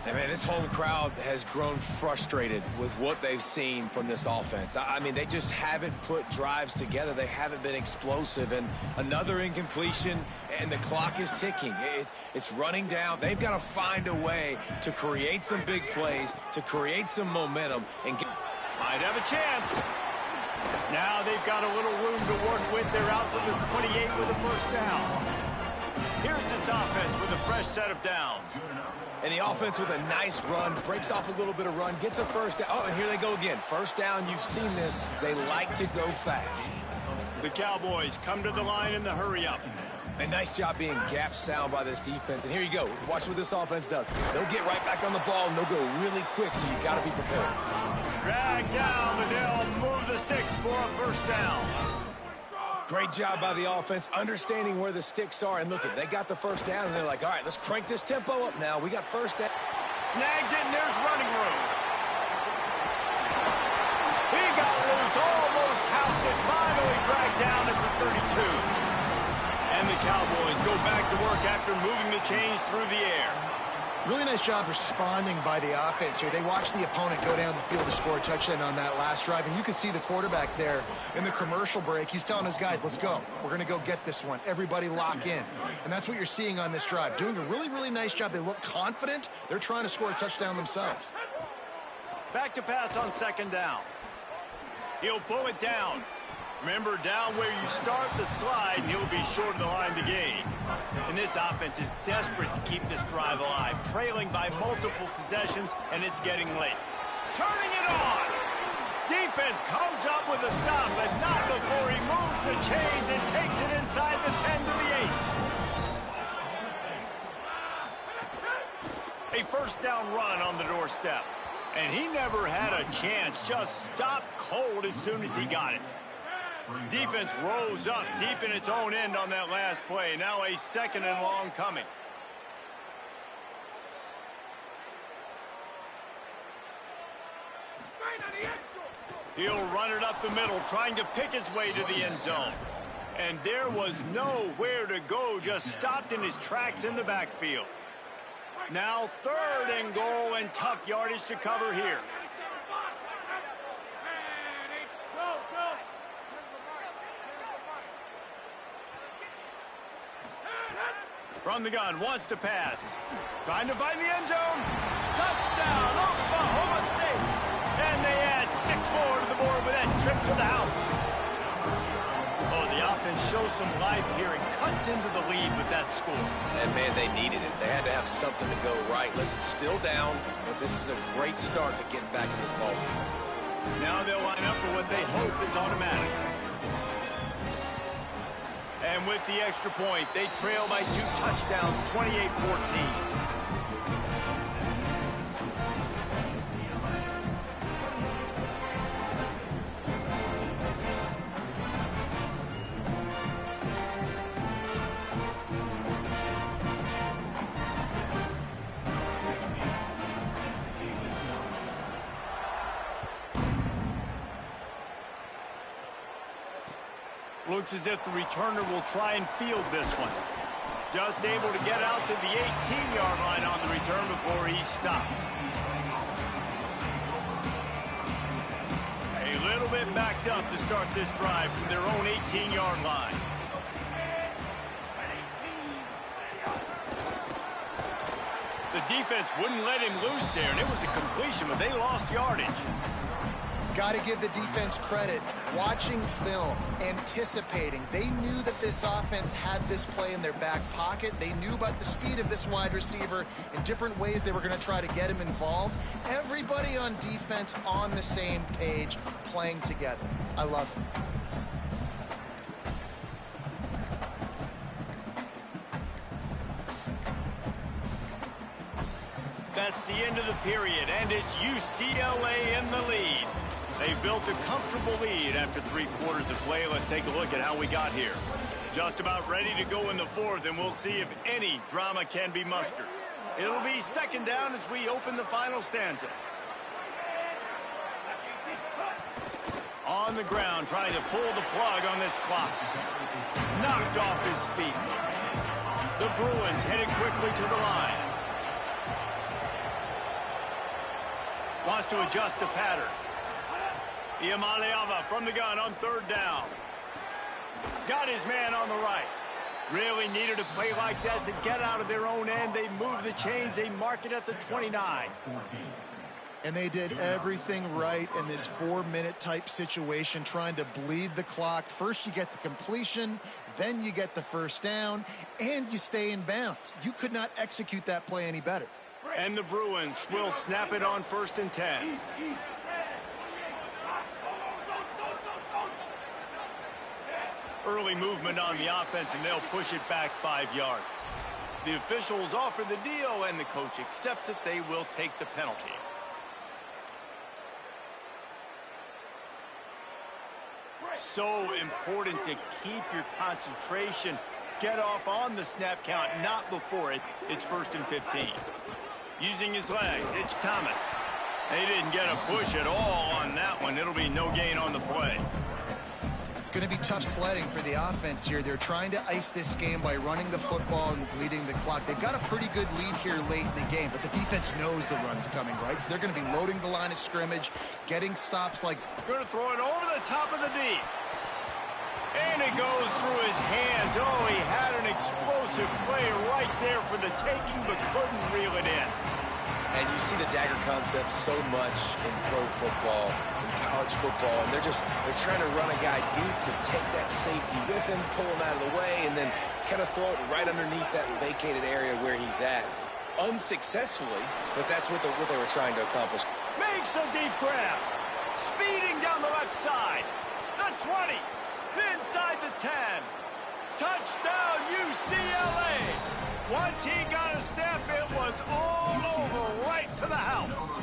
And man, this whole crowd has grown frustrated with what they've seen from this offense. I mean, they just haven't put drives together. They haven't been explosive. And another incompletion, and the clock is ticking. It's running down. They've got to find a way to create some big plays, to create some momentum, and get... Might have a chance. Now they've got a little room to work with. They're out to the 28 with a first down. Here's this offense with a fresh set of downs. And the offense with a nice run, breaks off a little bit of run, gets a first down. Oh, and here they go again. First down, you've seen this. They like to go fast. The Cowboys come to the line in the hurry-up. A nice job being gap sound by this defense. And here you go. Watch what this offense does. They'll get right back on the ball, and they'll go really quick, so you got to be prepared. Drag down, but they'll move the sticks for a first down. Great job by the offense, understanding where the sticks are. And look, they got the first down, and they're like, all right, let's crank this tempo up now. We got first down. Snags it, and there's running room. He got loose, almost housed it, finally dragged down at the 32. And the Cowboys go back to work after moving the chains through the air. Really nice job responding by the offense here. They watched the opponent go down the field to score a touchdown on that last drive, and you can see the quarterback there in the commercial break. He's telling his guys, let's go. We're going to go get this one. Everybody lock in. And that's what you're seeing on this drive. Doing a really, really nice job. They look confident. They're trying to score a touchdown themselves. Back to pass on second down. He'll pull it down. Remember, down where you start the slide, and he'll be short of the line to gain. And this offense is desperate to keep this drive alive, trailing by multiple possessions, and it's getting late. Turning it on! Defense comes up with a stop, but not before he moves the chains and takes it inside the 10 to the 8. A first down run on the doorstep. And he never had a chance, just stopped cold as soon as he got it. Defense rose up deep in its own end on that last play. Now a second and long coming. He'll run it up the middle, trying to pick his way to the end zone. And there was nowhere to go, just stopped in his tracks in the backfield. Now third and goal, and tough yardage to cover here. From the gun, wants to pass. Trying to find the end zone. Touchdown, Oklahoma State. And they add 6 more to the board with that trip to the house. Oh, the offense shows some life here and cuts into the lead with that score. And, man, they needed it. They had to have something to go right. Listen, still down, but this is a great start to getting back in this ballgame. Now they'll line up for what they hope is automatic. And with the extra point, they trail by 2 touchdowns, 28-14. Looks as if the returner will try and field this one. Just able to get out to the 18-yard line on the return before he stopped. A little bit backed up to start this drive from their own 18-yard line. The defense wouldn't let him loose there, and it was a completion, but they lost yardage. Got to give the defense credit. Watching film, anticipating. They knew that this offense had this play in their back pocket. They knew about the speed of this wide receiver in different ways they were going to try to get him involved. Everybody on defense on the same page, playing together. I love it. That's the end of the period, and it's UCLA in the lead. They've built a comfortable lead after 3 quarters of play. Let's take a look at how we got here. Just about ready to go in the 4th, and we'll see if any drama can be mustered. It'll be second down as we open the final stanza. On the ground, trying to pull the plug on this clock. Knocked off his feet. The Bruins headed quickly to the line. Wants to adjust the pattern. Iamaleava from the gun on 3rd down. Got his man on the right. Really needed a play like that to get out of their own end. They move the chains. They mark it at the 29. And they did everything right in this 4-minute type situation, trying to bleed the clock. First you get the completion, then you get the first down, and you stay in bounds. You could not execute that play any better. And the Bruins will snap it on 1st and 10. Early movement on the offense, and they'll push it back 5 yards. The officials offer the deal, and the coach accepts it. They will take the penalty. So important to keep your concentration. Get off on the snap count, not before it. It's 1st and 15. Using his legs, it's Thomas. They didn't get a push at all on that one. It'll be no gain on the play. It's going to be tough sledding for the offense here. They're trying to ice this game by running the football and bleeding the clock. They've got a pretty good lead here late in the game, but the defense knows the run's coming, right? So they're going to be loading the line of scrimmage, getting stops like... Going to throw it over the top of the D. And it goes through his hands. Oh, he had an explosive play right there for the taking, but couldn't reel it in. And you see the dagger concept so much in pro football, in college football, and they're trying to run a guy deep to take that safety with him, pull him out of the way, and then kind of throw it right underneath that vacated area where he's at. Unsuccessfully, but that's what they were trying to accomplish. Makes a deep grab. Speeding down the left side. The 20. Inside the 10. Touchdown, UCLA. Once he got a step, it was all over, right to the house.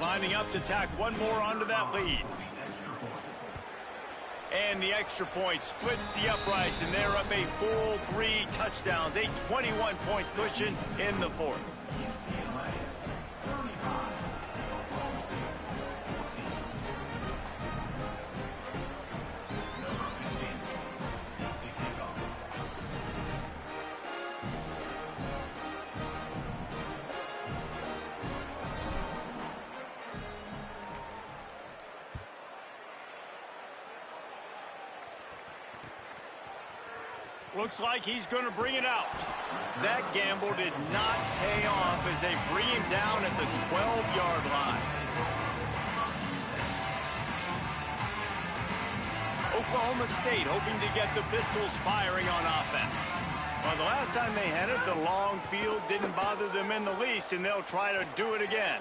Lining up to tack one more onto that lead. And the extra point splits the uprights, and they're up a full 3 touchdowns, a 21-point cushion in the 4th. Looks like he's going to bring it out. That gamble did not pay off as they bring him down at the 12-yard line. Oklahoma State hoping to get the Pistols firing on offense. Well, the last time they had it, the long field didn't bother them in the least, and they'll try to do it again.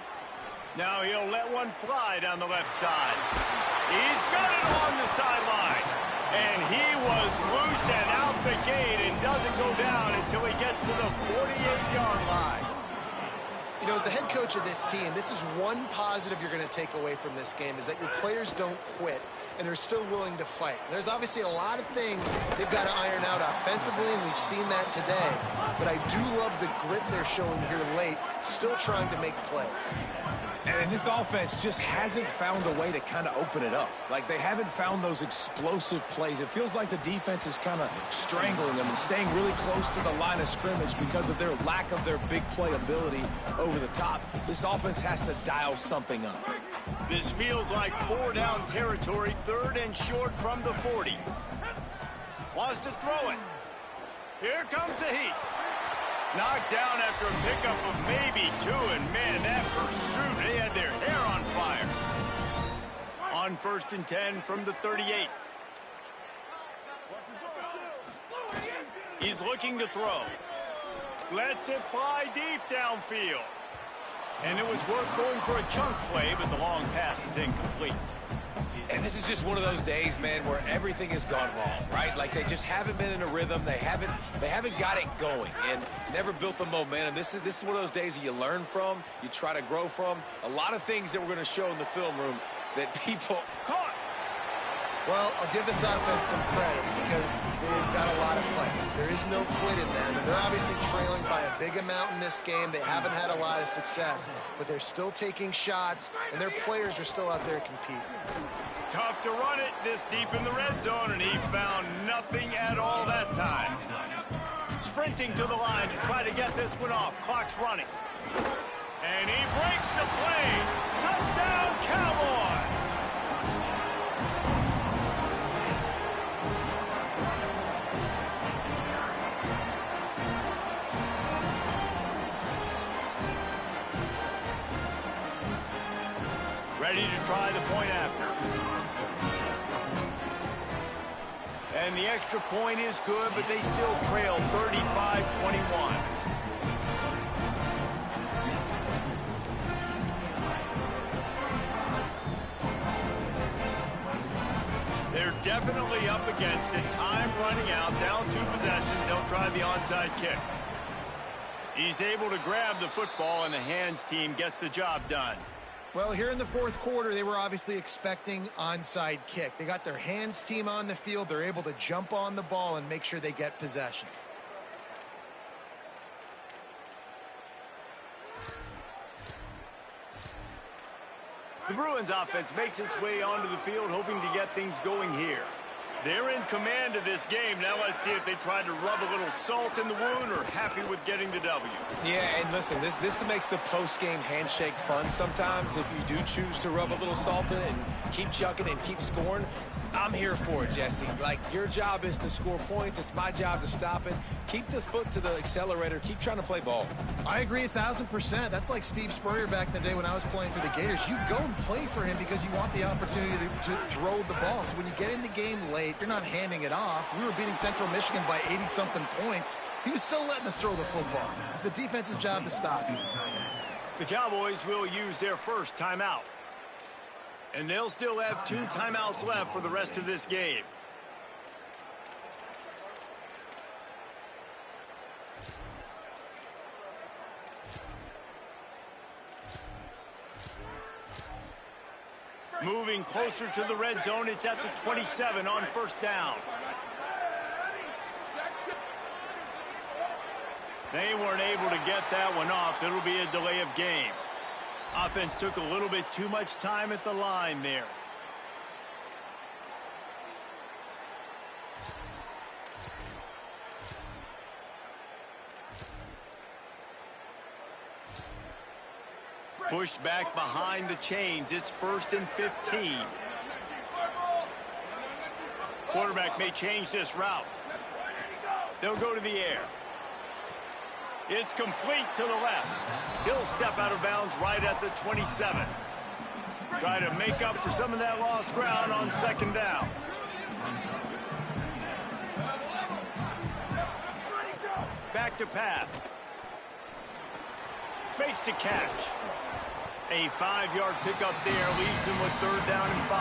Now he'll let one fly down the left side. He's got it on the sideline. And he was loose and out the gate and doesn't go down until he gets to the 48-yard line. You know, as the head coach of this team, this is one positive you're going to take away from this game, is that your players don't quit and they're still willing to fight. There's obviously a lot of things they've got to iron out offensively, and we've seen that today. But I do love the grit they're showing here late, still trying to make plays. And this offense just hasn't found a way to kind of open it up. Like, they haven't found those explosive plays. It feels like the defense is kind of strangling them and staying really close to the line of scrimmage because of their lack of their big play ability over the top. This offense has to dial something up. This feels like 4-down territory, 3rd and short from the 40. Wants to throw it. Here comes the heat. Knocked down after a pickup of maybe 2, and man, that pursuit, they had their hair on fire. On 1st and 10 from the 38. He's looking to throw. Lets it fly deep downfield. And it was worth going for a chunk play, but the long pass is incomplete. And this is just one of those days, man, where everything has gone wrong, right? Like, they just haven't been in a rhythm. They haven't got it going and never built the momentum. This is one of those days that you learn from, you try to grow from. A lot of things that we're going to show in the film room that people caught. Well, I'll give this offense some credit because they've got a lot of fight. There is no quit in them, and they're obviously trailing by a big amount in this game. They haven't had a lot of success, but they're still taking shots, and their players are still out there competing. Tough to run it this deep in the red zone, and he found nothing at all that time. sprinting to the line to try to get this one off. Clock's running. And he breaks the play. Touchdown, Cowboys! Ready to try the point after. And the extra point is good, but they still trail 35-21. They're definitely up against it. Time running out, down 2 possessions. They'll try the onside kick. He's able to grab the football, and the hands team gets the job done. Well, here in the fourth quarter, they were obviously expecting onside kick. They got their hands team on the field. They're able to jump on the ball and make sure they get possession. The Bruins offense makes its way onto the field, hoping to get things going here. They're in command of this game. Now let's see if they try to rub a little salt in the wound or happy with getting the W. Yeah, and listen, this makes the post-game handshake fun sometimes. If you do choose to rub a little salt in it and keep chucking and keep scoring, I'm here for it, Jesse. Like, your job is to score points. It's my job to stop it. Keep the foot to the accelerator. Keep trying to play ball. I agree 1,000%. That's like Steve Spurrier back in the day when I was playing for the Gators. You go and play for him because you want the opportunity to throw the ball. So when you get in the game late, you're not handing it off. We were beating Central Michigan by 80-something points. He was still letting us throw the football. It's the defense's job to stop him. The Cowboys will use their first timeout. And they'll still have 2 timeouts left for the rest of this game. Moving closer to the red zone, it's at the 27 on first down. They weren't able to get that one off. It'll be a delay of game. Offense took a little bit too much time at the line there. Pushed back behind the chains. It's 1st and 15. Quarterback may change this route. They'll go to the air. It's complete to the left. He'll step out of bounds right at the 27. Try to make up for some of that lost ground on second down. Back to pass. Makes the catch. A 5-yard pickup there leaves them with 3rd down and 5.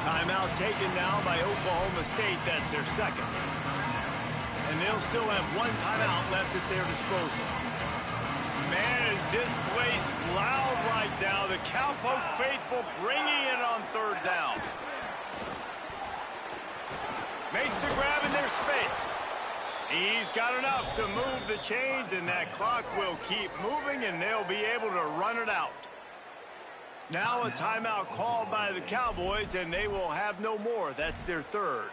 Timeout taken now by Oklahoma State. That's their second. And they'll still have 1 timeout left at their disposal. Man, is this place loud right now. The Cowpoke faithful bringing it on 3rd down. Makes the grab in their space. He's got enough to move the chains, and that clock will keep moving, and they'll be able to run it out. Now a timeout called by the Cowboys, and they will have no more. That's their 3rd.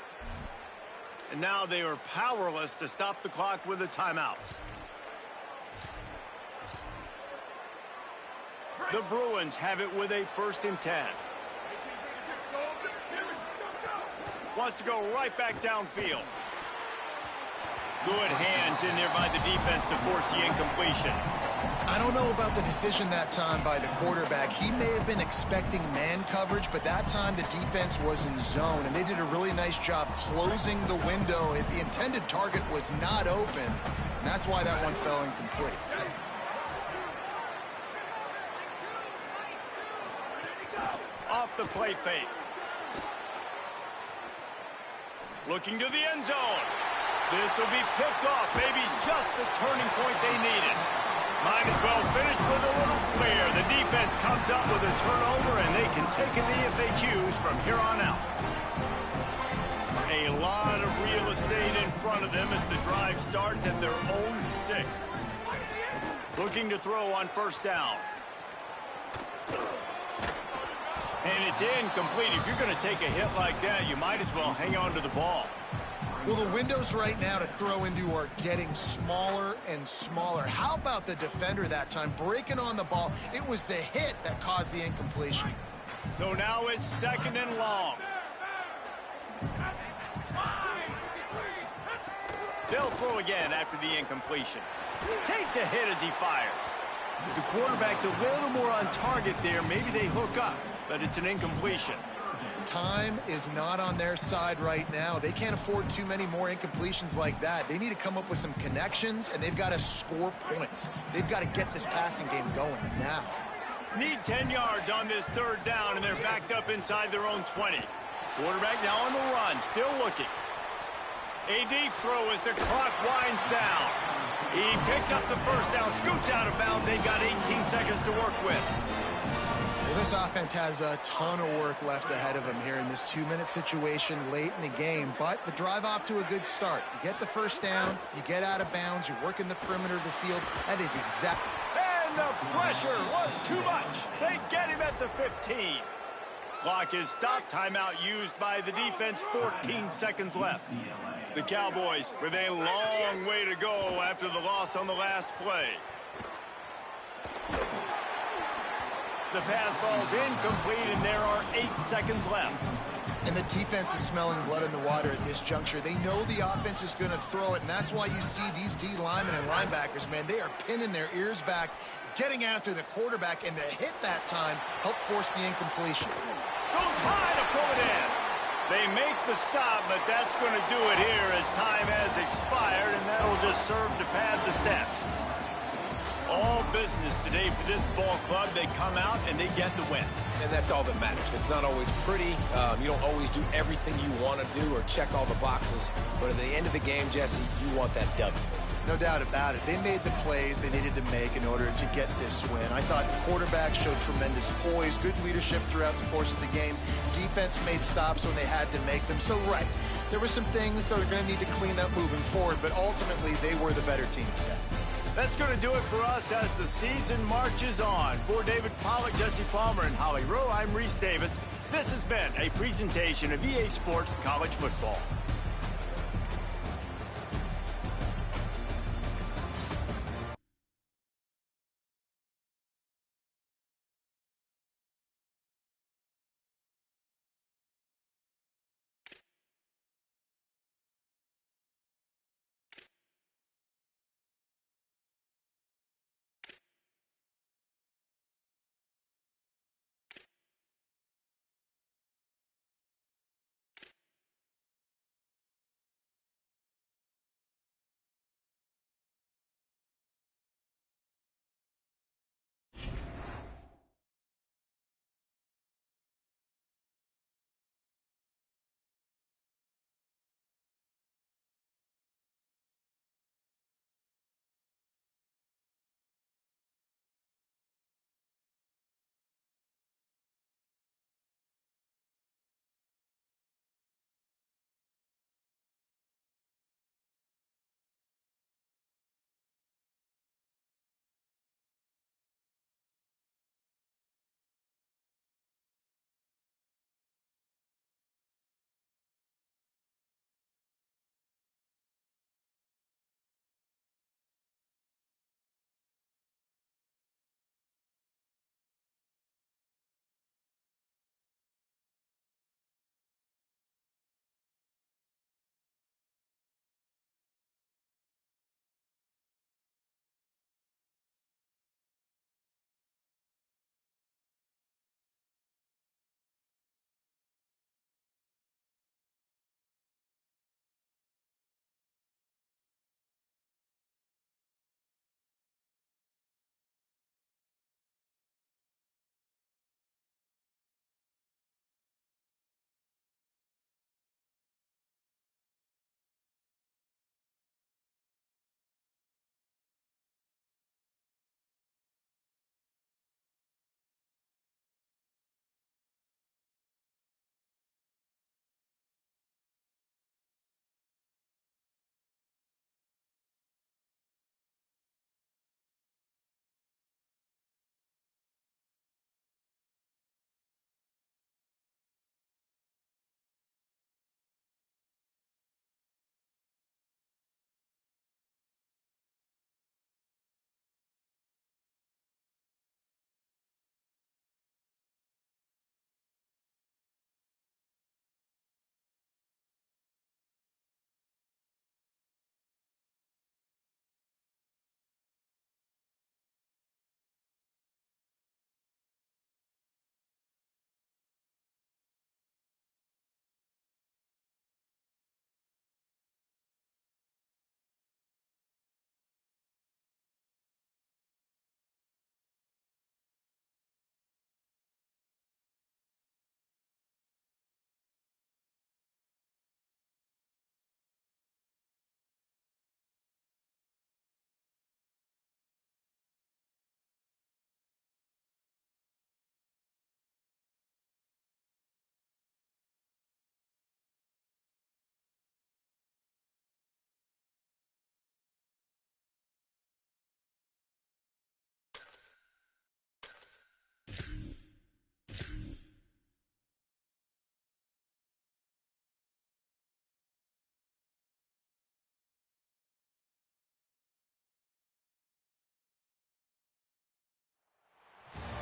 And now they are powerless to stop the clock with a timeout. The Bruins have it with a 1st and 10. Wants to go right back downfield. Good hands in there by the defense to force the incompletion. I don't know about the decision that time by the quarterback. He may have been expecting man coverage, but that time the defense was in zone, and they did a really nice job closing the window. The intended target was not open, and that's why that one fell incomplete. Off the play fake. Looking to the end zone. This will be picked off, maybe just the turning point they needed. Might as well finish with a little flair. The defense comes up with a turnover, and they can take a knee if they choose from here on out. A lot of real estate in front of them as the drive starts at their own 6. Looking to throw on first down. And it's incomplete. If you're going to take a hit like that, you might as well hang on to the ball. Well, the windows right now to throw into are getting smaller and smaller. How about the defender that time breaking on the ball? It was the hit that caused the incompletion. So now it's 2nd and long. They'll throw again after the incompletion. Takes a hit as he fires. If the quarterback's a little more on target there, maybe they hook up, but it's an incompletion. Time is not on their side right now. They can't afford too many more incompletions like that. They need to come up with some connections, and they've got to score points. They've got to get this passing game going now. Need 10 yards on this 3rd down, and they're backed up inside their own 20. Quarterback now on the run, still looking. A deep throw as the clock winds down. He picks up the 1st down, scoots out of bounds. They've got 18 seconds to work with. Well, this offense has a ton of work left ahead of them here in this 2-minute situation late in the game, but the drive off to a good start. You get the 1st down, you get out of bounds, you're working the perimeter of the field. That is exactly... And the pressure was too much. They get him at the 15. Clock is stopped. Timeout used by the defense. 14 seconds left. The Cowboys with a long way to go after the loss on the last play. The pass falls incomplete, and there are 8 seconds left. And the defense is smelling blood in the water at this juncture. They know the offense is going to throw it, and that's why you see these D linemen and linebackers, man, they are pinning their ears back, getting after the quarterback, and to hit that time helped force the incompletion. Goes high to pull it in. They make the stop, but that's going to do it here as time has expired, and that'll just serve to pad the stats. All business today for this ball club. They come out and they get the win. And that's all that matters. It's not always pretty. You don't always do everything you want to do or check all the boxes. But at the end of the game, Jesse, you want that W. No doubt about it. They made the plays they needed to make in order to get this win. I thought the quarterback showed tremendous poise, good leadership throughout the course of the game. Defense made stops when they had to make them. So, right, there were some things that are going to need to clean up moving forward, but ultimately they were the better team today. That's going to do it for us as the season marches on. For David Pollack, Jesse Palmer, and Holly Rowe, I'm Reese Davis. This has been a presentation of EA Sports College Football.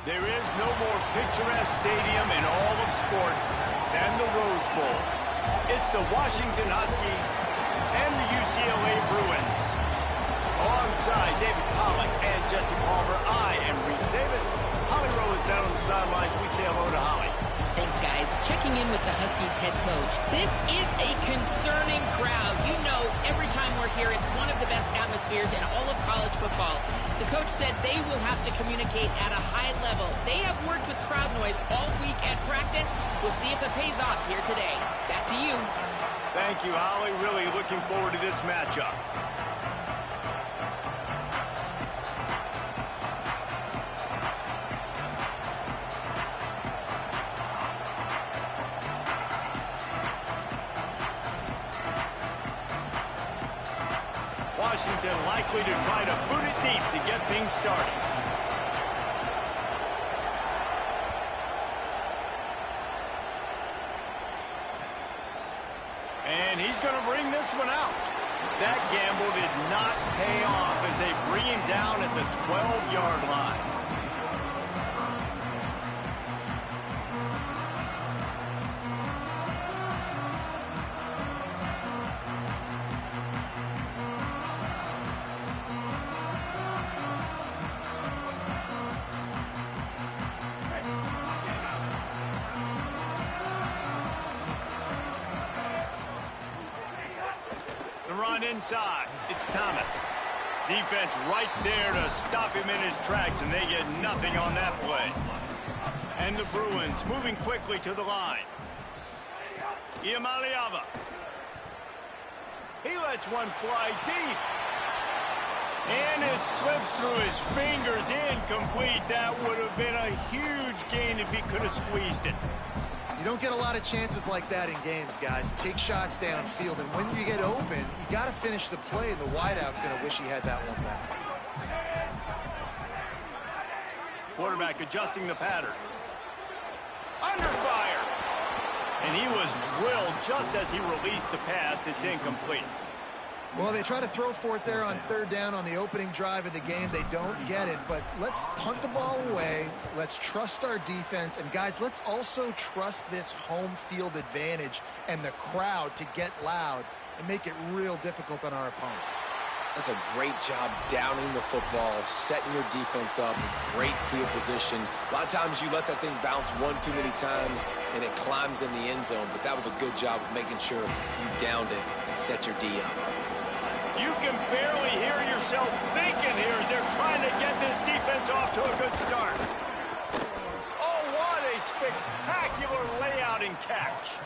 There is no more picturesque stadium in all of sports than the Rose Bowl. It's the Washington Huskies and the UCLA Bruins. Alongside David Pollack and Jesse Palmer, I am Reese Davis. Holly Rowe is down on the sidelines. We say hello to Holly. Thanks, guys. Checking in with the Huskies head coach. This is a concerning crowd. You know, every time we're here, it's one of the best atmospheres in all of college football. The coach said they will have to communicate at a high level. They have worked with crowd noise all week at practice. We'll see if it pays off here today. Back to you. Thank you, Holly. Really looking forward to this matchup. Washington likely to try to boot it deep to get things started. And he's going to bring this one out. That gamble did not pay off as they bring him down at the 12-yard line. Run inside. It's Thomas. Defense right there to stop him in his tracks, and they get nothing on that play. And the Bruins moving quickly to the line. Iamaleava. He lets one fly deep. And it slips through his fingers, incomplete. That would have been a huge gain if he could have squeezed it. You don't get a lot of chances like that in games, guys. Take shots downfield, and when you get open, you got to finish the play, and the wideout's going to wish he had that one back. Quarterback adjusting the pattern. Under fire. And he was drilled just as he released the pass. It's incomplete. Well, they try to throw for it there on third down on the opening drive of the game. They don't get it, but let's punt the ball away. Let's trust our defense. And, guys, let's also trust this home field advantage and the crowd to get loud and make it real difficult on our opponent. That's a great job downing the football, setting your defense up, great field position. A lot of times you let that thing bounce one too many times and it climbs in the end zone, but that was a good job of making sure you downed it and set your D up. You can barely hear yourself thinking here as they're trying to get this defense off to a good start. Oh, what a spectacular layout and catch.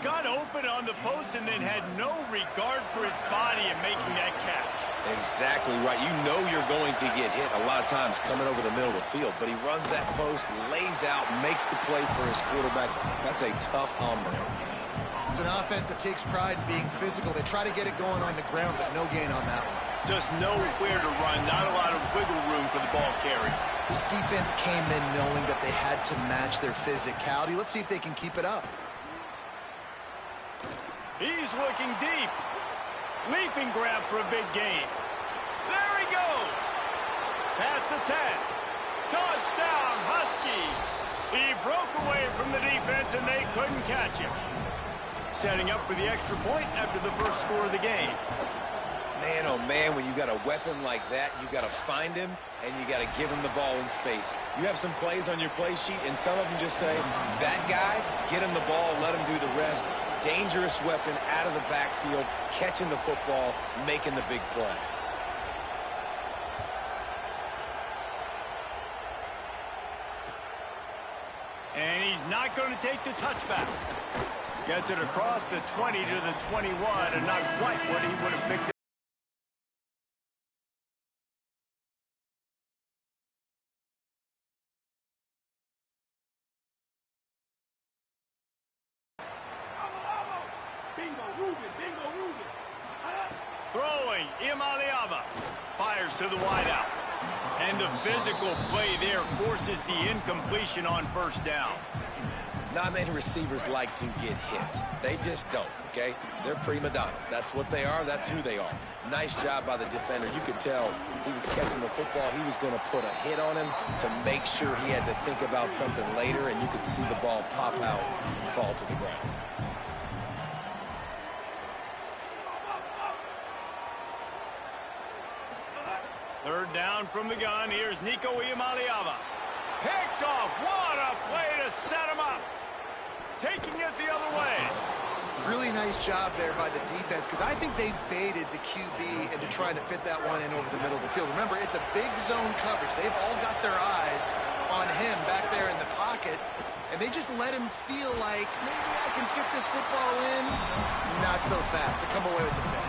Got open on the post and then had no regard for his body in making that catch. Exactly right. You know you're going to get hit a lot of times coming over the middle of the field, but he runs that post, lays out, makes the play for his quarterback. That's a tough hombre. It's an offense that takes pride in being physical. They try to get it going on the ground, but no gain on that one. Just nowhere to run, not a lot of wiggle room for the ball carrier. This defense came in knowing that they had to match their physicality. Let's see if they can keep it up. He's looking deep. Leaping grab for a big gain. There he goes. Past the 10. Touchdown, Huskies. He broke away from the defense and they couldn't catch him. Setting up for the extra point after the first score of the game. Man, oh man, when you got a weapon like that, you got to find him and you got to give him the ball in space. You have some plays on your play sheet and some of them just say, that guy, get him the ball, let him do the rest. Dangerous weapon out of the backfield, catching the football, making the big play. And he's not going to take the touchback. Gets it across the 20 to the 21, and not quite what he would have picked up. Throwing, Iamaleava fires to the wideout. And the physical play there forces the incompletion on first down. Not many receivers like to get hit. They just don't, okay? They're prima donnas. That's what they are. That's who they are. Nice job by the defender. You could tell he was catching the football. He was going to put a hit on him to make sure he had to think about something later, and you could see the ball pop out and fall to the ground. Third down from the gun. Here's Nico Iamaleava. Picked off. What a play to set him up. Taking it the other way. Really nice job there by the defense, because I think they baited the QB into trying to fit that one in over the middle of the field. Remember, it's a big zone coverage. They've all got their eyes on him back there in the pocket, and they just let him feel like, maybe I can fit this football in. Not so fast. They come away with the pick.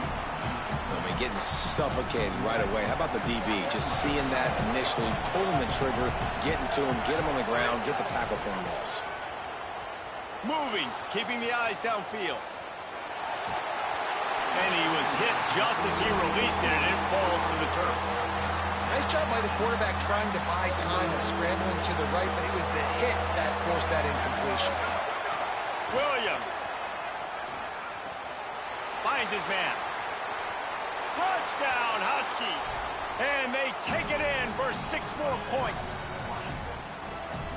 I mean, getting suffocated right away. How about the DB? Just seeing that initially, pulling the trigger, getting to him, get him on the ground, get the tackle for a loss. Moving, keeping the eyes downfield. And he was hit just as he released it, and it falls to the turf. Nice job by the quarterback trying to buy time and scrambling to the right, but it was the hit that forced that incompletion. Williams finds his man. Touchdown, Huskies. And they take it in for 6 more points.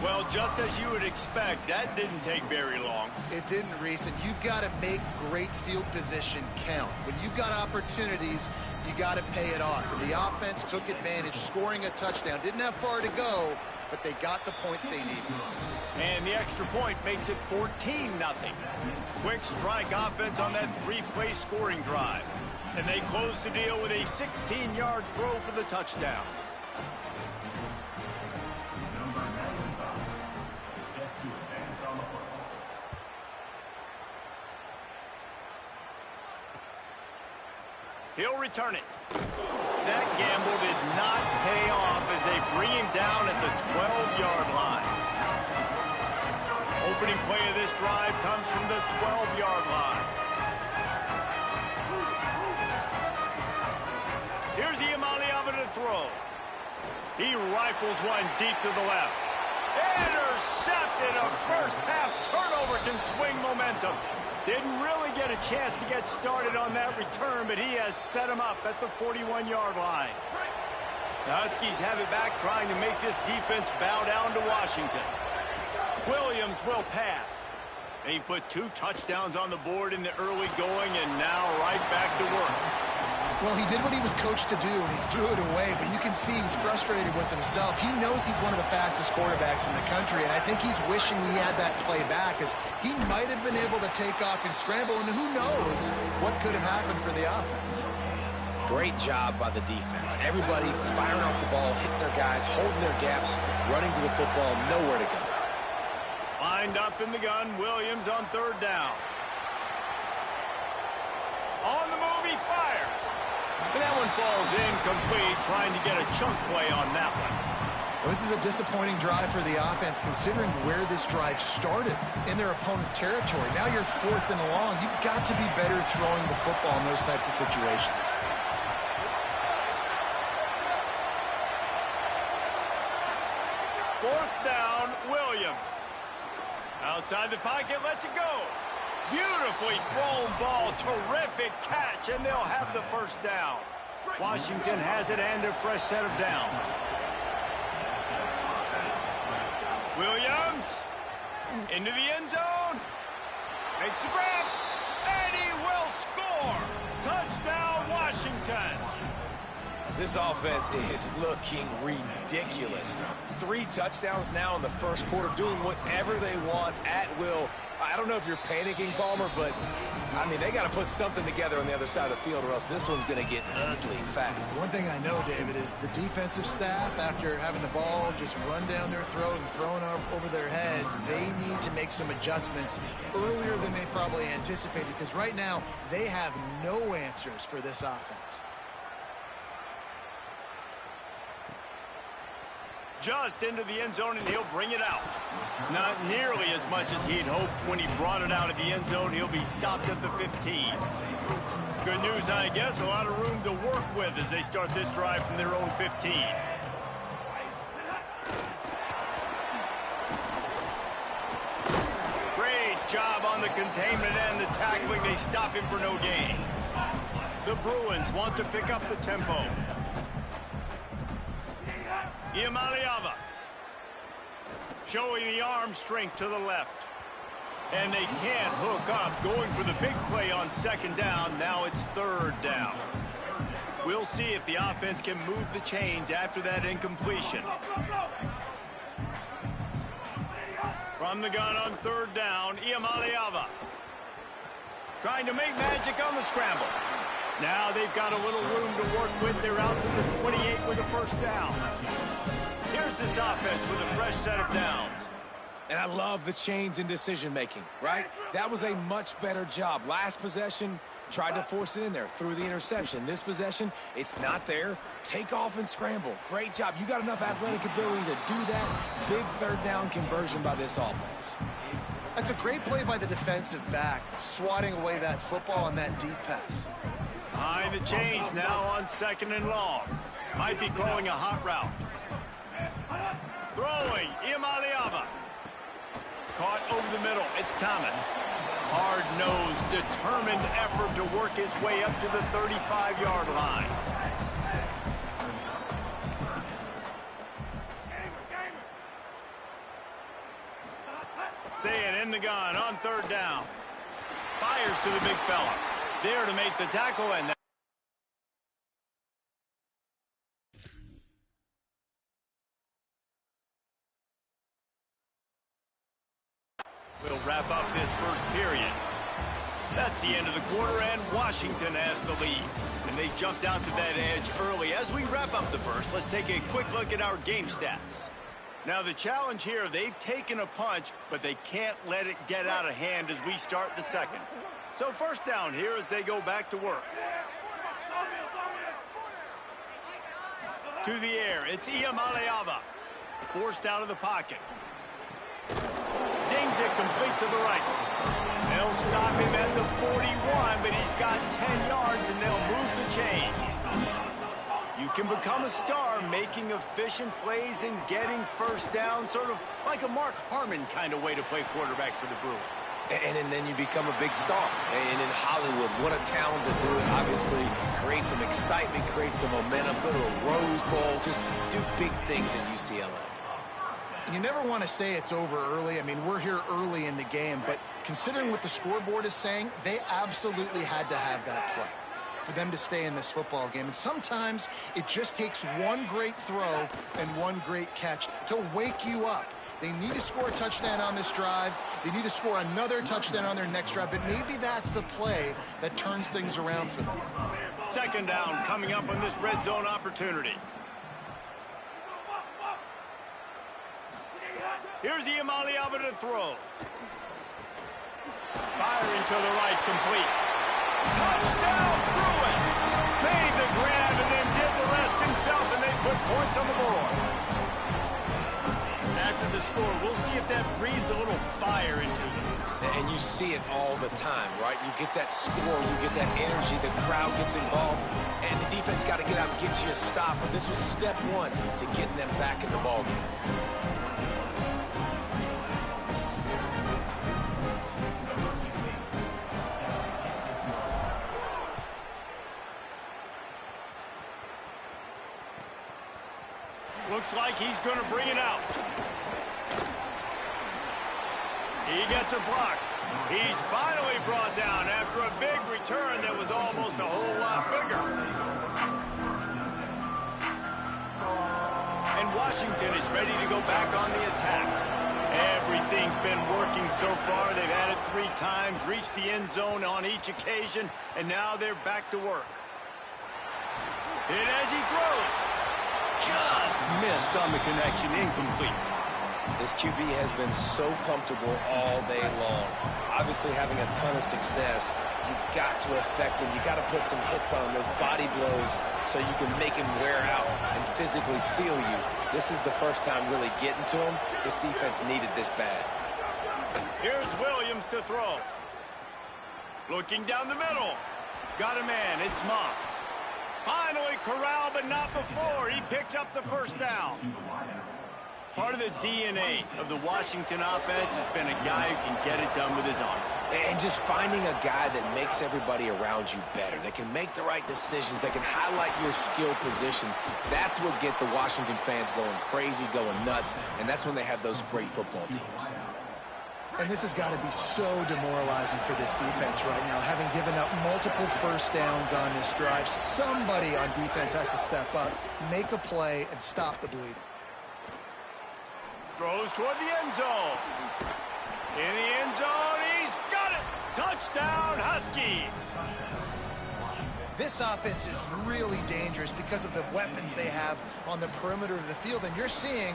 Well, just as you would expect, that didn't take very long. It didn't, Reese, and you've got to make great field position count. When you've got opportunities, you got to pay it off. And the offense took advantage, scoring a touchdown. Didn't have far to go, but they got the points they needed. And the extra point makes it 14-0. Quick strike offense on that 3-play scoring drive. And they close the deal with a 16-yard throw for the touchdown. He'll return it. That gamble did not pay off as they bring him down at the 12-yard line. Opening play of this drive comes from the 12-yard line. Here's Iamaleava to throw. He rifles one deep to the left. Intercepted. A first-half turnover can swing momentum. Didn't really get a chance to get started on that return, but he has set him up at the 41-yard line. The Huskies have it back, trying to make this defense bow down to Washington. Williams will pass. And he put 2 touchdowns on the board in the early going, and now right back to work. Well, he did what he was coached to do, and he threw it away, but you can see he's frustrated with himself. He knows he's one of the fastest quarterbacks in the country, and I think he's wishing he had that play back, as he might have been able to take off and scramble, and who knows what could have happened for the offense. Great job by the defense. Everybody firing off the ball, hitting their guys, holding their gaps, running to the football, nowhere to go. Lined up in the gun, Williams on 3rd down. On the move, he fires. And that one falls incomplete, trying to get a chunk play on that one. Well, this is a disappointing drive for the offense, considering where this drive started in their opponent territory. Now you're 4th and long. You've got to be better throwing the football in those types of situations. Fourth down, Williams. Outside the pocket, lets it go. Beautifully thrown ball, terrific catch, and they'll have the first down. Washington has it and a fresh set of downs. Williams into the end zone. Makes the grab, and he will score. Touchdown, Washington. This offense is looking ridiculous. 3 touchdowns now in the first quarter, doing whatever they want at will. I don't know if you're panicking, Palmer, but, I mean, they got to put something together on the other side of the field, or else this one's going to get ugly fast. One thing I know, David, is the defensive staff, after having the ball just run down their throat and thrown over their heads, they need to make some adjustments earlier than they probably anticipated, because right now they have no answers for this offense. Just into the end zone, and he'll bring it out. Not nearly as much as he'd hoped when he brought it out of the end zone. He'll be stopped at the 15. Good news, I guess. A lot of room to work with as they start this drive from their own 15. containment and the tackling. They stop him for no gain. The Bruins want to pick up the tempo. Iamaleava showing the arm strength to the left. And they can't hook up, going for the big play on second down. Now it's third down. We'll see if the offense can move the chains after that incompletion. From the gun on third down, Iamaleava trying to make magic on the scramble. Now they've got a little room to work with. They're out to the 28 with a first down. Here's this offense with a fresh set of downs. And I love the change in decision-making, right? That was a much better job. Last possession, tried to force it in there, threw the interception. This possession, it's not there. Take off and scramble. Great job. You got enough athletic ability to do that. Big third down conversion by this offense. That's a great play by the defensive back, swatting away that football on that deep pass. Behind the chains now on second and long. Might be calling a hot route. Throwing, Iamaleava. Caught over the middle, it's Thomas. Hard-nosed, determined effort to work his way up to the 35-yard line. Saying in the gun on third down. Fires to the big fella. There to make the tackle, and we'll wrap up this first period. That's the end of the quarter, and Washington has the lead. And they jumped out to that edge early. As we wrap up the first, let's take a quick look at our game stats. Now, the challenge here, they've taken a punch, but they can't let it get out of hand as we start the second. So first down here as they go back to work. To the air, it's Iamaleava. Forced out of the pocket. Zings it complete to the right. They'll stop him at the 41, but he's got 10 yards, and they'll move the chains. You can become a star making efficient plays and getting first down, sort of like a Mark Harmon kind of way to play quarterback for the Bruins. And then you become a big star. And in Hollywood, what a talent to do it. Obviously, create some excitement, create some momentum, go to a Rose Bowl, just do big things in UCLA. You never want to say it's over early. I mean, we're here early in the game, but considering what the scoreboard is saying, they absolutely had to have that play for them to stay in this football game. And sometimes it just takes one great throw and one great catch to wake you up. They need to score a touchdown on this drive. They need to score another touchdown on their next drive, but maybe that's the play that turns things around for them. Second down coming up on this red zone opportunity. Here's Iamaleava to throw. Firing to the right, complete. Touchdown, Bruins! Made the grab and then did the rest himself, and they put points on the board. After the score, we'll see if that breathes a little fire into them. And you see it all the time, right? You get that score, you get that energy, the crowd gets involved, and the defense got to get out and get you a stop. But this was step one to getting them back in the ballgame. Looks like he's going to bring it out. He gets a block. He's finally brought down after a big return that was almost a whole lot bigger. And Washington is ready to go back on the attack. Everything's been working so far. They've had it 3 times, reached the end zone on each occasion, and now they're back to work. Hit as he throws. Just missed on the connection, incomplete. This QB has been so comfortable all day long. Obviously having a ton of success. You've got to affect him. You've got to put some hits on those body blows so you can make him wear out and physically feel you. This is the first time really getting to him. This defense needed this bad. Here's Williams to throw. Looking down the middle. Got a man, it's Moss. Finally corralled, but not before. He picked up the first down. Part of the DNA of the Washington offense has been a guy who can get it done with his arm. And just finding a guy that makes everybody around you better, that can make the right decisions, that can highlight your skill positions. That's what get the Washington fans going crazy, going nuts, and that's when they have those great football teams. And this has got to be so demoralizing for this defense right now, having given up multiple first downs on this drive. Somebody on defense has to step up, make a play, and stop the bleeding. Throws toward the end zone. In the end zone, he's got it! Touchdown, Huskies! This offense is really dangerous because of the weapons they have on the perimeter of the field, and you're seeing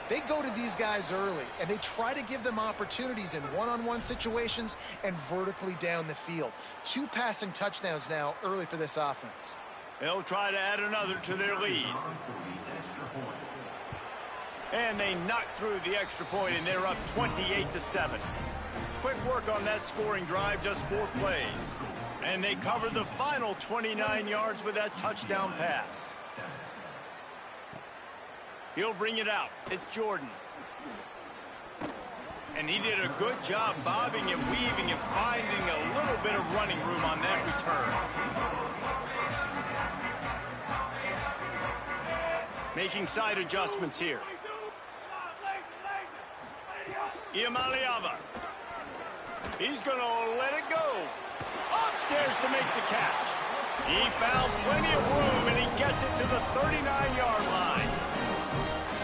they go to these guys early, and they try to give them opportunities in one-on-one situations and vertically down the field. 2 passing touchdowns now early for this offense. They'll try to add another to their lead. And they knock through the extra point, and they're up 28-7. Quick work on that scoring drive, just 4 plays. And they cover the final 29 yards with that touchdown pass. He'll bring it out. It's Jordan. And he did a good job bobbing and weaving and finding a little bit of running room on that return. Making side adjustments here. Iamaleava. He's going to let it go. Upstairs to make the catch. He found plenty of room, and he gets it to the 39-yard line.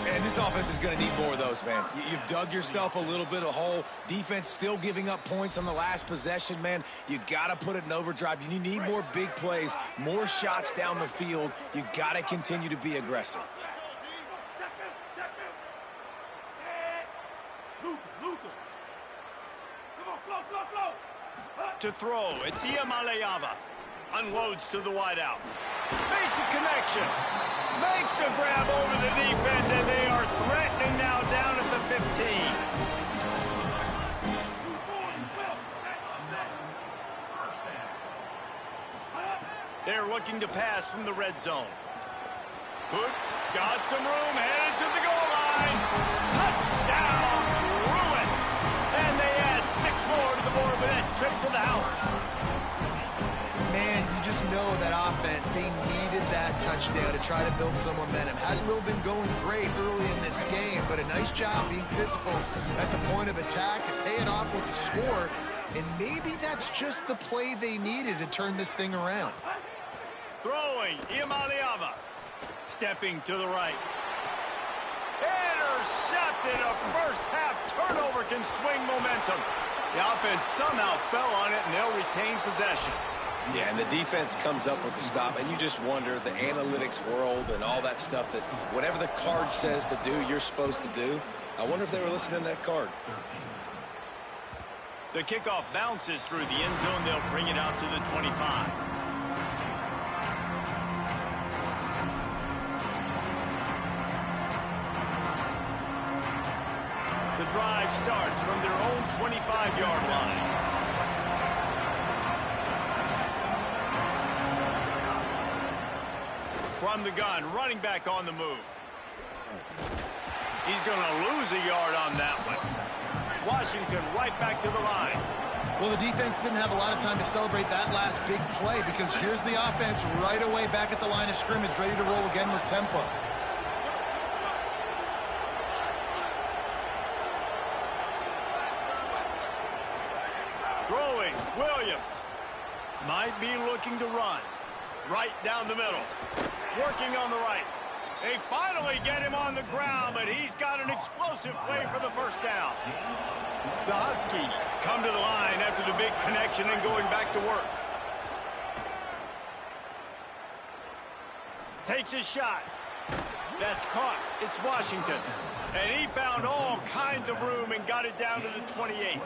And this offense is going to need more of those, man. You've dug yourself a little bit of hole. Defense still giving up points on the last possession, man. You've got to put it in overdrive. You need more big plays, more shots down the field. You've got to continue to be aggressive. To throw, it's Iamaleava. Unloads to the wideout. Makes a connection. Makes a grab over the defense, and they are threatening now down at the 15. They're looking to pass from the red zone. Good. Got some room, headed to the goal line. Touchdown, Bruins. And they add 6 more to the board with that trip to the house. Man, you just know that offense, they needed that touchdown to try to build some momentum. Hasn't really been going great early in this game, but a nice job being physical at the point of attack and pay it off with the score. And maybe that's just the play they needed to turn this thing around. Throwing, Iamaleava. Stepping to the right. Intercepted. A first-half turnover can swing momentum. The offense somehow fell on it, and they'll retain possession. Yeah, and the defense comes up with the stop, and you just wonder, the analytics world and all that stuff, that whatever the card says to do, you're supposed to do. I wonder if they were listening to that card. The kickoff bounces through the end zone. They'll bring it out to the 25. The drive starts from their own 25-yard line. From the gun, running back on the move. He's going to lose a yard on that one. Washington right back to the line. Well, the defense didn't have a lot of time to celebrate that last big play, because here's the offense right away back at the line of scrimmage, ready to roll again with tempo. Throwing, Williams. Might be looking to run. Right down the middle. Working on the right. They finally get him on the ground, but he's got an explosive play for the first down. The Huskies come to the line after the big connection and going back to work. Takes his shot. That's caught. It's Washington. And he found all kinds of room and got it down to the 28.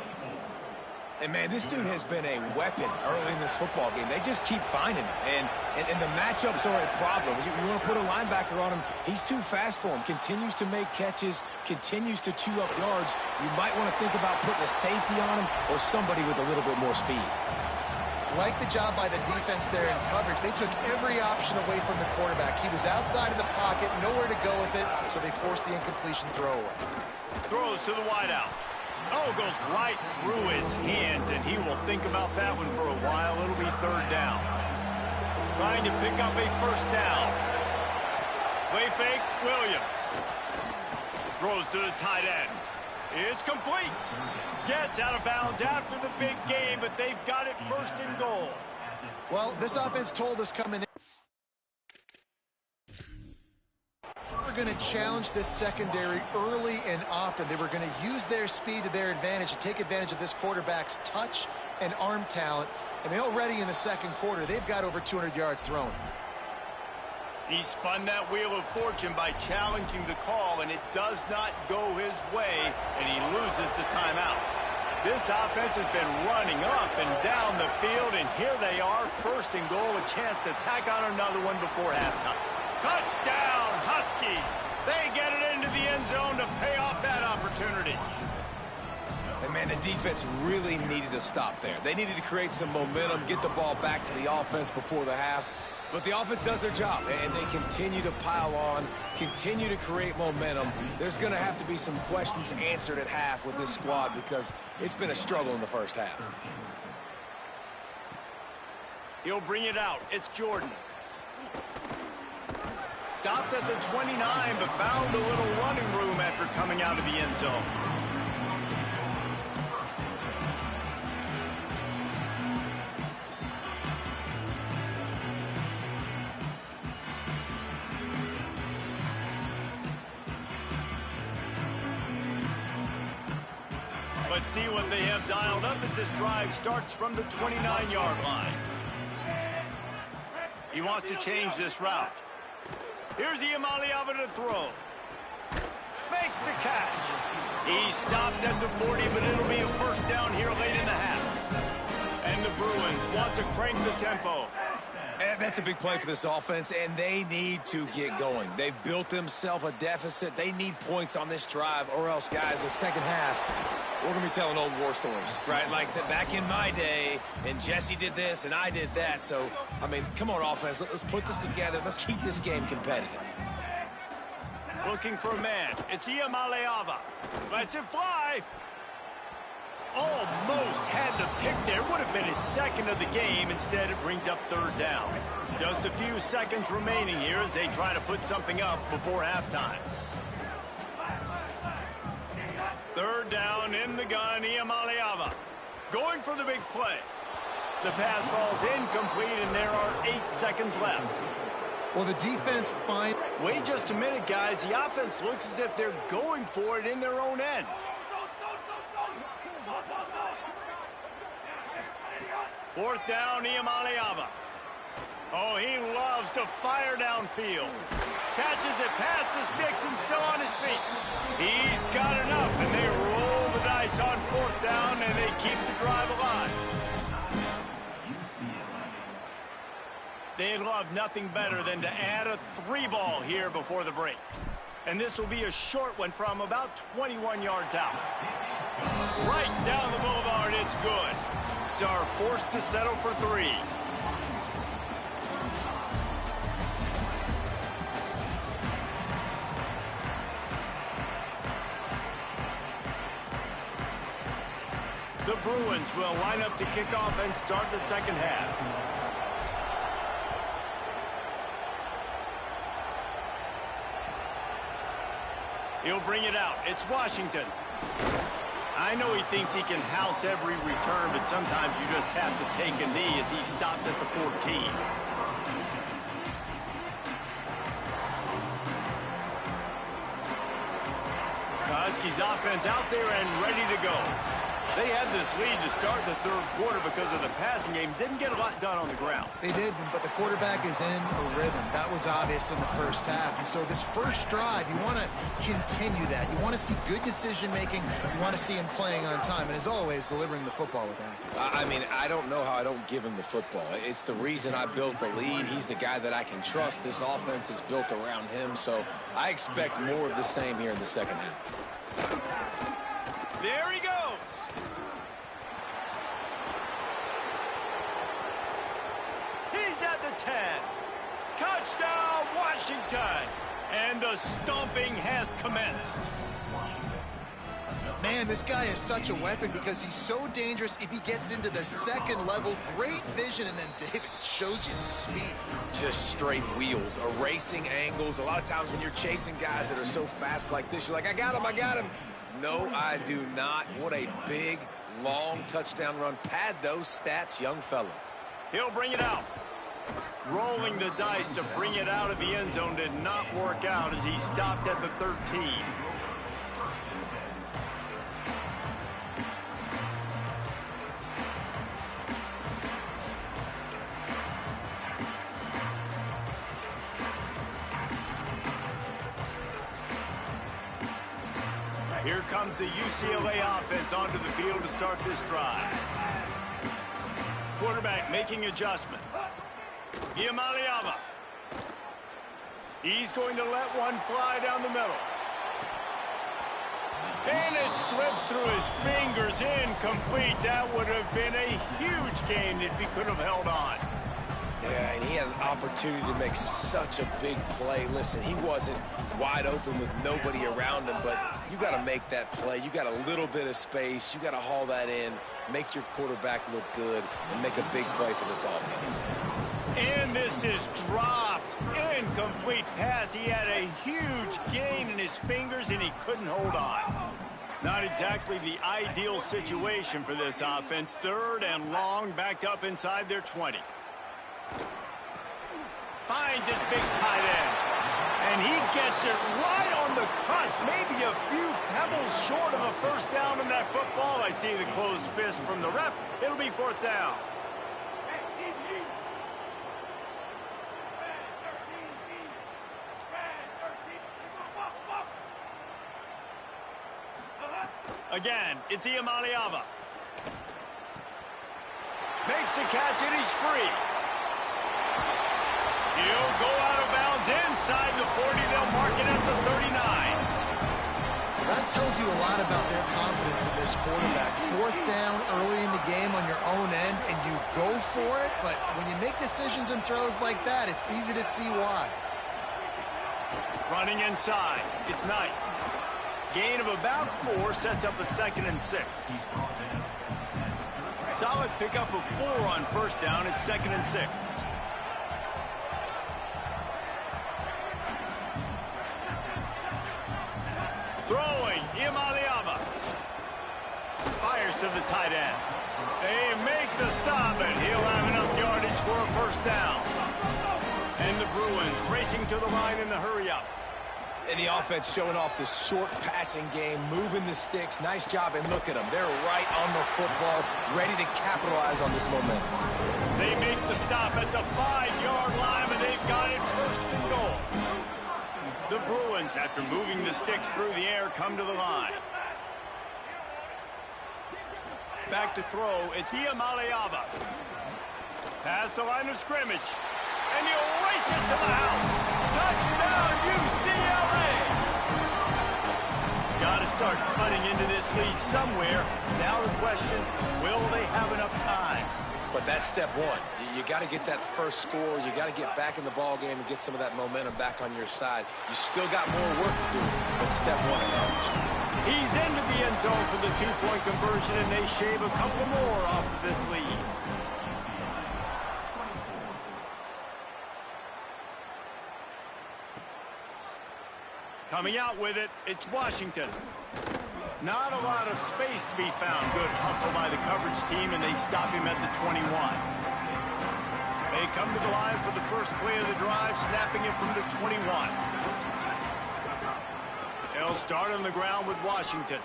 And, man, this dude has been a weapon early in this football game. They just keep finding him. And the matchups are a problem. You want to put a linebacker on him, he's too fast for him. Continues to make catches, continues to chew up yards. You might want to think about putting a safety on him or somebody with a little bit more speed. Like the job by the defense there in coverage. They took every option away from the quarterback. He was outside of the pocket, nowhere to go with it, so they forced the incompletion throw away. Throws to the wideout. Oh, goes right through his hands, and he will think about that one for a while. It'll be third down. Trying to pick up a first down. Play fake, Williams. Throws to the tight end. It's complete. Gets out of bounds after the big game, but they've got it first and goal. Well, this offense told us coming in, we're going to challenge this secondary early and often. They were going to use their speed to their advantage and take advantage of this quarterback's touch and arm talent. And already in the second quarter, they've got over 200 yards thrown. He spun that wheel of fortune by challenging the call, and it does not go his way, and he loses the timeout. This offense has been running up and down the field, and here they are, first and goal, a chance to tack on another one before halftime. Touchdown, Huskies! They get it into the end zone to pay off that opportunity. And, man, the defense really needed to stop there. They needed to create some momentum, get the ball back to the offense before the half. But the offense does their job, and they continue to pile on, continue to create momentum. There's going to have to be some questions answered at half with this squad because it's been a struggle in the first half. He'll bring it out. It's Jordan. Stopped at the 29, but found a little running room after coming out of the end zone. Let's see what they have dialed up as this drive starts from the 29-yard line. He wants to change this route. Here's Iamaleava to throw. Makes the catch. He stopped at the 40, but it'll be a first down here late in the half. And the Bruins want to crank the tempo. And that's a big play for this offense, and they need to get going. They've built themselves a deficit. They need points on this drive, or else, guys, the second half, we're going to be telling old war stories, right? Like back in my day, and Jesse did this, and I did that. So, I mean, come on, offense. Let's put this together. Let's keep this game competitive. Looking for a man. It's Iamaleava. Lets it fly. Almost had the pick there. Would have been his second of the game. Instead, it brings up third down. Just a few seconds remaining here as they try to put something up before halftime. Third down in the gun, Iamaleava. Going for the big play. The pass falls incomplete, and there are 8 seconds left. Well, the defense finds... Wait just a minute, guys. The offense looks as if they're going for it in their own end. Fourth down, Iamaleava. Oh, he loves to fire downfield. Catches it past the sticks and still on his feet. He's got enough, and they roll the dice on fourth down, and they keep the drive alive. They'd love nothing better than to add a 3-ball here before the break. And this will be a short one from about 21 yards out. Right down the boulevard, it's good. Are forced to settle for 3. The Bruins will line up to kick off and start the second half. He'll bring it out. It's Washington. I know he thinks he can house every return, but sometimes you just have to take a knee as he stopped at the 14. The Huskies offense out there and ready to go. They had this lead to start the third quarter because of the passing game. Didn't get a lot done on the ground. They did, but the quarterback is in a rhythm. That was obvious in the first half. And so this first drive, you want to continue that. You want to see good decision-making. You want to see him playing on time. And as always, delivering the football with accuracy. I mean, I don't know how I don't give him the football. It's the reason I built the lead. He's the guy that I can trust. This offense is built around him. So I expect more of the same here in the second half. There he goes. He's at the 10. Touchdown, Washington. And the stomping has commenced. Man, this guy is such a weapon because he's so dangerous if he gets into the second level. Great vision, and then David shows you the speed. Just straight wheels, erasing angles. A lot of times when you're chasing guys that are so fast like this, you're like, I got him, I got him. No, I do not. What a big, long touchdown run. Pad those stats, young fella. He'll bring it out. Rolling the dice to bring it out of the end zone did not work out as he stopped at the 13. Here comes the UCLA offense onto the field to start this drive. Quarterback making adjustments. Iamaleava. He's going to let one fly down the middle. And it slips through his fingers, incomplete. That would have been a huge gain if he could have held on. Yeah, and he had an opportunity to make such a big play. Listen, he wasn't wide open with nobody around him, but you got to make that play. You got a little bit of space. You got to haul that in, make your quarterback look good, and make a big play for this offense. And this is dropped. Incomplete pass. He had a huge gain in his fingers, and he couldn't hold on. Not exactly the ideal situation for this offense. Third and long, backed up inside their 20. Finds his big tight end. And he gets it right on the cusp. Maybe a few pebbles short of a first down in that football. I see the closed fist from the ref. It'll be fourth down. Again, it's Iamaleava. Makes the catch, and he's free. He'll go out of bounds inside the 40. They'll mark it at the 39. That tells you a lot about their confidence in this quarterback. Fourth down early in the game on your own end, and you go for it. But when you make decisions and throws like that, it's easy to see why. Running inside. It's Knight. Gain of about 4 sets up a 2nd and 6. Solid pickup of 4 on first down. It's 2nd and 6. Throwing, Iamaleava. Fires to the tight end. They make the stop, and he'll have enough yardage for a first down. And the Bruins racing to the line in the hurry-up. And the offense showing off this short passing game, moving the sticks. Nice job, and look at them. They're right on the football, ready to capitalize on this momentum. They make the stop at the 5-yard line, and they've got it first and goal. The Bruins, after moving the sticks through the air, come to the line. Back to throw, it's Iamaleava. Past the line of scrimmage. And he'll race it to the house. Touchdown, UCLA! Got to start cutting into this lead somewhere. Now the question, will they have enough time? But that's step one. You got to get that first score. You got to get back in the ball game and get some of that momentum back on your side. You still got more work to do, but step one accomplished. He's into the end zone for the 2-point conversion, and they shave a couple more off of this lead. Coming out with it, it's Washington. Not a lot of space to be found. Good hustle by the coverage team, and they stop him at the 21. They come to the line for the first play of the drive, snapping it from the 21. They'll start on the ground with Washington.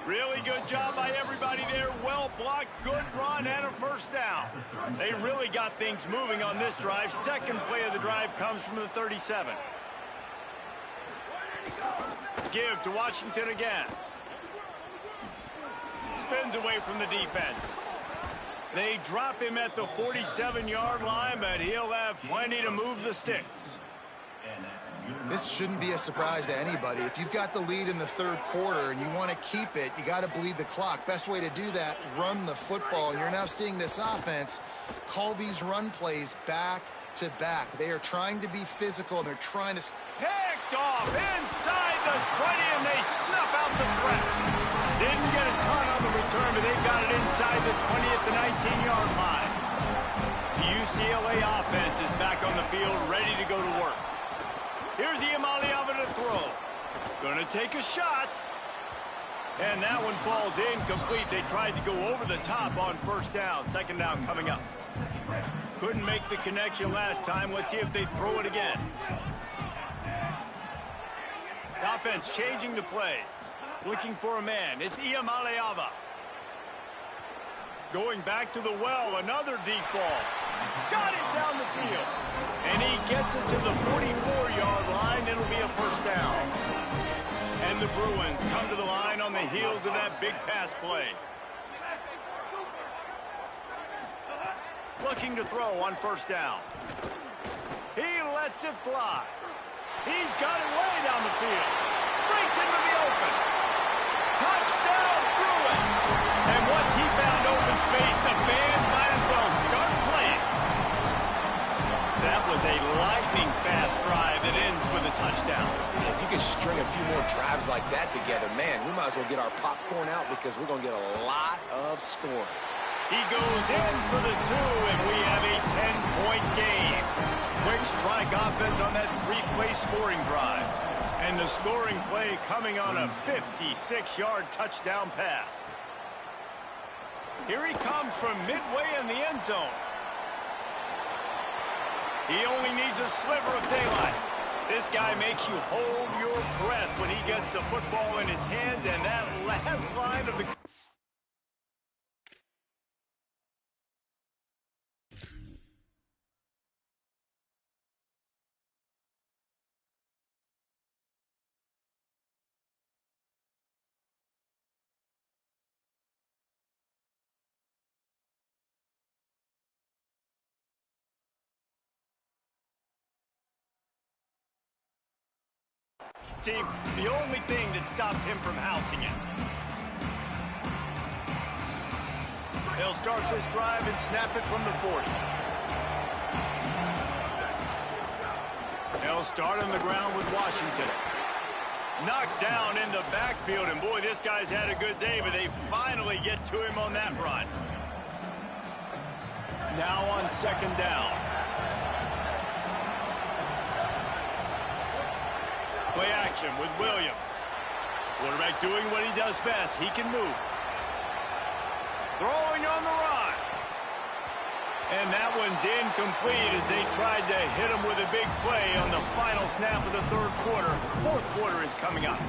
Really good job by everybody there. Well blocked, good run, and a first down. They really got things moving on this drive. Second play of the drive comes from the 37. Give to Washington again. Spins away from the defense. They drop him at the 47-yard line, but he'll have plenty to move the sticks. This shouldn't be a surprise to anybody. If you've got the lead in the third quarter and you want to keep it, you got to bleed the clock. Best way to do that, run the football. And you're now seeing this offense call these run plays back to back. They are trying to be physical, and they're trying to... Picked off inside the 20, and they snuff out the threat. Didn't get a ton on the return, but they've got it inside the 20 at the 19-yard line. The UCLA offense is back on the field, ready to go to work. Here's Iamaleava to throw. Going to take a shot. And that one falls incomplete. They tried to go over the top on first down. Second down coming up. Couldn't make the connection last time. Let's see if they throw it again. The offense changing the play. Looking for a man. It's Iamaleava. Going back to the well. Another deep ball. Got it down the field. And he gets it to the 44-yard line. It'll be a first down. And the Bruins come to the line on the heels of that big pass play. Looking to throw on first down. He lets it fly. He's got it way down the field. Breaks into the open. Touchdown, Bruins! And once he found open space, the band might as well start playing. That was a lightning-fast drive that ends with a touchdown. If you could string a few more drives like that together, man, we might as well get our popcorn out because we're going to get a lot of scoring. He goes in for the 2, and we have a 10-point game. Quick strike offense on that 3-play scoring drive. And the scoring play coming on a 56-yard touchdown pass. Here he comes from midway in the end zone. He only needs a sliver of daylight. This guy makes you hold your breath when he gets the football in his hands, and that last line of the... Team, the only thing that stopped him from housing it. They'll start this drive and snap it from the 40. They'll start on the ground with Washington. Knocked down in the backfield, and boy, this guy's had a good day, but they finally get to him on that run. Now on second down. Play action with Williams. Quarterback doing what he does best. He can move. Throwing on the run. And that one's incomplete as they tried to hit him with a big play on the final snap of the third quarter. Fourth quarter is coming up.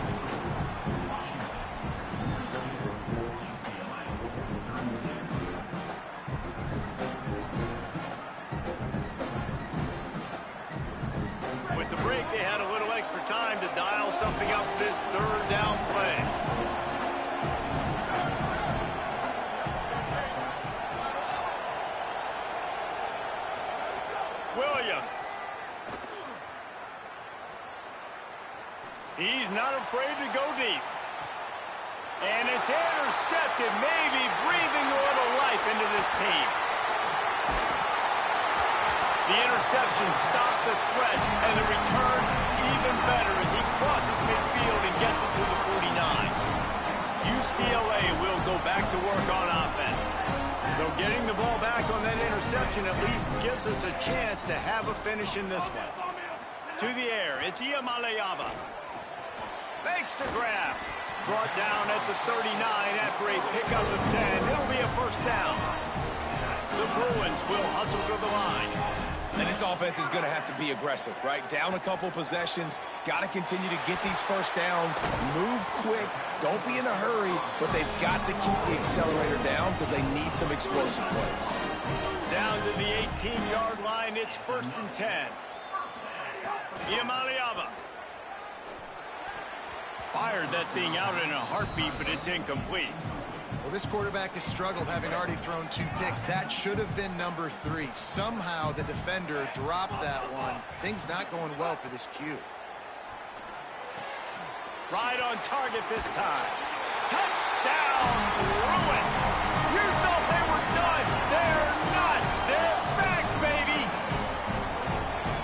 With the break, they had a little extra time to dial something up for this third down play. Williams. He's not afraid to go deep. And it's intercepted, maybe breathing a little life into this team. The interception stopped the threat, and the return even better as he crosses midfield and gets it to the 49. UCLA will go back to work on offense. So getting the ball back on that interception at least gives us a chance to have a finish in this one. To the air, it's Iamaleava. Makes the grab. Brought down at the 39 after a pickup of 10. It'll be a first down. The Bruins will hustle to the line. And this offense is going to have to be aggressive, right? Down a couple possessions, got to continue to get these first downs, move quick, don't be in a hurry, but they've got to keep the accelerator down because they need some explosive plays. Down to the 18-yard line, it's 1st and 10. Iamaleava. Fired that thing out in a heartbeat, but it's incomplete. Well, this quarterback has struggled, having already thrown 2 picks. That should have been number 3. Somehow the defender dropped that one. Things not going well for this Q. Right on target this time. Touchdown, Bruins! You thought they were done. They're not. They're back, baby!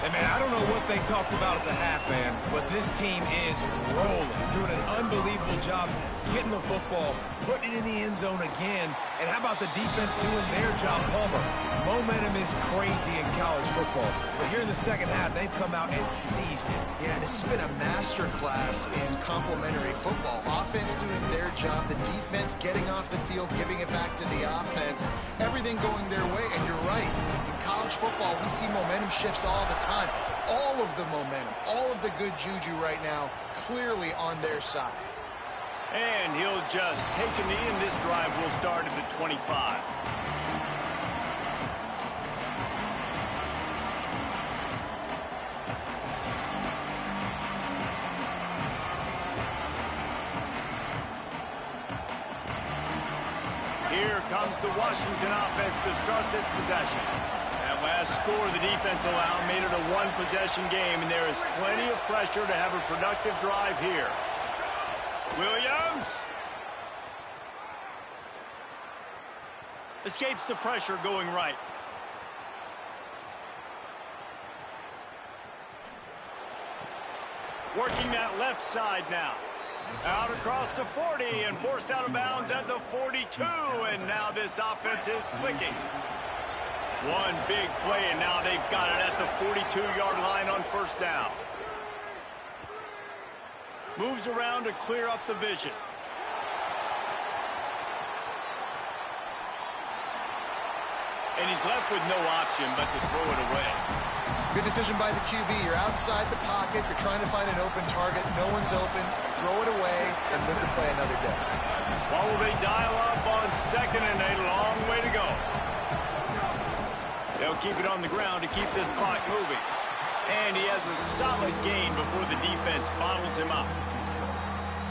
And man, I don't know what they talked about at the half, man, but this team is rolling, doing an unbelievable job getting the football, putting it in the end zone again, and how about the defense doing their job, Palmer? Momentum is crazy in college football, but here in the second half, they've come out and seized it. Yeah, this has been a master class in complementary football. Offense doing their job, the defense getting off the field, giving it back to the offense, everything going their way, and you're right. In college football, we see momentum shifts all the time. All of the momentum, all of the good juju right now, clearly on their side. And he'll just take a knee, and this drive will start at the 25. Here comes the Washington offense to start this possession. That last score the defense allowed made it a one-possession game, and there is plenty of pressure to have a productive drive here. Williams escapes the pressure going right. Working that left side now. Out across the 40 and forced out of bounds at the 42, and now this offense is clicking. One big play, and now they've got it at the 42-yard line on first down. Moves around to clear up the vision. And he's left with no option but to throw it away. Good decision by the QB. You're outside the pocket. You're trying to find an open target. No one's open. Throw it away and live to play another day. While they dial up on second and a long way to go. They'll keep it on the ground to keep this clock moving. And he has a solid gain before the defense bottles him up.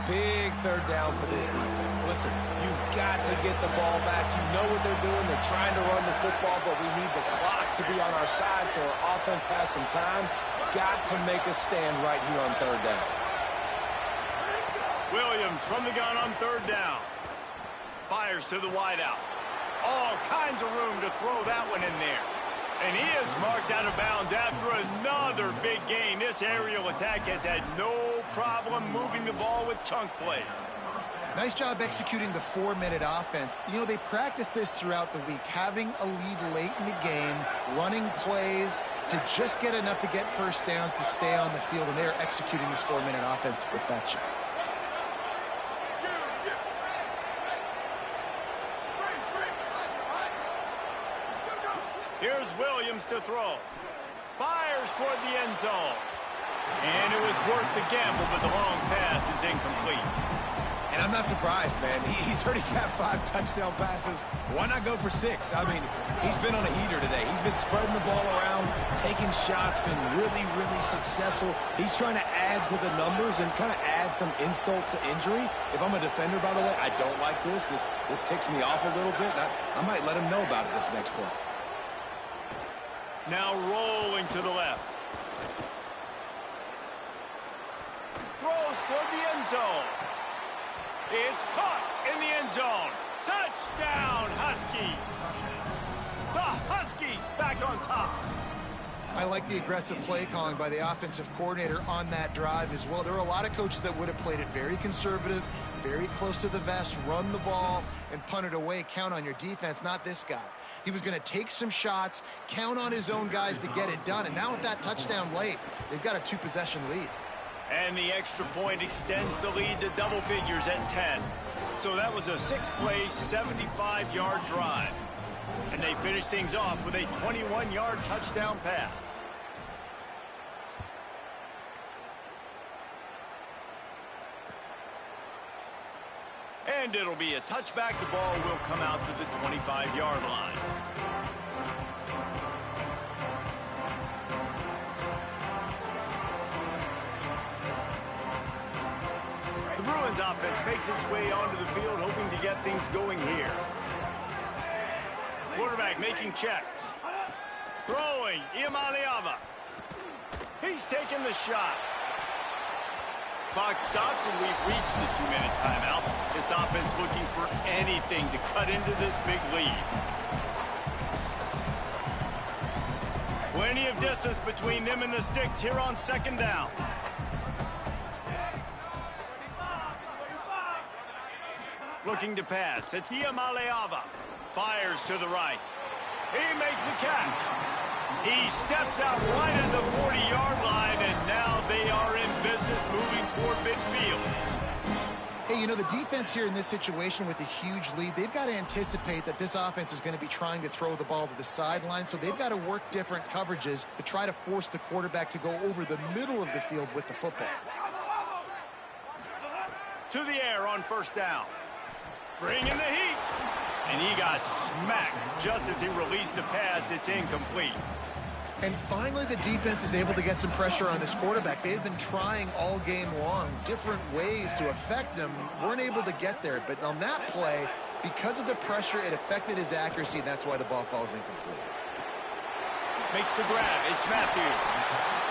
Big third down for this defense. Listen, you've got to get the ball back. You know what they're doing. They're trying to run the football, but we need the clock to be on our side so our offense has some time. Got to make a stand right here on third down. Williams from the gun on third down. Fires to the wideout. All kinds of room to throw that one in there. And he is marked out of bounds after another big gain. This aerial attack has had no problem moving the ball with chunk plays. Nice job executing the 4-minute offense. You know, they practice this throughout the week, having a lead late in the game, running plays to just get enough to get first downs to stay on the field, and they're executing this 4-minute offense to perfection. Here's Williams to throw. Fires toward the end zone. And it was worth the gamble, but the long pass is incomplete. And I'm not surprised, man. He's already got 5 touchdown passes. Why not go for 6? I mean, he's been on a heater today. He's been spreading the ball around, taking shots, been really, really successful. He's trying to add to the numbers and kind of add some insult to injury. If I'm a defender, by the way, I don't like this. This ticks me off a little bit. I might let him know about it this next play. Now rolling to the left. Throws toward the end zone. It's caught in the end zone. Touchdown, Huskies. The Huskies back on top. I like the aggressive play calling by the offensive coordinator on that drive as well. There are a lot of coaches that would have played it very conservative, very close to the vest, run the ball, and punt it away. Count on your defense, not this guy. He was going to take some shots, count on his own guys to get it done. And now with that touchdown late, they've got a 2-possession lead. And the extra point extends the lead to double figures at 10. So that was a 6-play, 75-yard drive. And they finish things off with a 21-yard touchdown pass. And it'll be a touchback. The ball will come out to the 25-yard line. The Bruins offense makes its way onto the field, hoping to get things going here. Quarterback making checks. Throwing, Iamaleava. He's taking the shot. Clock stops, and we've reached the 2-minute timeout. This offense looking for anything to cut into this big lead. Plenty of distance between them and the sticks here on second down. Looking to pass. It's Maleava. Fires to the right. He makes a catch. He steps out right at the 40-yard line, and now they are in business moving toward midfield. Hey, you know, the defense here in this situation with a huge lead, they've got to anticipate that this offense is going to be trying to throw the ball to the sideline, so they've got to work different coverages to try to force the quarterback to go over the middle of the field with the football. To the air on first down. Bringing the heat. And he got smacked just as he released the pass. It's incomplete. And finally, the defense is able to get some pressure on this quarterback. They had been trying all game long different ways to affect him. Weren't able to get there. But on that play, because of the pressure, it affected his accuracy, and that's why the ball falls incomplete. Makes the grab. It's Matthews.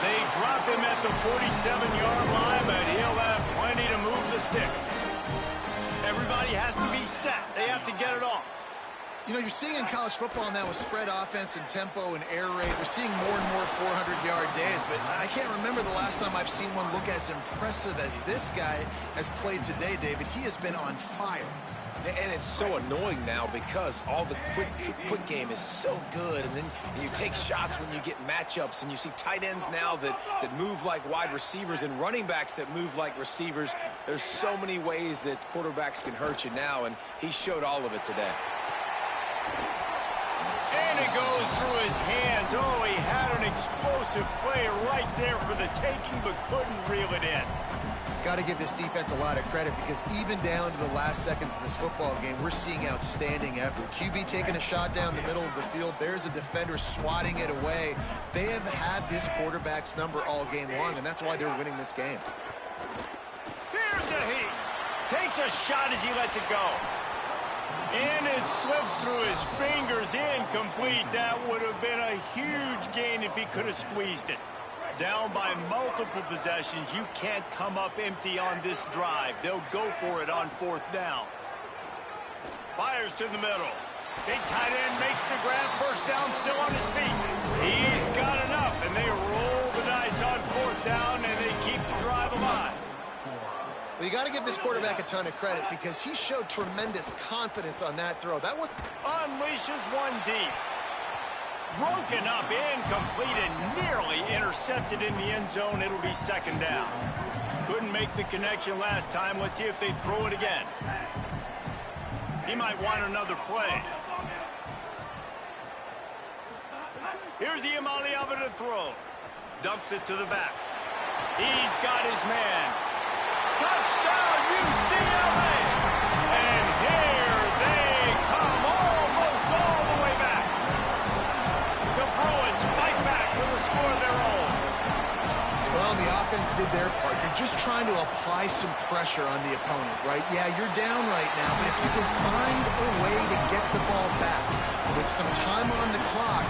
They drop him at the 47-yard line, but he'll have plenty to move the sticks. Everybody has to be set. They have to get it off. You know, you're seeing in college football now with spread offense and tempo and air raid, we're seeing more and more 400-yard days, but I can't remember the last time I've seen one look as impressive as this guy has played today, David. He has been on fire. And it's so annoying now because all the quick game is so good, and then you take shots when you get matchups, and you see tight ends now that move like wide receivers and running backs that move like receivers. There's so many ways that quarterbacks can hurt you now, and he showed all of it today. And it goes through his hands. Oh, he had an explosive play right there for the taking, but couldn't reel it in. Got to give this defense a lot of credit because even down to the last seconds of this football game, we're seeing outstanding effort. QB taking a shot down the middle of the field. There's a defender swatting it away. They have had this quarterback's number all game long, and that's why they're winning this game. Here's a heat. Takes a shot as he lets it go. And it slips through his fingers. Incomplete. That would have been a huge gain if he could have squeezed it. Down by multiple possessions, you can't come up empty on this drive. They'll go for it on fourth down. Fires to the middle. Big tight end makes the grab. First down, still on his feet. He's got enough, and they roll the dice on fourth down, and they keep the drive alive. Well, you got to give this quarterback a ton of credit because he showed tremendous confidence on that throw. That was unleashes one deep. Broken up, incomplete, and nearly intercepted in the end zone. It'll be second down. Couldn't make the connection last time. Let's see if they throw it again. He might want another play. Here's Maleava to throw. Dumps it to the back. He's got his man. Touchdown, UCLA! And here they come, almost all the way back. The Bruins fight back with a score of their own. Well, the offense did their part. You're just trying to apply some pressure on the opponent, right? Yeah, you're down right now, but if you can find a way to get the ball back with some time on the clock,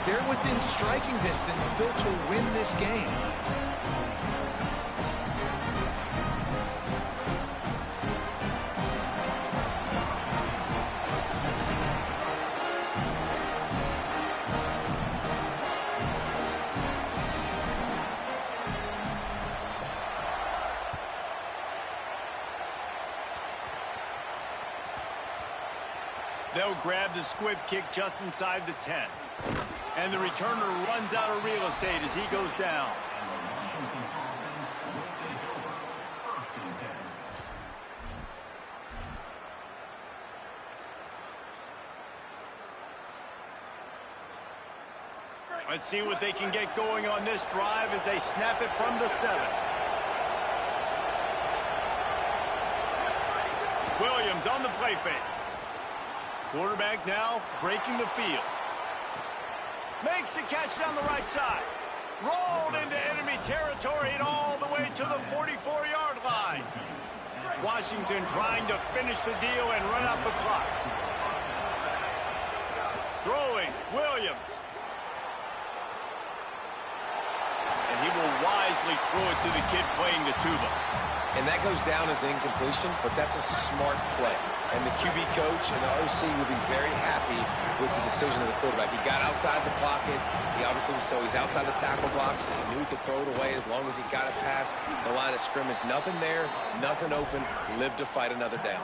they're within striking distance still to win this game. They'll grab the squib kick just inside the 10. And the returner runs out of real estate as he goes down. Let's see what they can get going on this drive as they snap it from the 7. Williams on the play fake. Quarterback now breaking the field. Makes the catch down the right side. Rolled into enemy territory and all the way to the 44-yard line. Washington trying to finish the deal and run out the clock. Throwing, Williams. And he will wisely throw it to the kid playing the tuba. And that goes down as incompletion, but that's a smart play. And the QB coach and the OC will be very happy with the decision of the quarterback. He got outside the pocket. He obviously was he's outside the tackle box. He knew he could throw it away as long as he got it past the line of scrimmage. Nothing there, nothing open. Live to fight another down.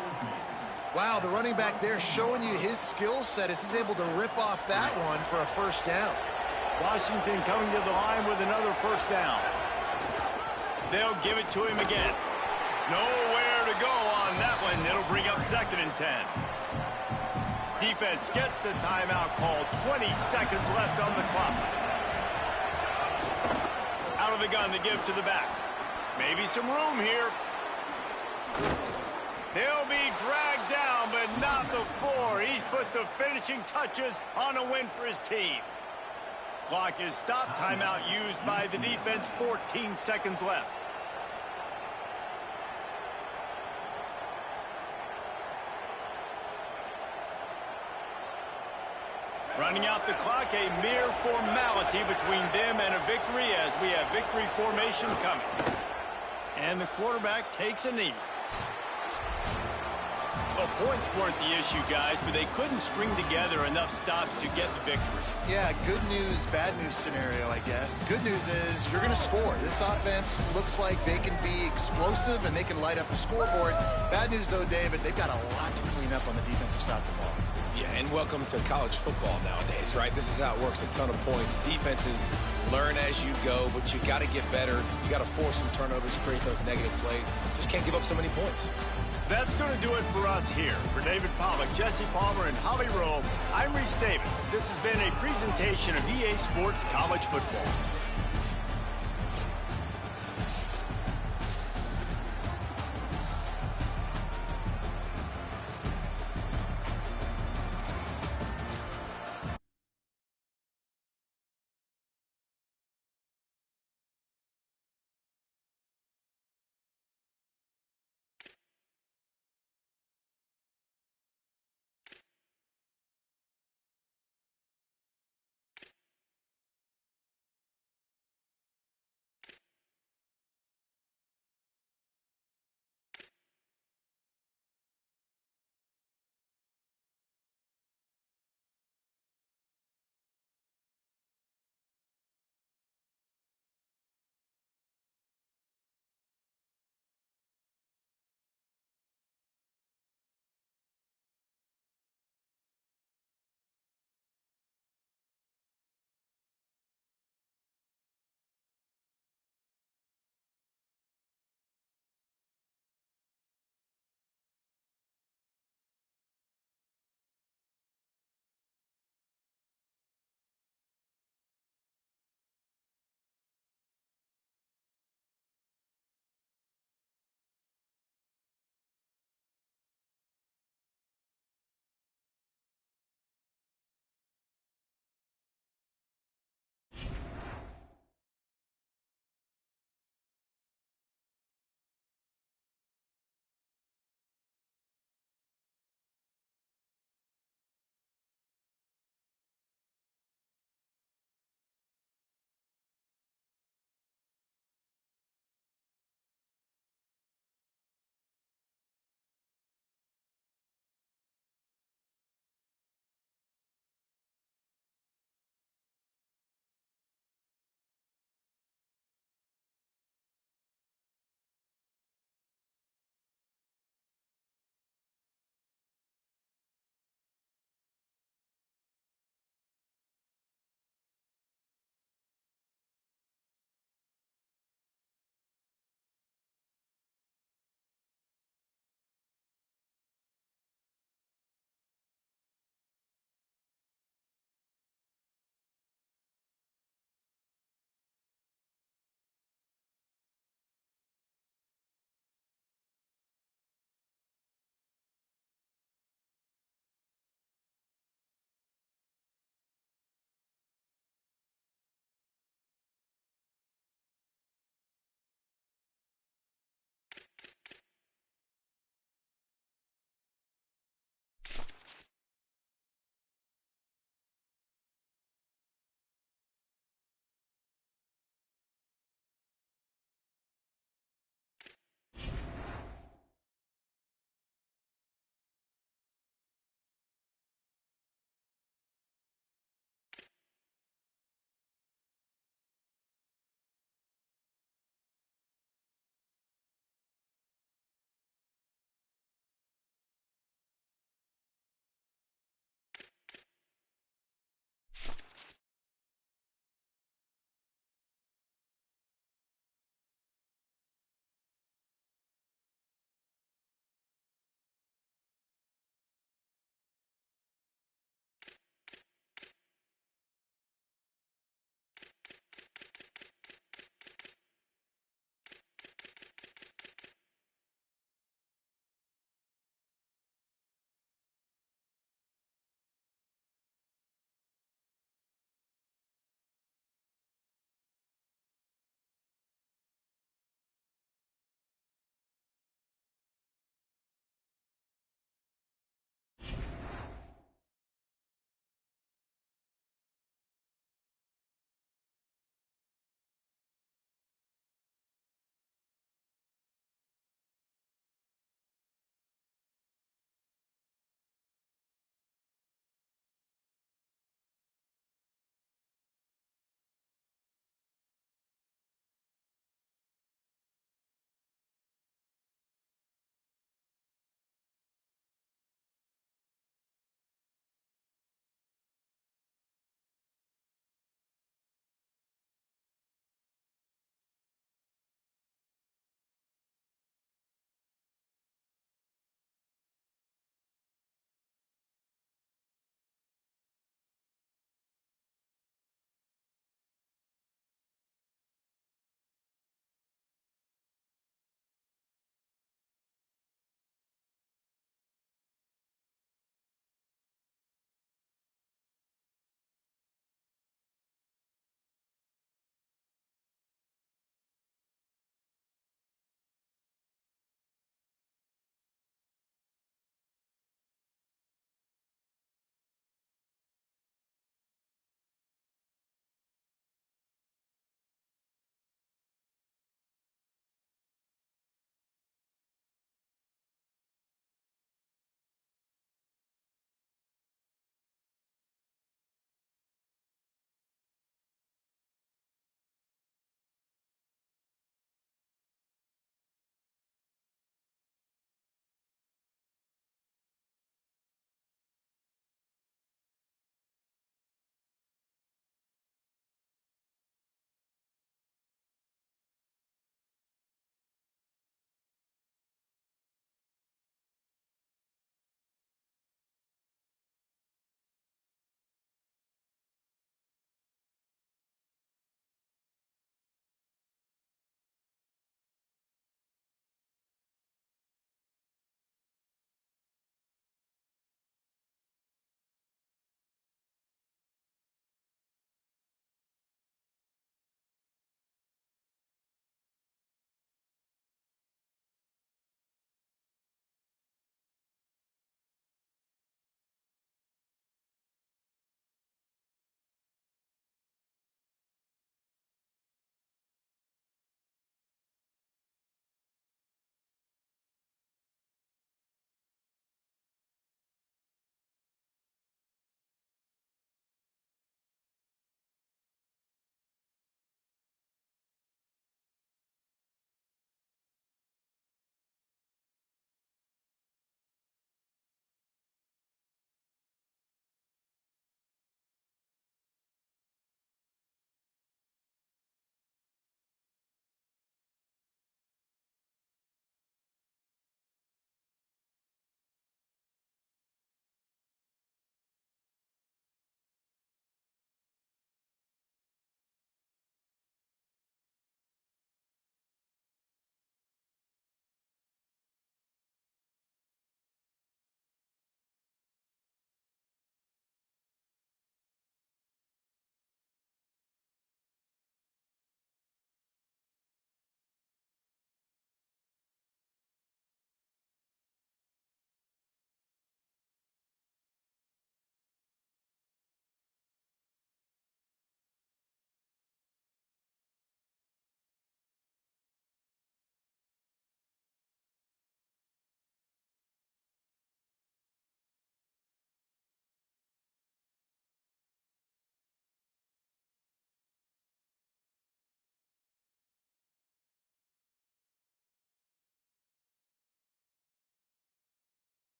Wow, the running back there showing you his skill set as he's able to rip off that one for a first down. Washington coming to the line with another first down. They'll give it to him again. Nowhere to go on that one. It'll bring up 2nd and 10. Defense gets the timeout called. 20 seconds left on the clock. Out of the gun to give to the back. Maybe some room here. He'll be dragged down, but not before. He's put the finishing touches on a win for his team. Clock is stopped. Timeout used by the defense. 14 seconds left. Running out the clock, a mere formality between them and a victory as we have victory formation coming. And the quarterback takes a knee. The points weren't the issue, guys, but they couldn't string together enough stops to get the victory. Yeah, good news, bad news scenario, I guess. Good news is you're going to score. This offense looks like they can be explosive and they can light up the scoreboard. Bad news, though, David, they've got a lot to clean up on the defensive side of the ball. Yeah, and welcome to college football nowadays, right? This is how it works. A ton of points. Defenses learn as you go, but you got to get better. You got to force some turnovers, create those negative plays. Just can't give up so many points. That's going to do it for us here. For David Pollack, Jesse Palmer, and Holly Rowe, I'm Reese Davis. This has been a presentation of EA Sports College Football.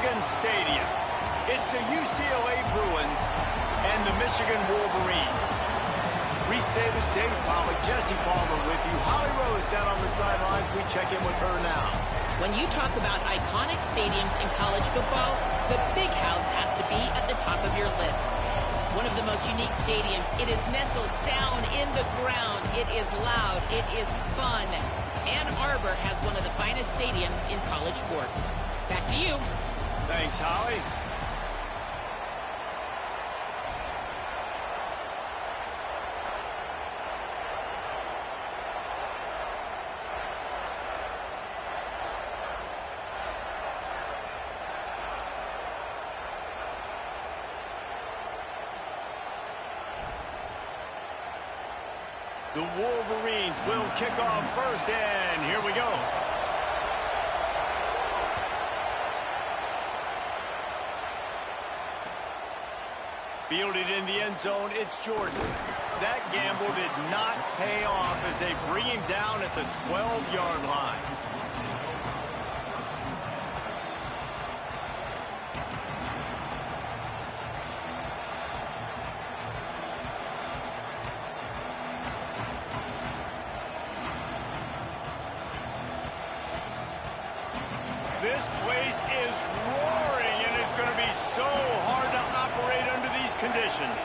Michigan Stadium. It's the UCLA Bruins and the Michigan Wolverines. Reese Davis, Dave Pollack, Jesse Palmer with you. Holly Rose down on the sidelines. We check in with her now. When you talk about iconic stadiums in college football, the Big House has to be at the top of your list. One of the most unique stadiums. It is nestled down in the ground. It is loud. It is fun. Ann Arbor has one of the finest stadiums in college sports. Back to you. Thanks, Holly. The Wolverines will kick off first, and here we go. Fielded in the end zone, it's Jordan. That gamble did not pay off as they bring him down at the 12-yard line. This place is roaring, and it's going to be so hard to operate under these conditions.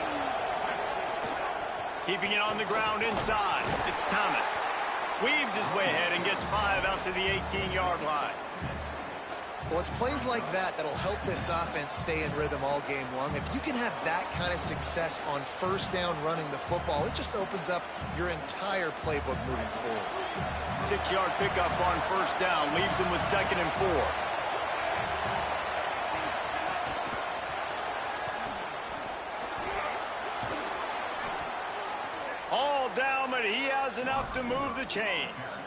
Keeping it on the ground inside. It's Thomas. Weaves his way ahead and gets 5 out to the 18-yard line. Well, it's plays like that that'll help this offense stay in rhythm all game long. If you can have that kind of success on first down running the football, it just opens up your entire playbook moving forward. 6-yard pickup on first down. Leaves them with 2nd and 4. All down, but he has enough to move the chains.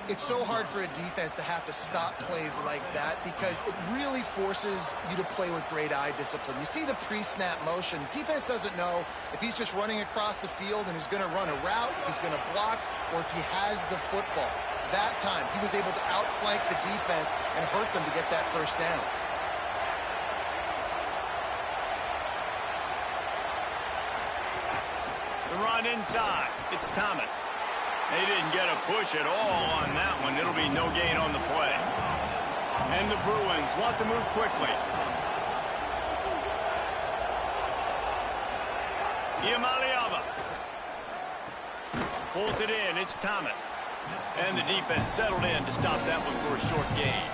It's so hard for a defense to have to stop plays like that because it really forces you to play with great eye discipline. You see the pre-snap motion. Defense doesn't know if he's just running across the field and he's going to run a route, if he's going to block, or if he has the football. That time, he was able to outflank the defense and hurt them to get that first down. The run inside. It's Thomas. They didn't get a push at all on that one. It'll be no gain on the play. And the Bruins want to move quickly. Iamaleava pulls it in. It's Thomas. And the defense settled in to stop that one for a short gain.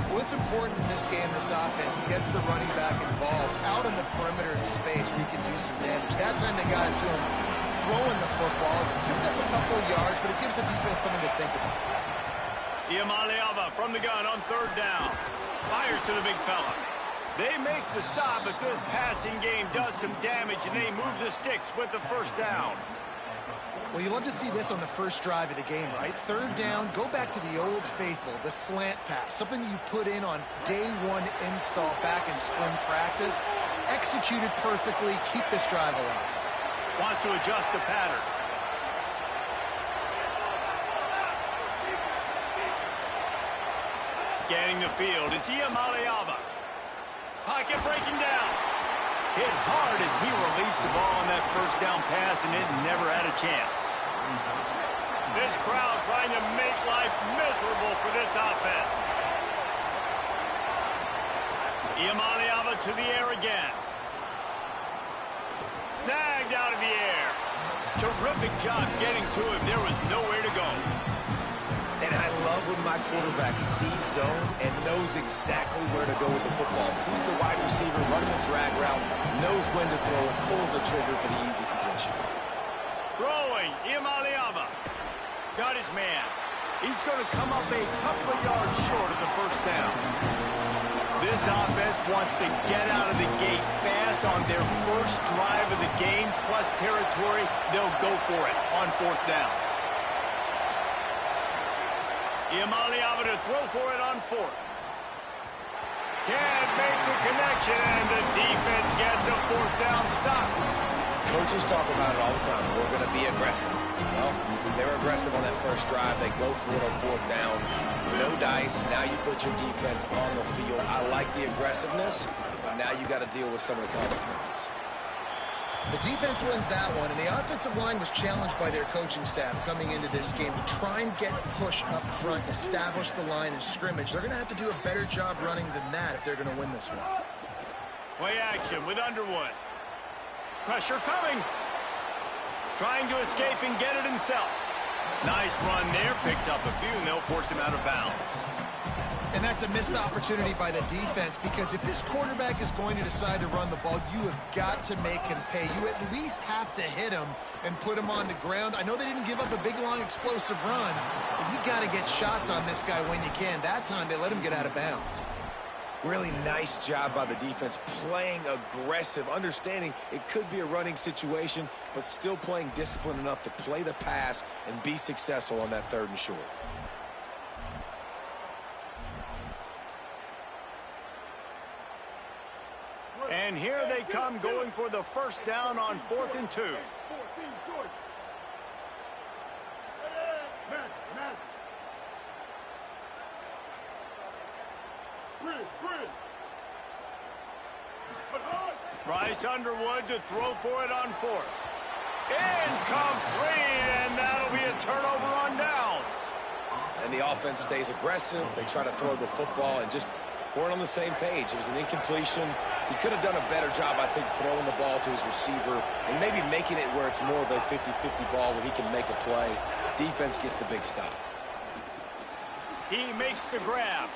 Well, it's important in this game, this offense gets the running back involved out in the perimeter in space where he can do some damage. That time they got it to him throwing the football. Picked up a couple of yards, but it gives the defense something to think about. Iamaleava from the gun on 3rd down. Fires to the big fella. They make the stop, but this passing game does some damage, and they move the sticks with the first down. Well, you love to see this on the first drive of the game, right? 3rd down, go back to the old faithful, the slant pass, something you put in on day 1 install back in spring practice. Executed perfectly, keep this drive alive. Wants to adjust the pattern. Scanning the field, it's Iamaleava. Pocket breaking down. Hit hard as he released the ball on that first down pass, and it never had a chance. This crowd trying to make life miserable for this offense. Iamaleava to the air again. Snagged out of the air. Terrific job getting to him. There was nowhere to go. And I love when my quarterback sees zone and knows exactly where to go with the football. Sees the wide receiver running the drag route, knows when to throw it, pulls the trigger for the easy completion. Throwing, Iamaleava. Got his man. He's going to come up a couple of yards short of the first down. This offense wants to get out of the gate fast on their first drive of the game, plus territory. They'll go for it on 4th down. Iamaleava to throw for it on 4th. Can't make the connection, and the defense gets a 4th down stop. Coaches talk about it all the time. We're going to be aggressive. Well, they're aggressive on that first drive. They go for it on fourth down. No dice. Now you put your defense on the field. I like the aggressiveness, but now you got to deal with some of the consequences. The defense wins that one, and the offensive line was challenged by their coaching staff coming into this game to try and get push up front and establish the line of scrimmage. They're going to have to do a better job running than that if they're going to win this one. Play action with Underwood. Pressure coming. Trying to escape and get it himself. Nice run there. Picks up a few, and they'll force him out of bounds. And that's a missed opportunity by the defense, because if this quarterback is going to decide to run the ball, you have got to make him pay. You at least have to hit him and put him on the ground. I know they didn't give up a big, long, explosive run, but you got to get shots on this guy when you can. That time, they let him get out of bounds. Really nice job by the defense, playing aggressive, understanding it could be a running situation, but still playing disciplined enough to play the pass and be successful on that 3rd and short. And here they come, going for the first down on 4th and 2. Bryce Underwood to throw for it on 4th. Incomplete, and that'll be a turnover on downs. And the offense stays aggressive. They try to throw the football and just weren't on the same page. It was an incompletion. He could have done a better job, I think, throwing the ball to his receiver and maybe making it where it's more of a 50-50 ball where he can make a play. Defense gets the big stop. He makes the grab.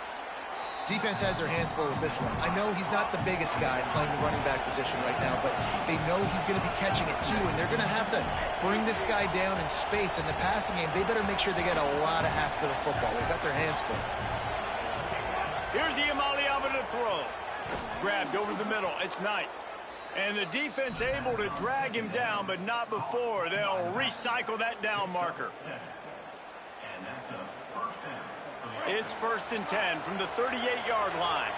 Defense has their hands full with this one. I know he's not the biggest guy playing the running back position right now, but they know he's going to be catching it too, and they're going to have to bring this guy down in space. In the passing game, they better make sure they get a lot of hats to the football. They've got their hands full. Here's Iamaleava to throw. Grabbed over the middle. It's Knight. And the defense able to drag him down, but not before. They'll recycle that down marker. It's 1st and 10 from the 38-yard line.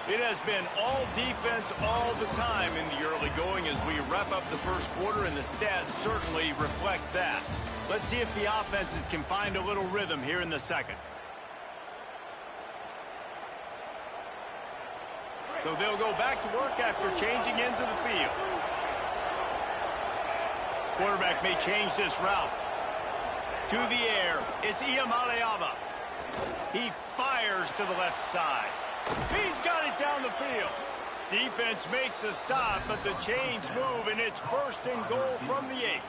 It has been all defense all the time in the early going as we wrap up the first quarter, and the stats certainly reflect that. Let's see if the offenses can find a little rhythm here in the second. So they'll go back to work after changing into the field. Quarterback may change this route. To the air, it's Iamaleava. He fires to the left side. He's got it down the field. Defense makes a stop, but the chains move, and it's 1st and goal from the 8.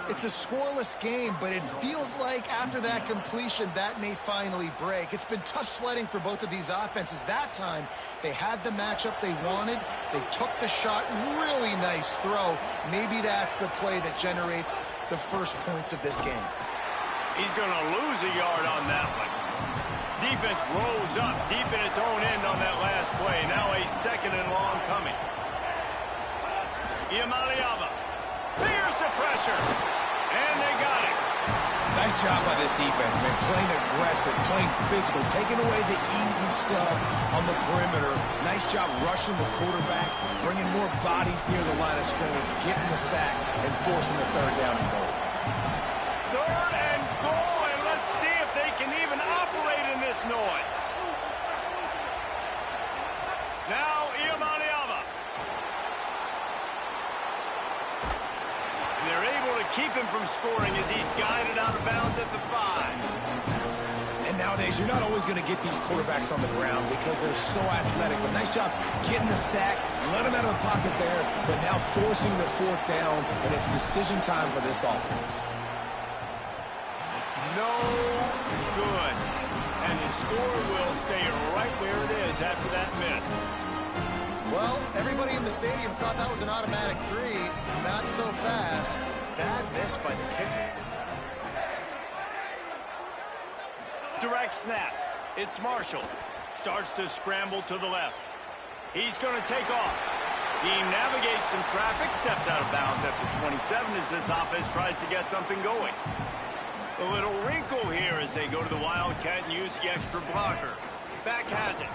It's a scoreless game, but it feels like after that completion, that may finally break. It's been tough sledding for both of these offenses. That time, they had the matchup they wanted. They took the shot. Really nice throw. Maybe that's the play that generates the first points of this game. He's going to lose a yard on that one. Defense rolls up deep in its own end on that last play. Now a 2nd and long coming. Iamaleava. Here's the pressure. And they got it. Nice job by this defense, man. Playing aggressive, playing physical, taking away the easy stuff on the perimeter. Nice job rushing the quarterback, bringing more bodies near the line of scrimmage, getting the sack, and forcing the 3rd down and goal. 3rd and goal, and let's see if they can even operate in this noise. Now Iamaleava. They're able to keep him from scoring as he's guided out of bounds at the 5. And nowadays, you're not always going to get these quarterbacks on the ground because they're so athletic. But nice job getting the sack, let him out of the pocket there, but now forcing the 4th down, and it's decision time for this offense. No good. And the score will stay right where it is after that miss. Well, everybody in the stadium thought that was an automatic 3. Not so fast. Bad miss by the kicker. Direct snap. It's Marshall. Starts to scramble to the left. He's going to take off. He navigates some traffic, steps out of bounds at the 27 as this offense tries to get something going. A little wrinkle here as they go to the Wildcat and use the extra blocker. back has it.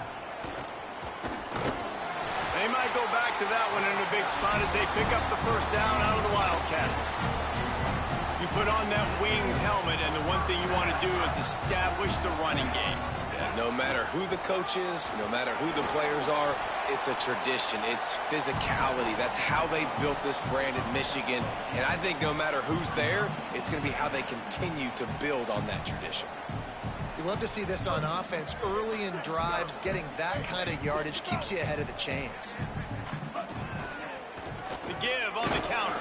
They might go back to that one in a big spot as they pick up the first down out of the Wildcat. You put on that winged helmet, and the one thing you want to do is establish the running game. No matter who the coach is, no matter who the players are, it's a tradition. It's physicality. That's how they built this brand at Michigan. And I think no matter who's there, it's going to be how they continue to build on that tradition. You love to see this on offense. Early in drives, getting that kind of yardage keeps you ahead of the chains. The give on the counter.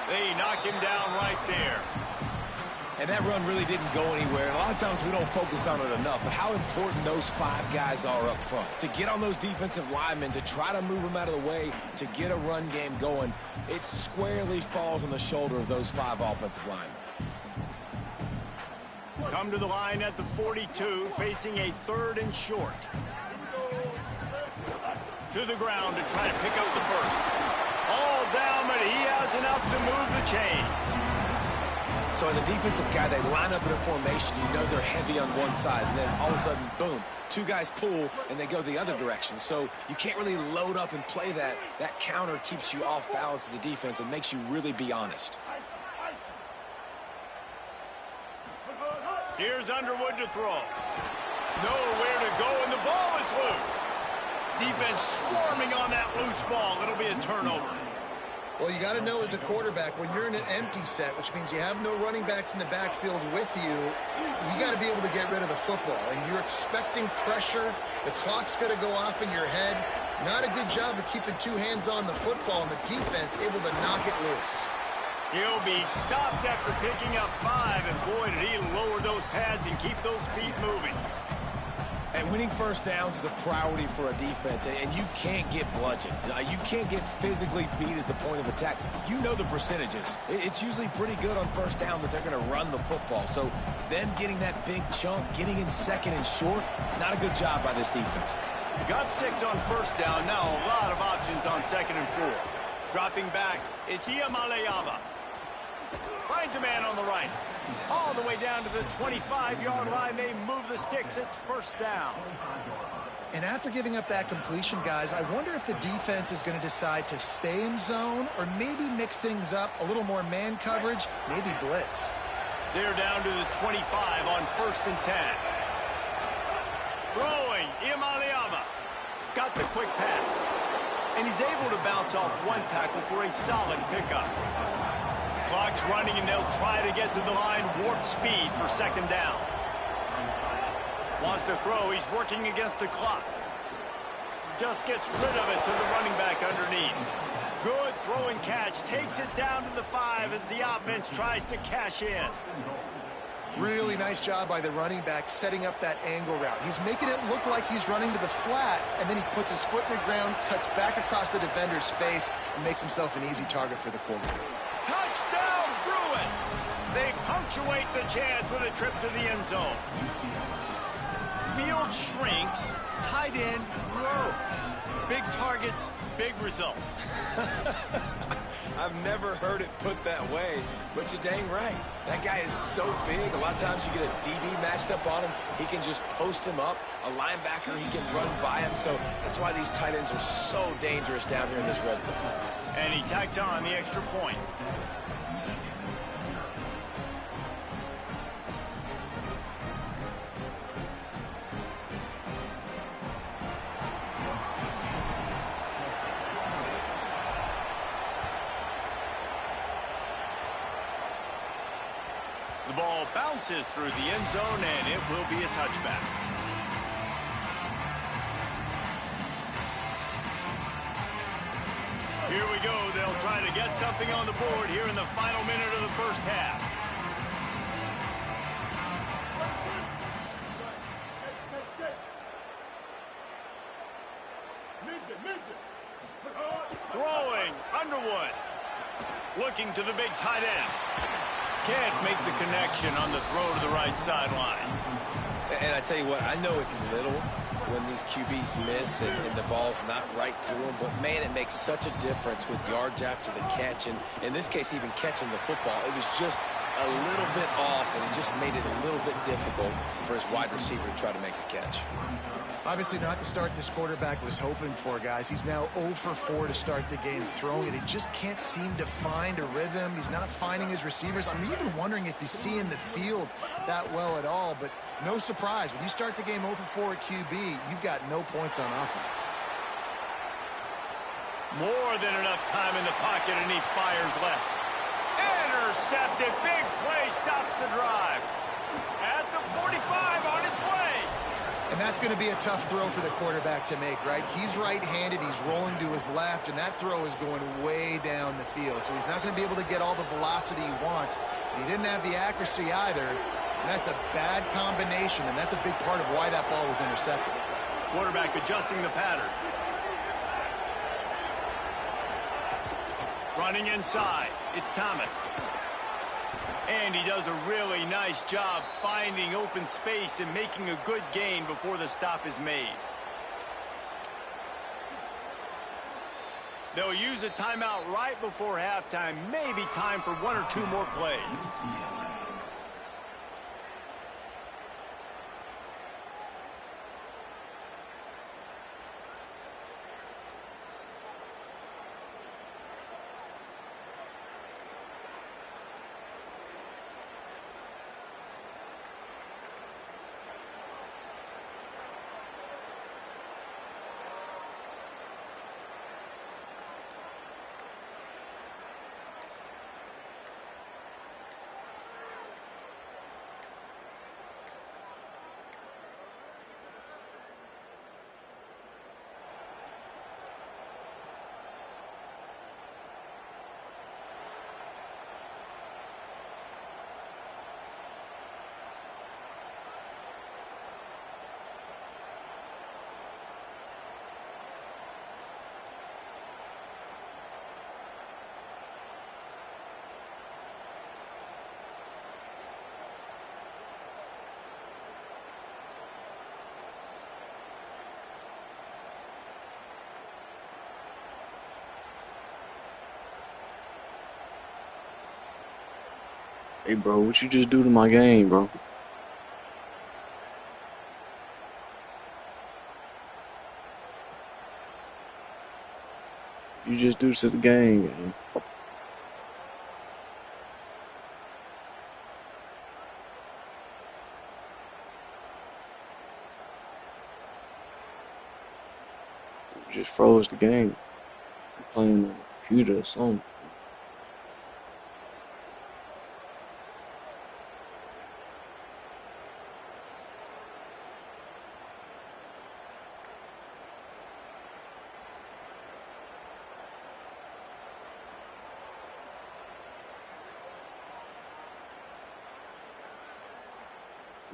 They knock him down right there. And that run really didn't go anywhere. And a lot of times we don't focus on it enough, but how important those 5 guys are up front. To get on those defensive linemen, to try to move them out of the way, to get a run game going, it squarely falls on the shoulder of those 5 offensive linemen. Come to the line at the 42, facing a 3rd and short. To the ground to try to pick up the first. All down, but he has enough to move the chains. So as a defensive guy, they line up in a formation. You know they're heavy on one side, and then all of a sudden, boom, 2 guys pull, and they go the other direction. So you can't really load up and play that. That counter keeps you off balance as a defense and makes you really be honest. Here's Underwood to throw. Nowhere to go, and the ball is loose. Defense swarming on that loose ball. It'll be a turnover. Well, you got to know as a quarterback, when you're in an empty set, which means you have no running backs in the backfield with you, you got to be able to get rid of the football. And you're expecting pressure. The clock's going to go off in your head. Not a good job of keeping 2 hands on the football, and the defense able to knock it loose. He'll be stopped after picking up 5, and boy, did he lower those pads and keep those feet moving. And winning first downs is a priority for a defense, and you can't get bludgeoned. You can't get physically beat at the point of attack. You know the percentages. It's usually pretty good on first down that they're going to run the football. So them getting that big chunk, getting in 2nd and short, not a good job by this defense. Got 6 on first down. Now a lot of options on 2nd and 4. Dropping back, it's Iamaleava. Finds a man on the right. All the way down to the 25-yard line. They move the sticks. It's first down. And after giving up that completion, guys, I wonder if the defense is going to decide to stay in zone or maybe mix things up, a little more man coverage, maybe blitz. They're down to the 25 on 1st and 10. Throwing, Iamaleava. Got the quick pass. And he's able to bounce off 1 tackle for a solid pickup. Clock's running, and they'll try to get to the line, warp speed for 2nd down. Wants to throw. He's working against the clock. Just gets rid of it to the running back underneath. Good throw and catch. Takes it down to the 5 as the offense tries to cash in. Really nice job by the running back setting up that angle route. He's making it look like he's running to the flat, and then he puts his foot in the ground, cuts back across the defender's face, and makes himself an easy target for the quarterback. Touchdown, Bruins! They punctuate the chance with a trip to the end zone. Field shrinks, tight end grows. Big targets, big results. I've never heard it put that way, but you're dang right. That guy is so big. A lot of times you get a DB matched up on him. He can just post him up. A linebacker, he can run by him. So that's why these tight ends are so dangerous down here in this red zone. And he tacked on the extra point. The ball bounces through the end zone, and it will be a touchback. Here we go. They'll try to get something on the board here in the final minute of the first half. Throwing, Underwood. Looking to the big tight end. Can't make the connection on the throw to the right sideline. And I tell you what, I know it's little when these QBs miss and the ball's not right to them, but man, it makes such a difference with yards after the catch, and in this case, even catching the football. It was just a little bit off, and it just made it a little bit difficult for his wide receiver to try to make the catch. Obviously not the start this quarterback was hoping for, guys. He's now 0 for 4 to start the game throwing it. He just can't seem to find a rhythm. He's not finding his receivers. I'm even wondering if he's seeing the field that well at all, but no surprise. When you start the game 0 for 4 at QB, you've got no points on offense. More than enough time in the pocket, and he fires left. Intercepted. Big play stops the drive. At the 45, on his way. And that's going to be a tough throw for the quarterback to make, right? He's right-handed, he's rolling to his left, and that throw is going way down the field. So he's not going to be able to get all the velocity he wants. And he didn't have the accuracy either. And that's a bad combination, and that's a big part of why that ball was intercepted. Quarterback adjusting the pattern. Running inside, it's Thomas. And he does a really nice job finding open space and making a good gain before the stop is made. They'll use a timeout right before halftime. Maybe time for 1 or 2 more plays. Hey, bro, what you just do to my game, bro? You just do to the game, man. You just froze the game. I'm playing on the computer or something.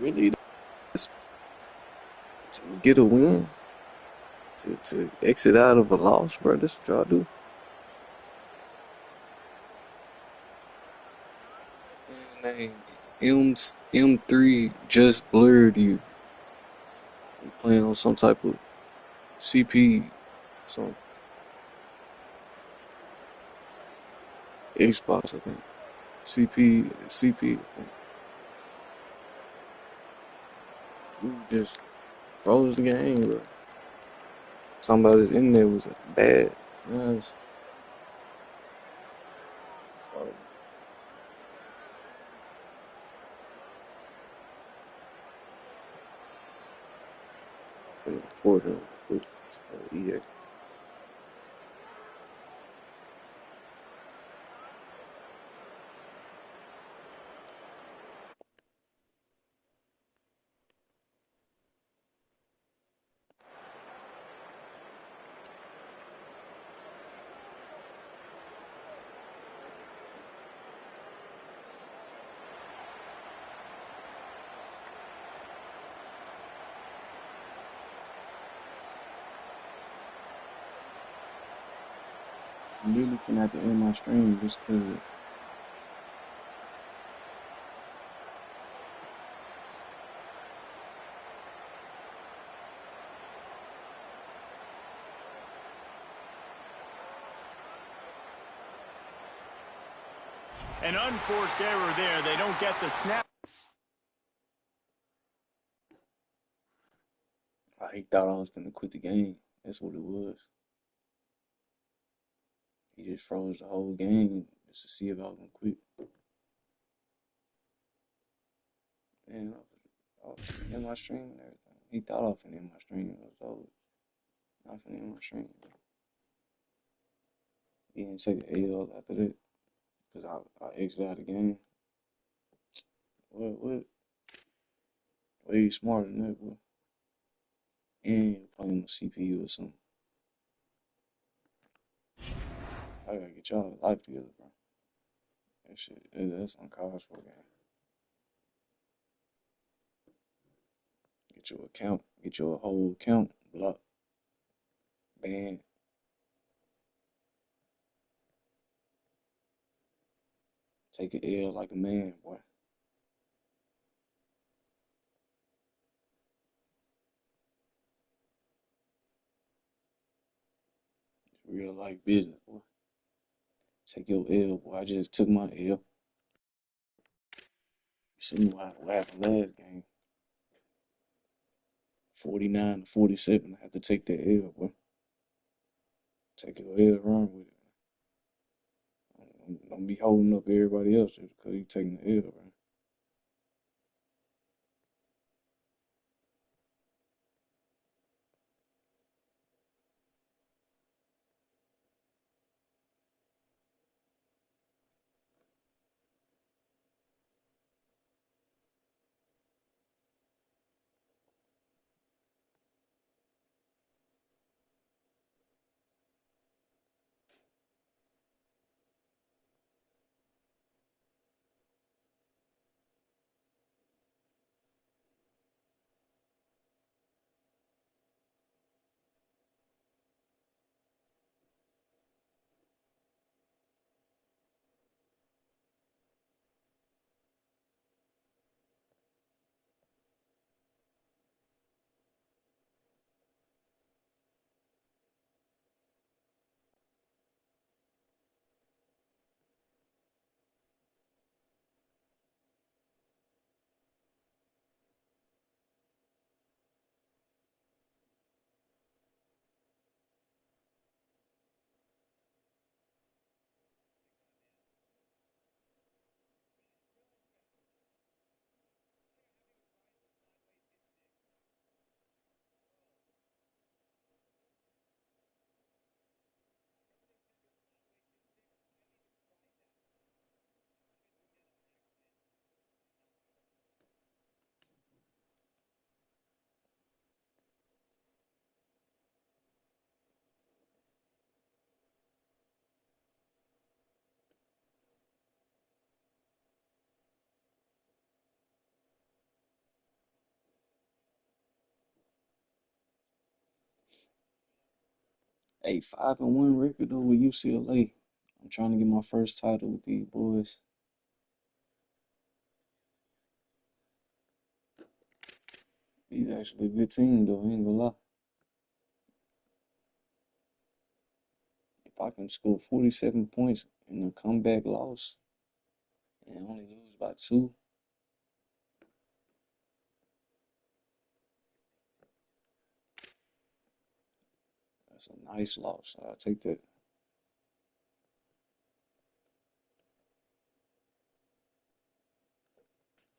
Really, to get a win, to exit out of a loss, bro. That's what y'all do. And M3 just blurred you. I'm playing on some type of CP, some Xbox, I think. CP, I think. You just froze the game, bro. Somebody's in there was bad. Yes. For the EA. I'm really finna have to end my stream just because An unforced error there. They don't get the snap. He thought I was gonna quit the game. That's what it was. He just froze the whole game just to see if I was gonna quit. Man, I was in my stream and everything. He thought I was finna end my stream. It was over. I was finna end my stream. He didn't take the L after that because I exited out the game. What? Way smarter than that, boy. And playing the CPU or something. I gotta get y'all life together, bro. That shit, that's uncalled for, game. Get your account, get your whole account blocked, banned. Take an L like a man, boy. It's real life business, boy. Take your L, boy. I just took my L. You see what happened last game. 49-47. I had to take that L, boy. Take your L, run with it. Don't be holding up everybody else just because you taking the L, bro. Hey, 5-1 record though with UCLA. I'm trying to get my first title with these boys. He's actually a good team though, I ain't gonna lie. If I can score 47 points in a comeback loss and only lose by 2, that's a nice loss. I'll take that.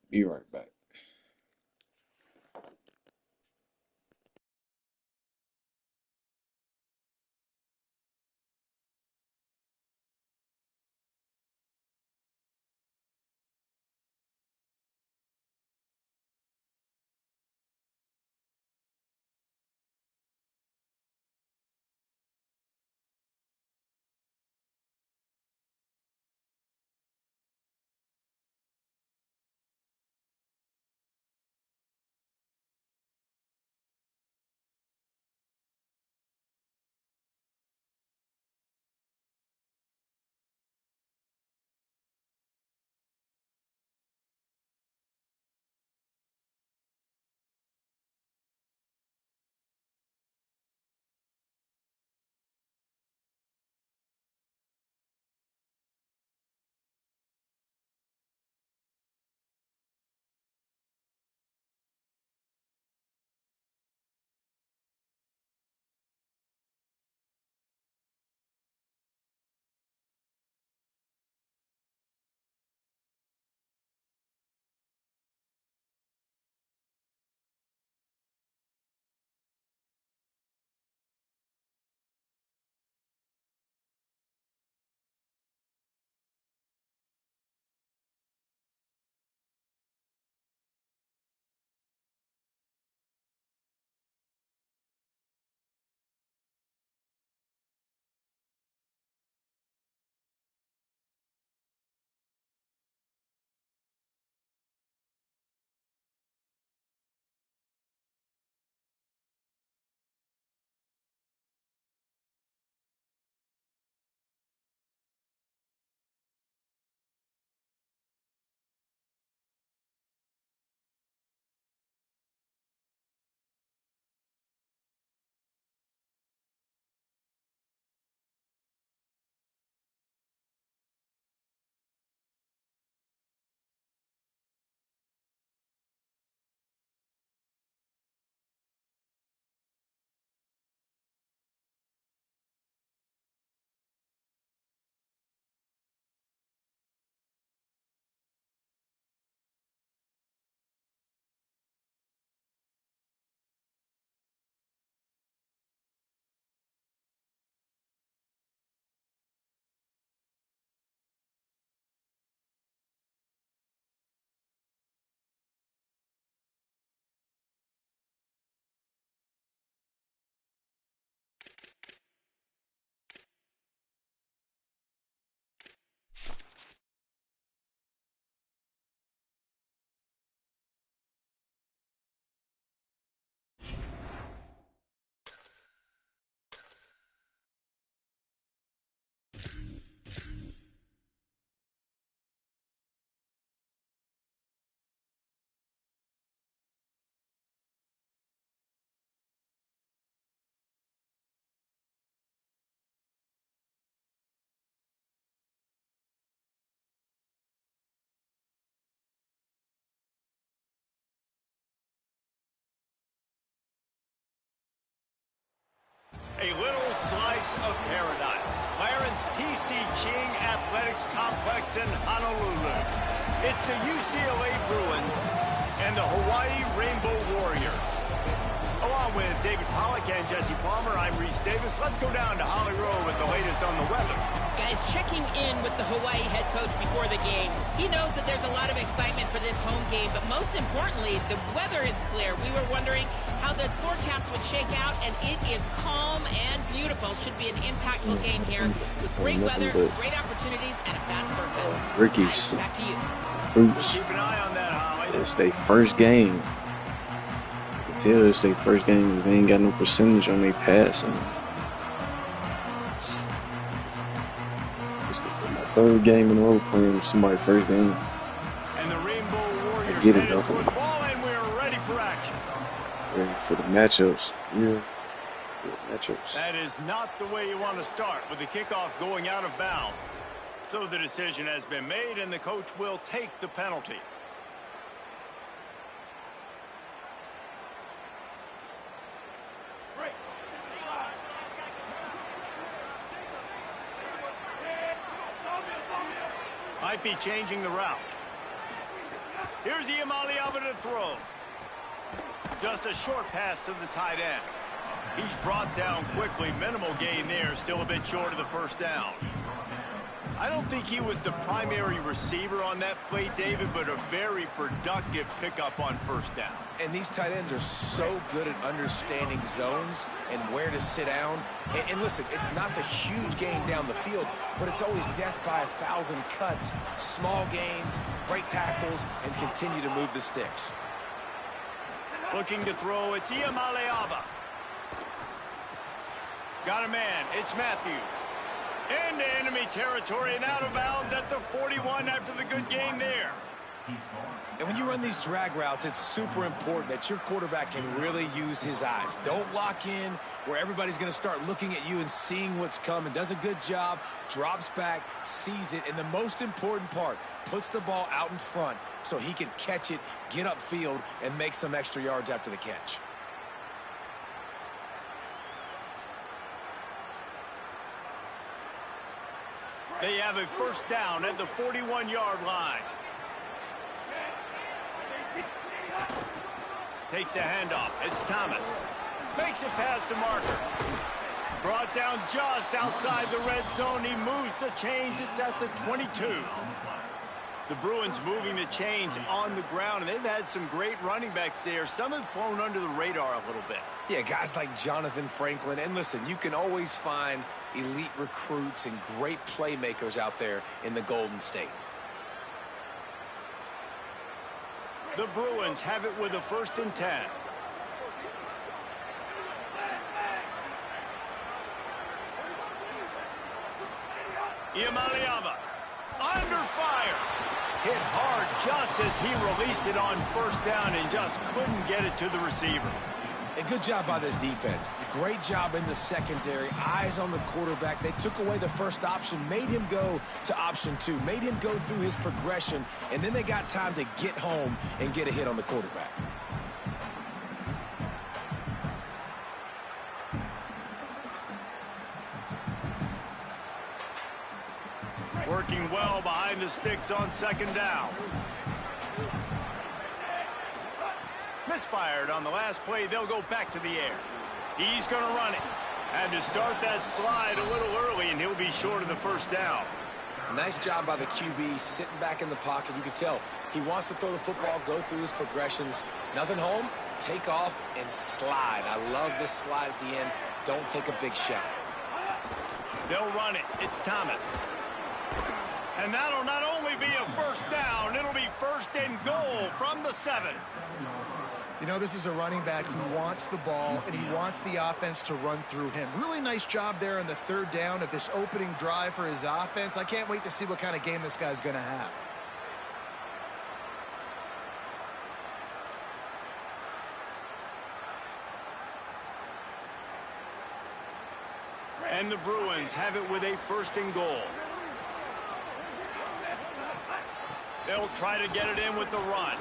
Be right back. of paradise, Clarence T.C. Ching Athletics Complex in Honolulu. It's the UCLA Bruins and the Hawaii Rainbow Warriors. Along with David Pollack and Jesse Palmer, I'm Reese Davis. Let's go down to Holly Rowe with the latest on the weather. Guys, checking in with the Hawaii head coach before the game. He knows that there's a lot of excitement for this home game, but most importantly, the weather is clear. We were wondering how the forecast would shake out, and it is calm and beautiful. Should be an impactful game here with great weather, great opportunities, and a fast surface. Ricky's Back to you. Fruits. Keep an eye on that, Holly. It's their first game. Tell it's their first game because they ain't got no percentage on their passing. It's my third game in a row playing somebody's first game. And the Rainbow Warriors get it, headed though. for the ball, and we're ready for action. Ready for the matchups. Yeah. For the matchups. That is not the way you want to start with the kickoff going out of bounds. So the decision has been made, and the coach will take the penalty. Might be changing the route. Here's Iamaleava to throw. Just a short pass to the tight end. He's brought down quickly. Minimal gain there. Still a bit short of the first down. I don't think he was the primary receiver on that play, David, but a very productive pickup on first down. And these tight ends are so good at understanding zones and where to sit down. And listen, it's not the huge gain down the field, but it's always death by 1,000 cuts, small gains, break tackles, and continue to move the sticks. Looking to throw, it's Iamaleava. Got a man, it's Matthews. Into enemy territory and out of bounds at the 41 after the good gain there. And when you run these drag routes, it's super important that your quarterback can really use his eyes. Don't lock in where everybody's going to start looking at you and seeing what's coming. Does a good job, drops back, sees it, and the most important part, puts the ball out in front so he can catch it, get upfield, and make some extra yards after the catch. They have a first down at the 41-yard line. Takes the handoff. It's Thomas. Makes it past the marker. Brought down just outside the red zone. He moves the chains. It's at the 22. The Bruins moving the chains on the ground, and they've had some great running backs there. Some have flown under the radar a little bit. Yeah, guys like Jonathan Franklin. And listen, you can always find elite recruits and great playmakers out there in the Golden State. The Bruins have it with a 1st and 10. Iamaleava under fire. Hit hard just as he released it on first down and just couldn't get it to the receiver. A good job by this defense. Great job in the secondary. Eyes on the quarterback. They took away the first option, made him go to option 2, made him go through his progression, and then they got time to get home and get a hit on the quarterback. Working well behind the sticks on 2nd down. Misfired on the last play. They'll go back to the air. He's going to run it. Had to start that slide a little early, and he'll be short of the first down. Nice job by the QB, sitting back in the pocket. You can tell he wants to throw the football, go through his progressions. Nothing home, take off, and slide. I love this slide at the end. Don't take a big shot. They'll run it. It's Thomas. And that'll not only be a first down, it'll be 1st and goal from the 7. You know, this is a running back who wants the ball, and he wants the offense to run through him. Really nice job there on the 3rd down of this opening drive for his offense. I can't wait to see what kind of game this guy's going to have. And the Bruins have it with a 1st and goal. They'll try to get it in with the run.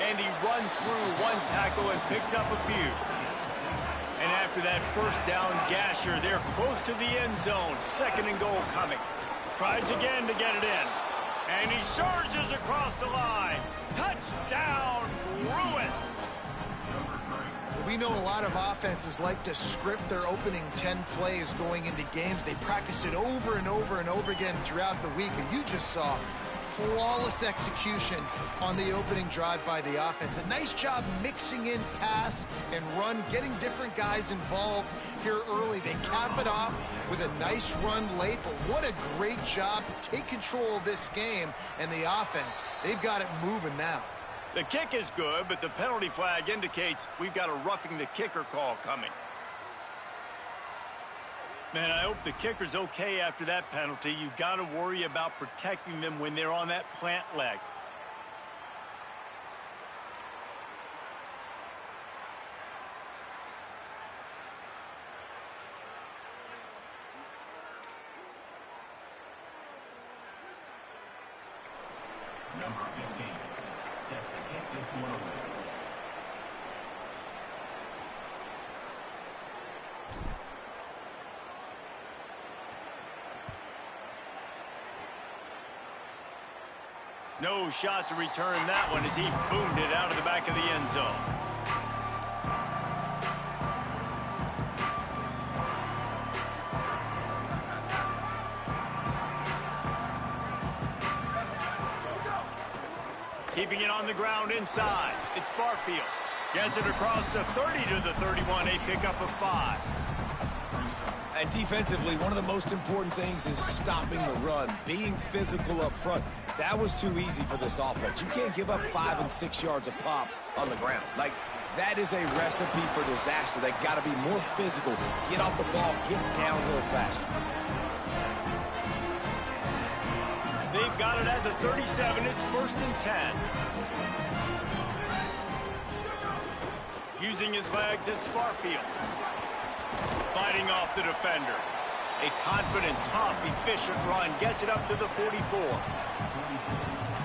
And he runs through one tackle and picks up a few. And after that first down gasher, they're close to the end zone. 2nd and goal coming. Tries again to get it in. And he surges across the line. Touchdown, Bruins. We know a lot of offenses like to script their opening 10 plays going into games. They practice it over and over and over again throughout the week. And you just saw flawless execution on the opening drive by the offense. A nice job mixing in pass and run, getting different guys involved here early. They cap it off with a nice run late, but what a great job to take control of this game. And the offense, they've got it moving now. The kick is good, but the penalty flag indicates we've got a roughing the kicker call coming. Man, I hope the kicker's okay after that penalty. You've got to worry about protecting them when they're on that plant leg. Number 15, set to kick this one away. No shot to return that one as he boomed it out of the back of the end zone. Keeping it on the ground inside. It's Barfield. Gets it across the 30 to the 31. A pickup of 5. And defensively, one of the most important things is stopping the run, being physical up front. That was too easy for this offense. You can't give up 5 and 6 yards a pop on the ground. Like, that is a recipe for disaster. They got to be more physical, get off the ball, get downhill faster. They've got it at the 37. It's 1st and 10. Using his legs, it's Barfield. Fighting off the defender. A confident, tough, efficient run. Gets it up to the 44.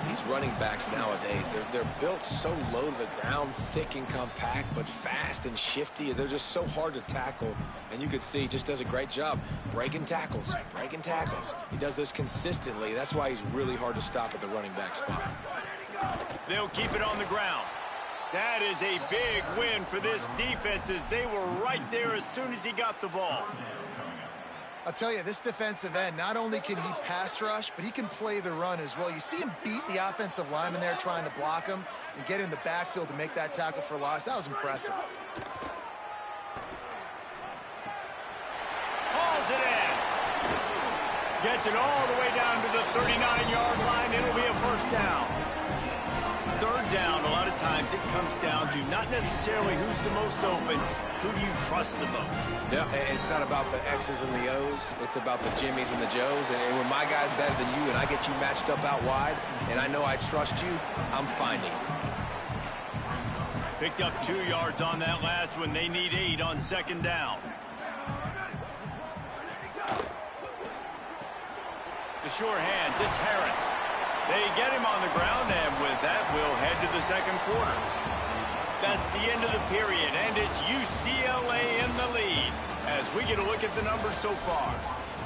These running backs nowadays, they're built so low to the ground, thick and compact, but fast and shifty. They're just so hard to tackle. And you can see he just does a great job breaking tackles, breaking tackles. He does this consistently. That's why he's really hard to stop at the running back spot. They'll keep it on the ground. That is a big win for this defense as they were right there as soon as he got the ball. I'll tell you, this defensive end, not only can he pass rush, but he can play the run as well. You see him beat the offensive lineman there trying to block him and get in the backfield to make that tackle for loss. That was impressive. Hauls it in. Gets it all the way down to the 39-yard line. It'll be a 1st down. 3rd down, a lot of times it comes down to not necessarily who's the most open, who do you trust the most? Yeah, it's not about the X's and the O's. It's about the Jimmies and the Joes. And when my guy's better than you and I get you matched up out wide and I know I trust you, I'm finding you. Picked up 2 yards on that last one. They need 8 on 2nd down. The sure hands, it's Harris. They get him on the ground, and with that, we'll head to the 2nd quarter. That's the end of the period, and it's UCLA in the lead as we get a look at the numbers so far.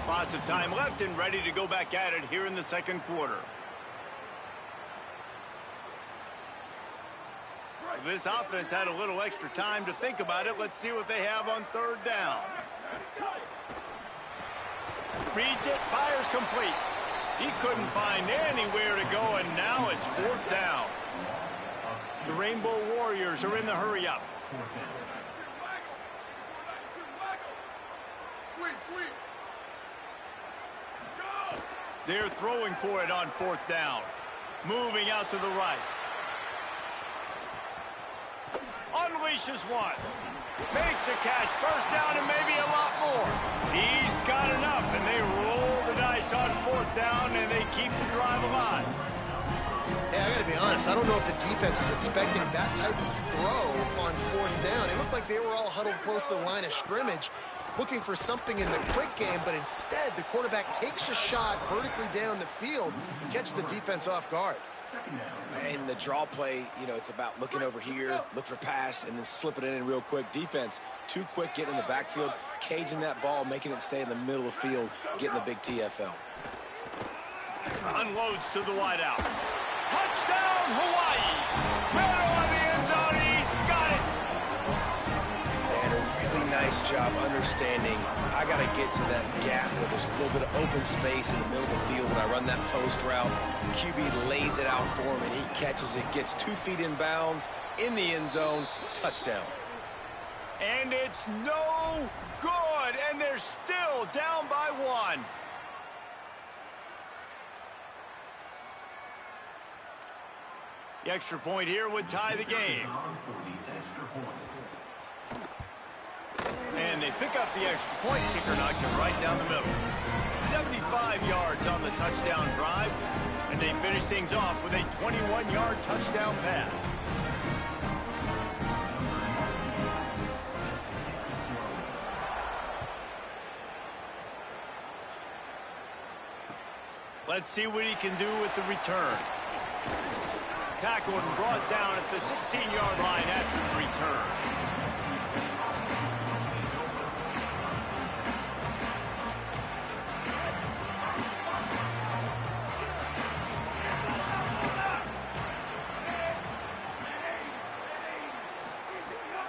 Lots of time left and ready to go back at it here in the 2nd quarter. This offense had a little extra time to think about it. Let's see what they have on 3rd down. Reads it, fires complete. He couldn't find anywhere to go, and now it's 4th down. The Rainbow Warriors are in the hurry-up. They're throwing for it on 4th down. Moving out to the right. Unleashes one. Makes a catch. 1st down and maybe a lot more. He's got enough, and they roll the dice on 4th down, and they keep the drive alive. Hey, I got to be honest. I don't know if the defense was expecting that type of throw on 4th down. It looked like they were all huddled close to the line of scrimmage, looking for something in the quick game, but instead the quarterback takes a shot vertically down the field and catches the defense off guard. Second down. In the draw play, you know, it's about looking over here, look for pass, and then slipping it in real quick. Defense, too quick getting in the backfield, caging that ball, making it stay in the middle of the field, getting the big TFL. Unloads to the wideout. Touchdown, Hawaii! Middle of the end zone, he's got it! And a really nice job understanding, I got to get to that gap where there's a little bit of open space in the middle of the field. When I run that post route, QB lays it out for him, and he catches it, gets 2 feet in bounds, in the end zone, touchdown. And it's no good, and they're still down by 1. The extra point here would tie the game. And they pick up the extra point. Kicker knocked it right down the middle. 75 yards on the touchdown drive. And they finish things off with a 21-yard touchdown pass. Let's see what he can do with the return. Tackled and brought down at the 16-yard line after the return.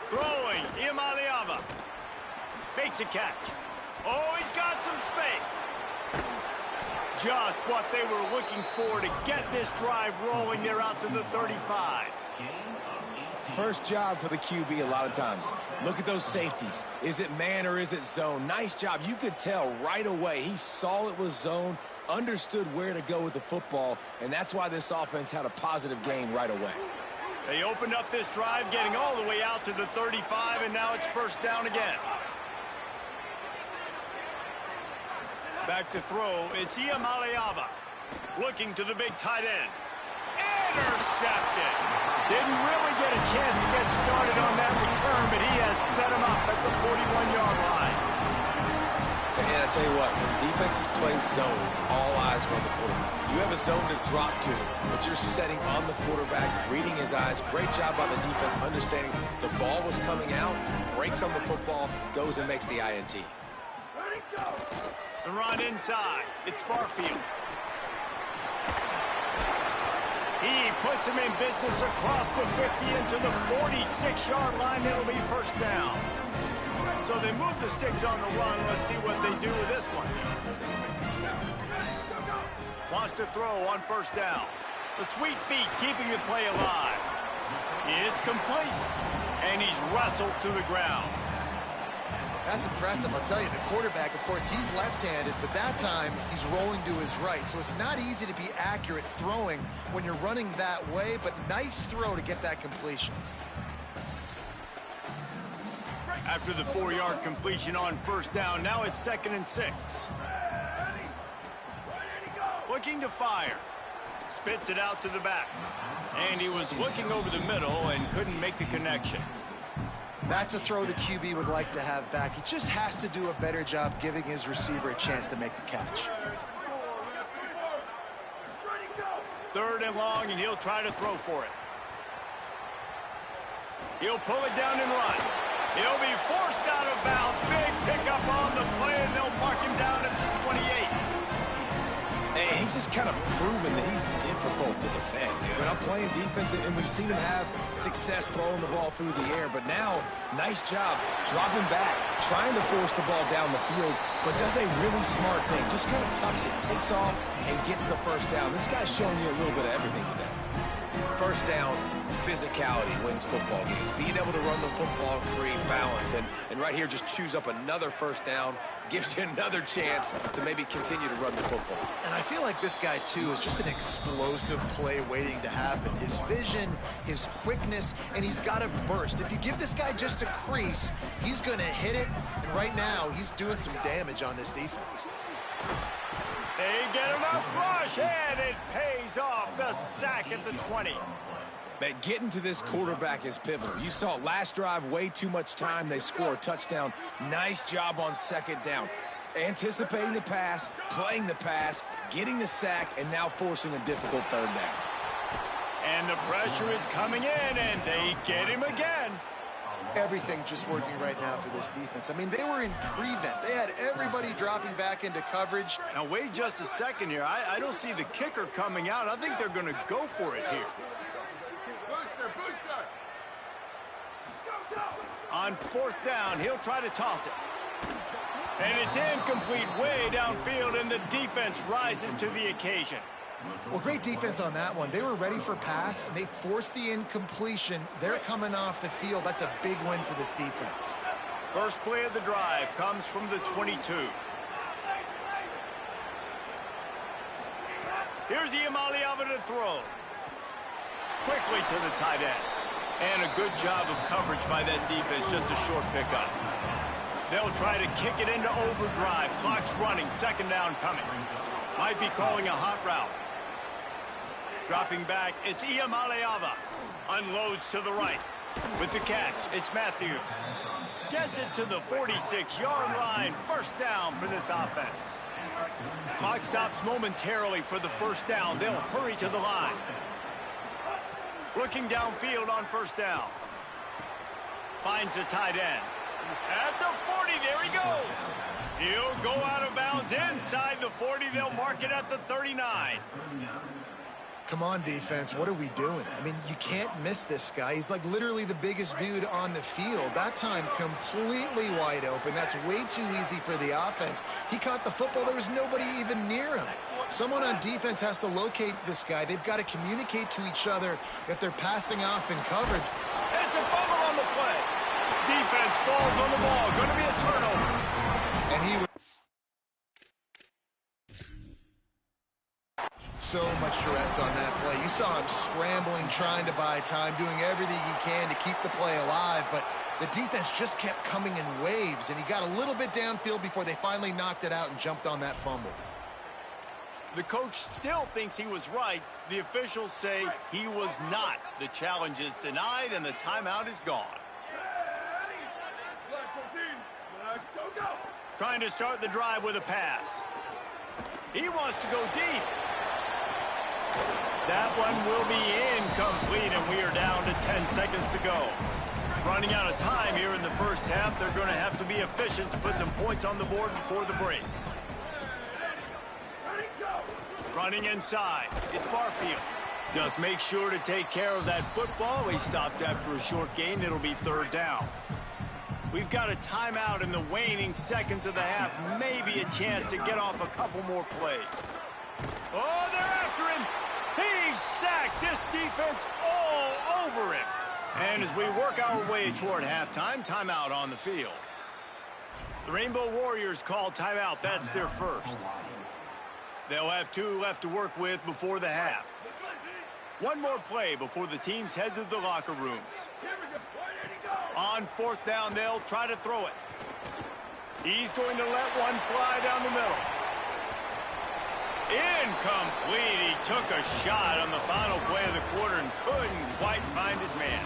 Throwing, Imaliava. Makes a catch. Oh, he's got some space. Just what they were looking for to get this drive rolling. They're out to the 35. First job for the QB a lot of times. Look at those safeties. Is it man or is it zone? Nice job. You could tell right away. He saw it was zone, understood where to go with the football, and that's why this offense had a positive gain right away. They opened up this drive, getting all the way out to the 35, and now it's first down again. Back to throw, it's Iamaleava. Looking to the big tight end. Intercepted. Didn't really get a chance to get started on that return, but he has set him up at the 41-yard line. And I tell you what, when defenses play zone, all eyes are on the quarterback. You have a zone to drop to, but you're setting on the quarterback, reading his eyes. Great job by the defense, understanding the ball was coming out, breaks on the football, goes and makes the INT. Ready, go! The run inside. It's Barfield. He puts him in business across the 50 into the 46-yard line. It'll be first down. So they move the sticks on the run. Let's see what they do with this one. Wants to throw on first down. The sweet feet keeping the play alive. It's complete. And he's wrestled to the ground. That's impressive. I'll tell you, the quarterback, of course, he's left-handed, but that time he's rolling to his right. So it's not easy to be accurate throwing when you're running that way, but nice throw to get that completion. After the 4-yard completion on first down, now it's 2nd and 6. Looking to fire. Spits it out to the back. And he was looking over the middle and couldn't make the connection. That's a throw the QB would like to have back. He just has to do a better job giving his receiver a chance to make the catch. 3rd and long, and he'll try to throw for it. He'll pull it down and run. He'll be forced out of bounds. Big pickup on the play, and they'll mark him down at the 28. And he's just kind of proven that he's difficult to defend. When I'm playing defense, and we've seen him have success throwing the ball through the air, but now, nice job dropping back, trying to force the ball down the field, but does a really smart thing. Just kind of tucks it, takes off, and gets the first down. This guy's showing you a little bit of everything today. First down, physicality wins football games. Being able to run the football, create balance, and right here just choose up another first down, gives you another chance to maybe continue to run the football. And I feel like this guy, too, is just an explosive play waiting to happen. His vision, his quickness, and he's got a burst. If you give this guy just a crease, he's going to hit it, and right now he's doing some damage on this defense. They get enough rush, and it pays off. The sack at the 20. But getting to this quarterback is pivotal. You saw last drive, way too much time. They score a touchdown. Nice job on 2nd down. Anticipating the pass, playing the pass, getting the sack, and now forcing a difficult 3rd down. And the pressure is coming in, and they get him again. Everything just working right now for this defense. I mean, they were in prevent. They had everybody dropping back into coverage. Now, wait just a second here. I don't see the kicker coming out. I think they're going to go for it here. Booster! Go! On fourth down, he'll try to toss it. And it's incomplete way downfield, and the defense rises to the occasion. Well, great defense on that one. They were ready for pass, and they forced the incompletion. They're coming off the field. That's a big win for this defense. First play of the drive comes from the 22. Here's Iamaleava to throw. Quickly to the tight end. And a good job of coverage by that defense, just a short pickup. They'll try to kick it into overdrive. Clock's running, second down coming. Might be calling a hot route. Dropping back, it's Iamaleava. Unloads to the right. With the catch, it's Matthews. Gets it to the 46-yard line. First down for this offense. Clock stops momentarily for the first down. They'll hurry to the line. Looking downfield on first down. Finds the tight end. At the 40, there he goes. He'll go out of bounds inside the 40. They'll mark it at the 39. Come on, defense. What are we doing? I mean, you can't miss this guy. He's like literally the biggest dude on the field. That time, completely wide open. That's way too easy for the offense. He caught the football. There was nobody even near him. Someone on defense has to locate this guy. They've got to communicate to each other if they're passing off in coverage. It's a fumble on the play. Defense falls on the ball. Going to be a turnover. And he was so much stress on that play. You saw him scrambling, trying to buy time, doing everything he can to keep the play alive, but the defense just kept coming in waves, and he got a little bit downfield before they finally knocked it out and jumped on that fumble. The coach still thinks he was right. The officials say he was not. The challenge is denied, and the timeout is gone. Go! Trying to start the drive with a pass. He wants to go deep. That one will be incomplete, and we are down to 10 seconds to go. Running out of time here in the first half. They're going to have to be efficient to put some points on the board before the break. Running inside. It's Barfield. Just make sure to take care of that football. He stopped after a short gain. It'll be third down. We've got a timeout in the waning seconds of the half. Maybe a chance to get off a couple more plays. Oh, they're after him. He's sacked. This defense all over him. And as we work our way toward halftime, timeout on the field. The Rainbow Warriors call timeout. That's their first. They'll have 2 left to work with before the half. One more play before the teams head to the locker rooms. On fourth down, they'll try to throw it. He's going to let one fly down the middle. Incomplete. He took a shot on the final play of the quarter and couldn't quite find his man.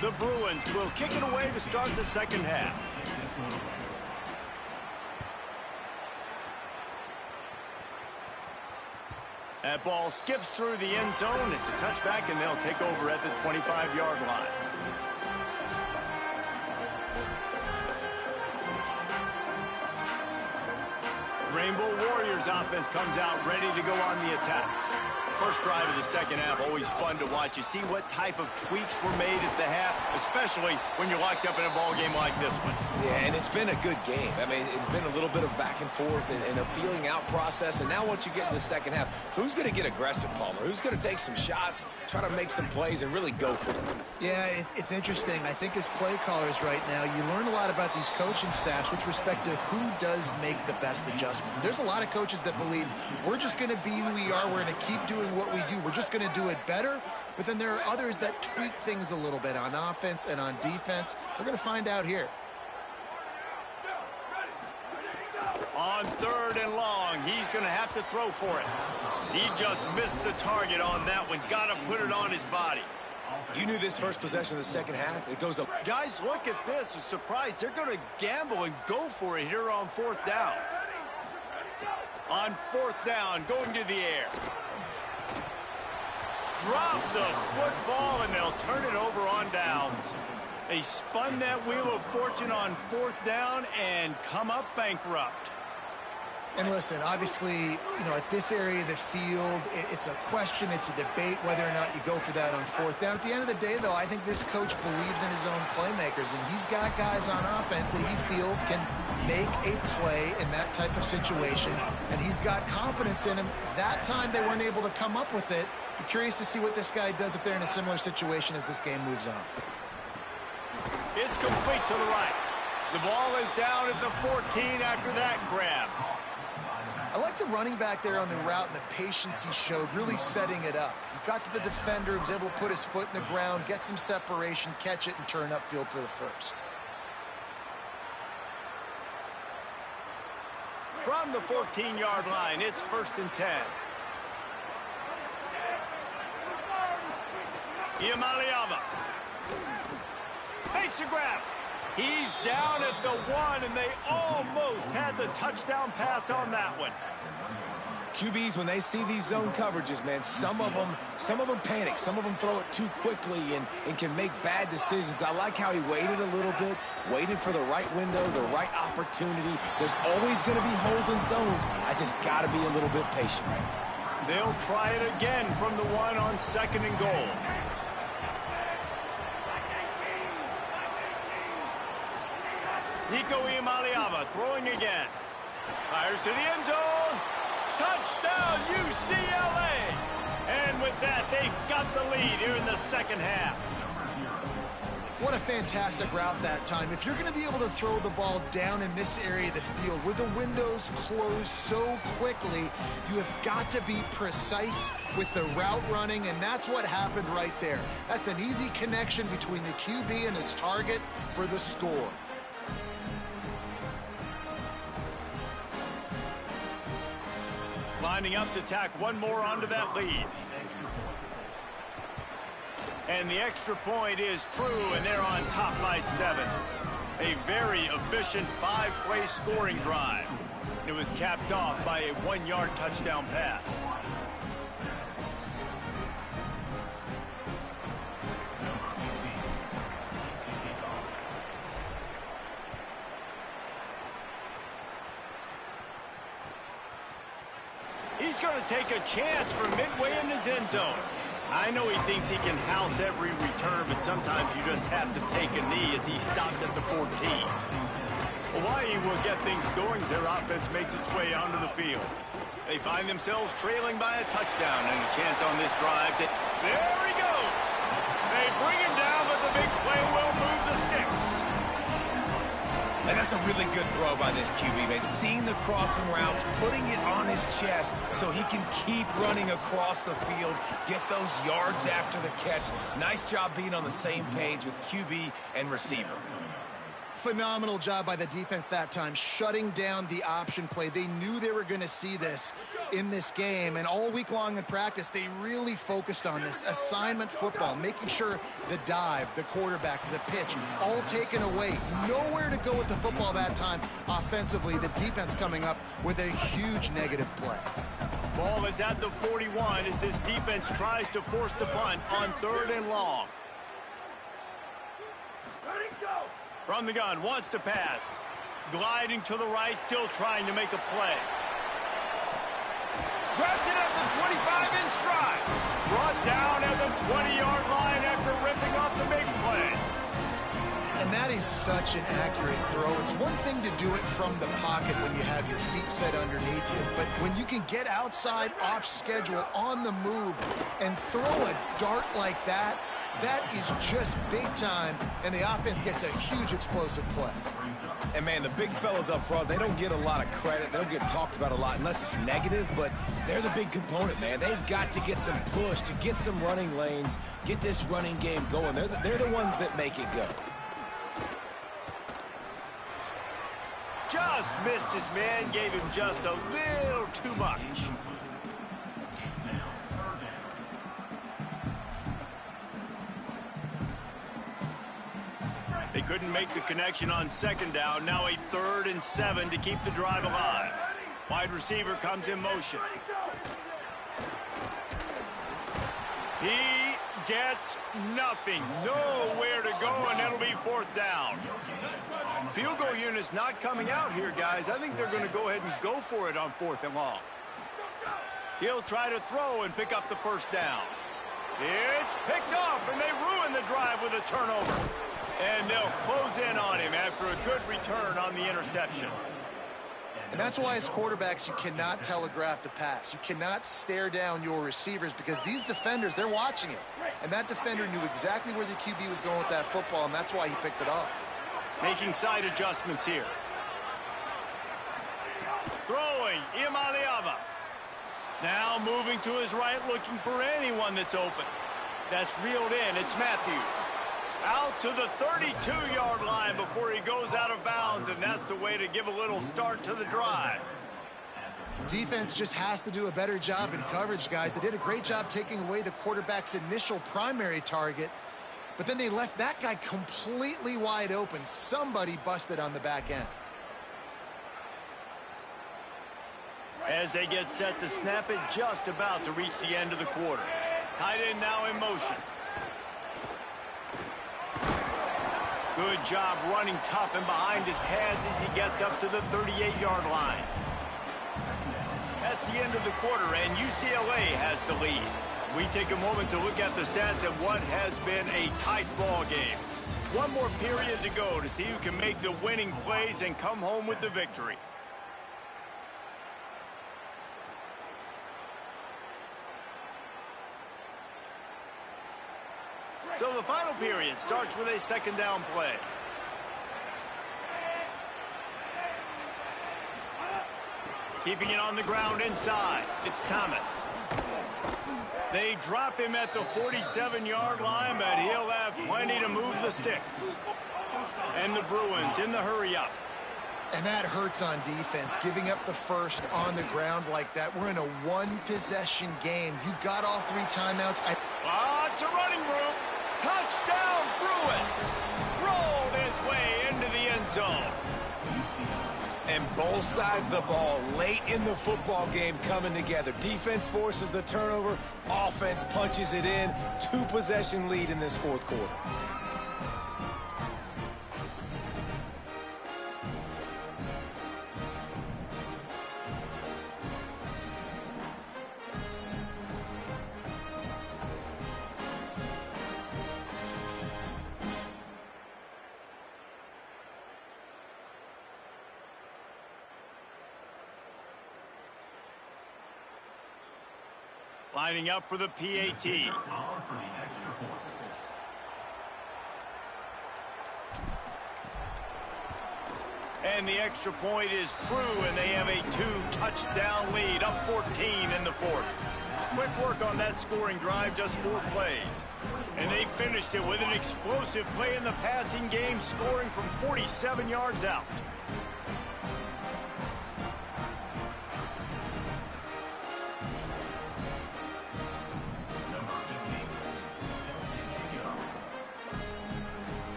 The Bruins will kick it away to start the second half. That ball skips through the end zone. It's a touchback, and they'll take over at the 25-yard line. Rainbow Warriors offense comes out ready to go on the attack. First drive of the second half, always fun to watch. You see what type of tweaks were made at the half, especially when you're locked up in a ball game like this one. Yeah, and it's been a good game. I mean, it's been a little bit of back and forth and a feeling out process. And now once you get in the second half, who's going to get aggressive, Palmer? Who's going to take some shots, try to make some plays, and really go for it? Yeah, it's interesting. I think as play callers right now, you learn a lot about these coaching staffs with respect to who does make the best adjustments. There's a lot of coaches that believe we're just going to be who we are. We're going to keep doing what we do. We're just going to do it better. But then there are others that tweak things a little bit on offense and on defense. We're going to find out here. On third and long, he's going to have to throw for it. He just missed the target on that one. Got to put it on his body. You knew this first possession of the second half. It goes a Guys, look at this. I'm surprised. They're going to gamble and go for it here on 4th down. On 4th down, going to the air. Drop the football, and they'll turn it over on downs. They spun that wheel of fortune on 4th down and come up bankrupt. And listen, obviously, you know, at this area of the field, it's a question, it's a debate whether or not you go for that on 4th down. At the end of the day, though, I think this coach believes in his own playmakers, and he's got guys on offense that he feels can make a play in that type of situation, and he's got confidence in him. That time they weren't able to come up with it. Be curious to see what this guy does if they're in a similar situation as this game moves on. It's complete to the right. The ball is down at the 14 after that grab. I like the running back there on the route and the patience he showed, really setting it up. He got to the defender, was able to put his foot in the ground, get some separation, catch it, and turn upfield for the first. From the 14-yard line, it's 1st and 10. Iamaleava makes a grab. He's down at the 1, and they almost had the touchdown pass on that one. QBs, when they see these zone coverages, man, some of them panic. Some of them throw it too quickly and can make bad decisions. I like how he waited a little bit, waited for the right window, the right opportunity. There's always going to be holes in zones. I just got to be a little bit patient. They'll try it again from the 1 on 2nd and goal. Nico Iamaleava throwing again. Fires to the end zone. Touchdown, UCLA! And with that, they've got the lead here in the 2nd half. What a fantastic route that time. If you're going to be able to throw the ball down in this area of the field where the windows close so quickly, you have got to be precise with the route running, and that's what happened right there. That's an easy connection between the QB and his target for the score. Lining up to tack one more onto that lead. And the extra point is true, and they're on top by 7. A very efficient 5-play scoring drive. It was capped off by a 1-yard touchdown pass. He's going to take a chance from midway in his end zone. I know he thinks he can house every return, but sometimes you just have to take a knee as he stopped at the 14. Hawaii will get things going as their offense makes its way onto the field. They find themselves trailing by a touchdown and a chance on this drive to... There he goes! They bring him down, but the big play will move the sticks. And that's a really good throw by this QB, man. Seeing the crossing routes, putting it on his chest so he can keep running across the field, get those yards after the catch. Nice job being on the same page with QB and receiver. Phenomenal job by the defense that time, shutting down the option play. They knew they were going to see this in this game, and all week long in practice, they really focused on this assignment football, making sure the dive, the quarterback, the pitch, all taken away. Nowhere to go with the football that time offensively. The defense coming up with a huge negative play. Ball is at the 41 as this defense tries to force the punt on 3rd and long. Let it go. From the gun, wants to pass. Gliding to the right, still trying to make a play. Grabs it at the 25 in stride. Brought down at the 20-yard line after ripping off the big play. And that is such an accurate throw. It's one thing to do it from the pocket when you have your feet set underneath you, but when you can get outside, off schedule, on the move, and throw a dart like that, that is just big time, and the offense gets a huge explosive play. And, man, the big fellas up front, they don't get a lot of credit. They don't get talked about a lot unless it's negative, but they're the big component, man. They've got to get some push, to get some running lanes, get this running game going. They're the ones that make it go. Just missed his man, gave him just a little too much. couldn't make the connection on second down. Now a 3rd and 7 to keep the drive alive. Wide receiver comes in motion. He gets nothing. Nowhere to go, and it'll be 4th down. Field goal unit's not coming out here, guys. I think they're going to go ahead and go for it on 4th and long. He'll try to throw and pick up the 1st down. It's picked off, and they ruin the drive with a turnover. And they'll close in on him after a good return on the interception. And that's why as quarterbacks, you cannot telegraph the pass. You cannot stare down your receivers because these defenders, they're watching it. And that defender knew exactly where the QB was going with that football, and that's why he picked it off. Making side adjustments here. Throwing, Imaliava. Now moving to his right, looking for anyone that's open. That's reeled in. It's Matthews. Out to the 32-yard line before he goes out of bounds, and that's the way to give a little start to the drive. Defense just has to do a better job in coverage, guys. They did a great job taking away the quarterback's initial primary target, but then they left that guy completely wide open. Somebody busted on the back end. As they get set to snap it, just about to reach the end of the quarter. Tight end now in motion. Good job running tough and behind his pads as he gets up to the 38-yard line. That's the end of the quarter, and UCLA has the lead. We take a moment to look at the stats of what has been a tight ball game. One more period to go to see who can make the winning plays and come home with the victory. So the final period starts with a 2nd down play. Keeping it on the ground inside. It's Thomas. They drop him at the 47-yard line, but he'll have plenty to move the sticks. And the Bruins in the hurry-up. And that hurts on defense, giving up the 1st on the ground like that. We're in a 1-possession game. You've got all 3 timeouts. It's a running room. Touchdown, Bruins! Rolled his way into the end zone. And both sides of the ball late in the football game coming together. Defense forces the turnover. Offense punches it in. 2-possession lead in this 4th quarter. Lining up for the PAT. And the extra point is true, and they have a 2-touchdown lead, up 14 in the 4th. Quick work on that scoring drive, just 4 plays. And they finished it with an explosive play in the passing game, scoring from 47 yards out.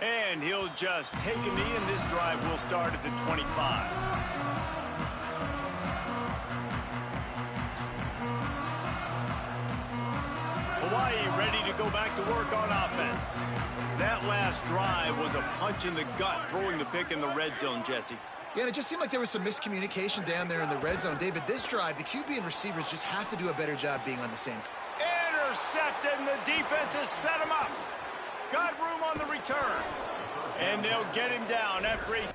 And he'll just take a knee, and this drive will start at the 25. Hawaii ready to go back to work on offense. That last drive was a punch in the gut, throwing the pick in the red zone, Jesse. Yeah, and it just seemed like there was some miscommunication down there in the red zone. David, this drive, the QB and receivers just have to do a better job being on the same. Intercepted, and the defense has set him up. Got room on the return. And they'll get him down after a